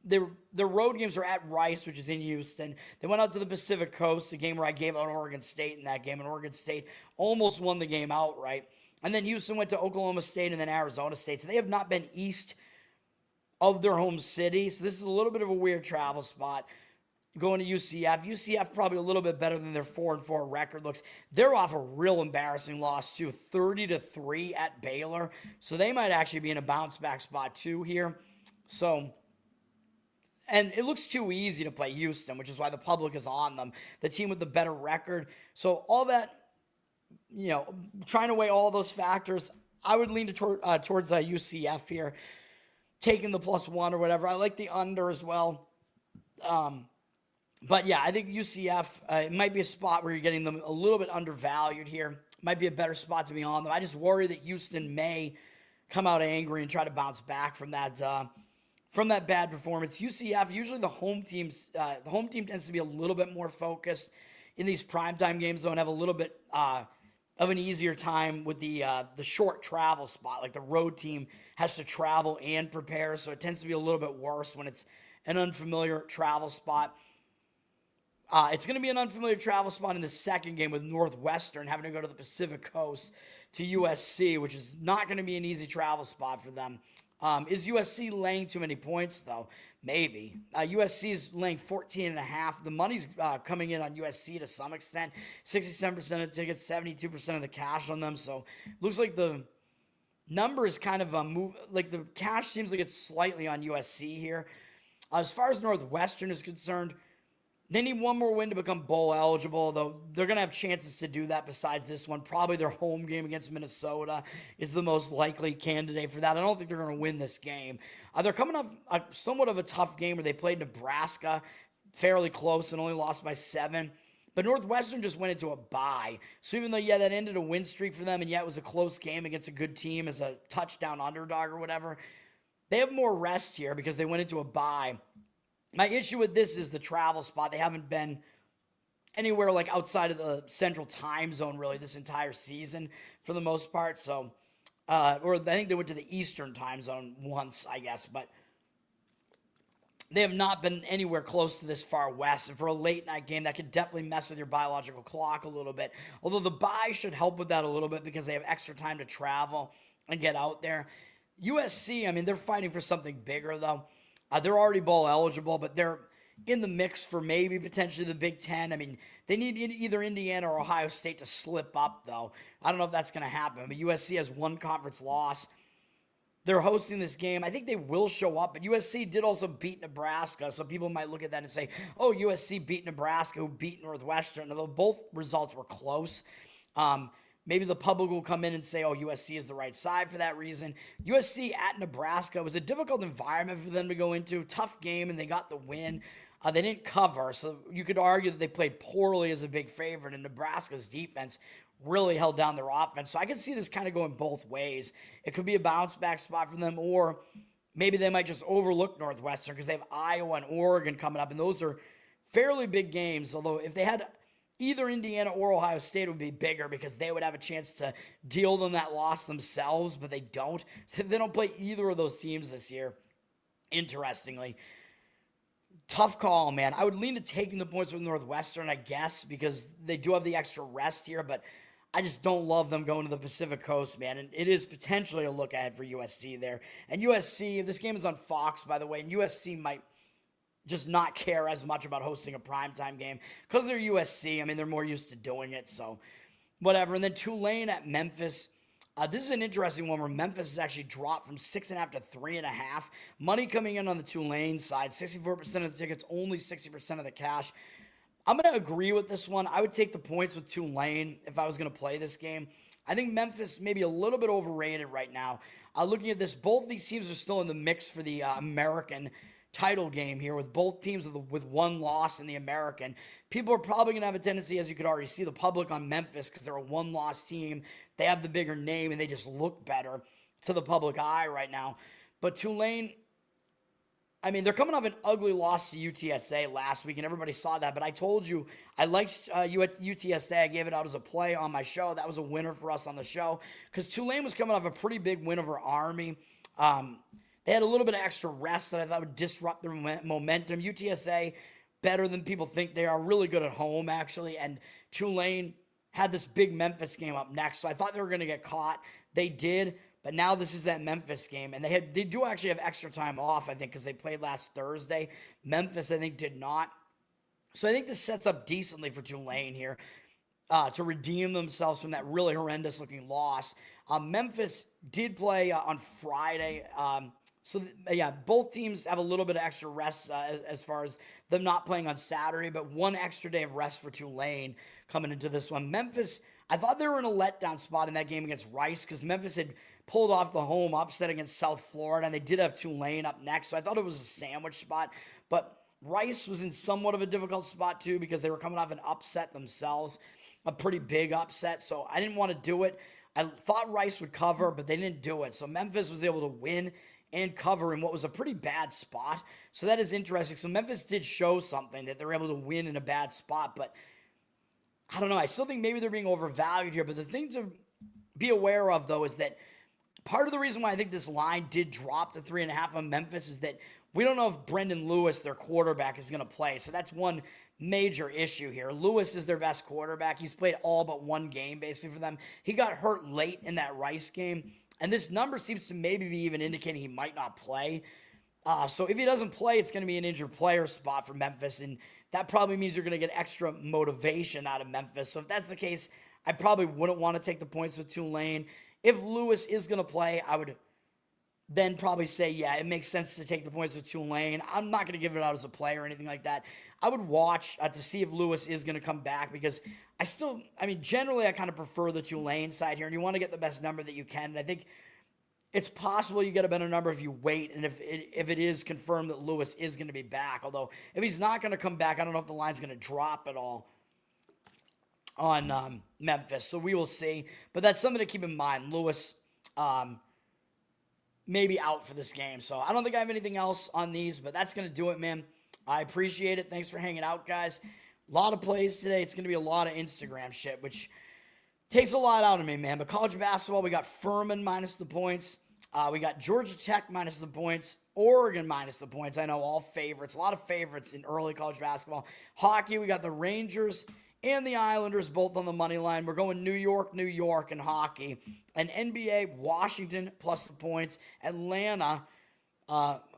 Their road games are at Rice, which is in Houston. They went out to the Pacific Coast, a game where I gave out Oregon State in that game, and Oregon State almost won the game outright. And then Houston went to Oklahoma State and then Arizona State. So they have not been east of their home city. So this is a little bit of a weird travel spot. Going to UCF. UCF probably a little bit better than their 4-4 record looks. They're off a real embarrassing loss too, 30-3 at Baylor. So they might actually be in a bounce back spot too here. So, and it looks too easy to play Houston, which is why the public is on them. The team with the better record. So all that, trying to weigh all those factors, I would lean towards UCF here, taking the +1 or whatever. I like the under as well. But yeah, I think UCF, it might be a spot where you're getting them a little bit undervalued here. Might be a better spot to be on them. I just worry that Houston may come out angry and try to bounce back from that bad performance. UCF, usually the home team tends to be a little bit more focused in these primetime games, though, and have a little bit of an easier time with the short travel spot. Like the road team has to travel and prepare, so it tends to be a little bit worse when it's an unfamiliar travel spot. It's going to be an unfamiliar travel spot in the second game with Northwestern having to go to the Pacific Coast to USC, which is not going to be an easy travel spot for them. Is USC laying too many points, though? Maybe. USC is laying 14.5. The money's coming in on USC to some extent. 67% of tickets, 72% of the cash on them. So looks like the number is kind of like the cash seems like it's slightly on USC here. As far as Northwestern is concerned, they need one more win to become bowl eligible, though they're going to have chances to do that besides this one. Probably their home game against Minnesota is the most likely candidate for that. I don't think they're going to win this game. They're coming off somewhat of a tough game where they played Nebraska fairly close and only lost by 7. But Northwestern just went into a bye. So even though, that ended a win streak for them, and it was a close game against a good team as a touchdown underdog or whatever, they have more rest here because they went into a bye. My issue with this is the travel spot. They haven't been anywhere like outside of the central time zone really this entire season for the most part. So, or I think they went to the eastern time zone once, I guess, but they have not been anywhere close to this far west. And for a late night game, that could definitely mess with your biological clock a little bit. Although the bye should help with that a little bit because they have extra time to travel and get out there. USC, they're fighting for something bigger though. They're already bowl eligible, but they're in the mix for maybe potentially the Big Ten. They need either Indiana or Ohio State to slip up, though. I don't know if that's going to happen, but USC has one conference loss. They're hosting this game. I think they will show up, but USC did also beat Nebraska, so people might look at that and say, oh, USC beat Nebraska, who beat Northwestern, although both results were close. Maybe the public will come in and say, oh, USC is the right side for that reason. USC at Nebraska was a difficult environment for them to go into. Tough game, and they got the win. They didn't cover, so you could argue that they played poorly as a big favorite, and Nebraska's defense really held down their offense. So I could see this kind of going both ways. It could be a bounce-back spot for them, or maybe they might just overlook Northwestern because they have Iowa and Oregon coming up, and those are fairly big games, although if they had either Indiana or Ohio State would be bigger because they would have a chance to deal them that loss themselves, but they don't. So they don't play either of those teams this year, interestingly. Tough call, man. I would lean to taking the points with Northwestern, I guess, because they do have the extra rest here, but I just don't love them going to the Pacific Coast, man. And it is potentially a look ahead for USC there. And USC, this game is on Fox, by the way, and USC might just not care as much about hosting a primetime game because they're USC. I mean, they're more used to doing it, so whatever. And then Tulane at Memphis. This is an interesting one where Memphis has actually dropped from 6.5 to 3.5. Money coming in on the Tulane side. 64% of the tickets, only 60% of the cash. I'm going to agree with this one. I would take the points with Tulane if I was going to play this game. I think Memphis may be a little bit overrated right now. Looking at this, both these teams are still in the mix for the American title game here, with both teams with one loss in the American. People are probably going to have a tendency, as you could already see, the public on Memphis, because they're a one-loss team. They have the bigger name, and they just look better to the public eye right now. But Tulane, I mean, they're coming off an ugly loss to UTSA last week, and everybody saw that. But I told you, I liked UTSA. I gave it out as a play on my show. That was a winner for us on the show, because Tulane was coming off a pretty big win over Army. They had a little bit of extra rest that I thought would disrupt their momentum. UTSA, better than people think they are, really good at home, actually. And Tulane had this big Memphis game up next, so I thought they were going to get caught. They did, but now this is that Memphis game. And they do actually have extra time off, I think, because they played last Thursday. Memphis, I think, did not. So I think this sets up decently for Tulane here to redeem themselves from that really horrendous-looking loss. Memphis did play on Friday. So, yeah, both teams have a little bit of extra rest as far as them not playing on Saturday, but one extra day of rest for Tulane coming into this one. Memphis, I thought they were in a letdown spot in that game against Rice because Memphis had pulled off the home upset against South Florida, and they did have Tulane up next, so I thought it was a sandwich spot. But Rice was in somewhat of a difficult spot, too, because they were coming off an upset themselves, a pretty big upset, so I didn't want to do it. I thought Rice would cover, but they didn't do it. So Memphis was able to win and cover in what was a pretty bad spot. So that is interesting. So Memphis did show something, that they're able to win in a bad spot. But I don't know. I still think maybe they're being overvalued here. But the thing to be aware of, though, is that part of the reason why I think this line did drop to 3.5 on Memphis is that we don't know if Brendan Lewis, their quarterback, is going to play. So that's one major issue here. Lewis is their best quarterback. He's played all but one game, basically, for them. He got hurt late in that Rice game. And this number seems to maybe be even indicating he might not play. So if he doesn't play, it's going to be an injured player spot for Memphis. And that probably means you're going to get extra motivation out of Memphis. So if that's the case, I probably wouldn't want to take the points with Tulane. If Lewis is going to play, I would then probably say, yeah, it makes sense to take the points with Tulane. I'm not going to give it out as a play or anything like that. I would watch to see if Lewis is going to come back, because generally I kind of prefer the Tulane side here, and you want to get the best number that you can. And I think it's possible you get a better number if you wait, and if it is confirmed that Lewis is going to be back. Although if he's not going to come back, I don't know if the line's going to drop at all on Memphis. So we will see. But that's something to keep in mind. Lewis maybe out for this game. So I don't think I have anything else on these, but that's going to do it, man. I appreciate it. Thanks for hanging out, guys. A lot of plays today. It's going to be a lot of Instagram shit, which takes a lot out of me, man. But college basketball, we got Furman minus the points. We got Georgia Tech minus the points. Oregon minus the points. I know, all favorites. A lot of favorites in early college basketball. Hockey, we got the Rangers and the Islanders both on the money line. We're going New York in hockey. And NBA, Washington plus the points. Atlanta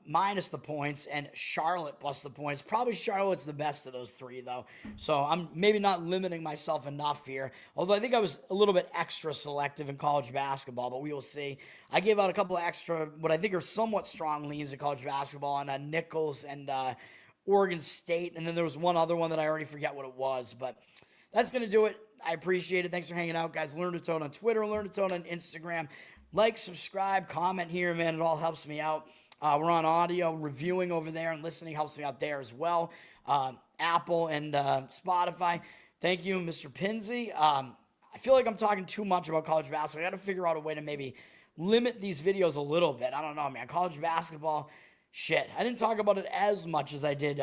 minus the points, and Charlotte plus the points. Probably Charlotte's the best of those three, though. So I'm maybe not limiting myself enough here. Although I think I was a little bit extra selective in college basketball, but we will see. I gave out a couple of extra, what I think are somewhat strong leans in college basketball on Nichols and Oregon State. And then there was one other one that I already forget what it was. But that's going to do it. I appreciate it. Thanks for hanging out, guys. Learn to Toad on Twitter. Learn to Toad on Instagram. Like, subscribe, comment here, man. It all helps me out. We're on audio, reviewing over there, and listening helps me out there as well. Apple and Spotify. Thank you, Mr. Pinsey. I feel like I'm talking too much about college basketball. I got to figure out a way to maybe limit these videos a little bit. I don't know, man. College basketball, shit. I didn't talk about it as much as I did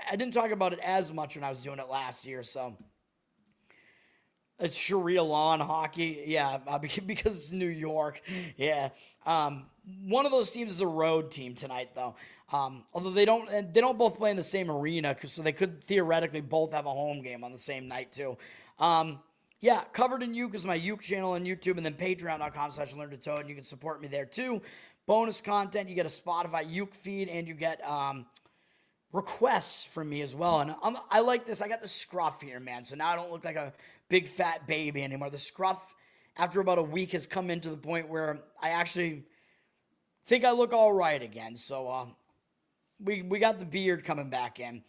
I didn't talk about it as much when I was doing it last year, so it's Sharia law in hockey. Yeah, because it's New York. Yeah. One of those teams is a road team tonight, though. Although they don't both play in the same arena, so they could theoretically both have a home game on the same night, too. Yeah, Covered in Uke is my Uke channel on YouTube, and then patreon.com/learn-to-toad, and you can support me there, too. Bonus content, you get a Spotify Uke feed, and you get requests from me as well. And I like this. I got the scruff here, man, so now I don't look like a big fat baby anymore. The scruff, after about a week, has come into the point where I actually think I look all right again. So we got the beard coming back in.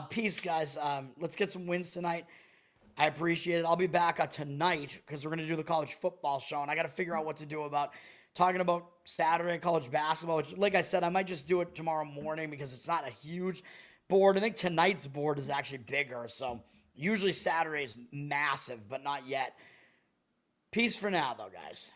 Peace, guys. Let's get some wins tonight. I appreciate it. I'll be back tonight because we're going to do the college football show, and I got to figure out what to do about talking about Saturday college basketball, which, like I said, I might just do it tomorrow morning because it's not a huge board. I think tonight's board is actually bigger, so usually Saturday is massive, but not yet. Peace for now, though, guys.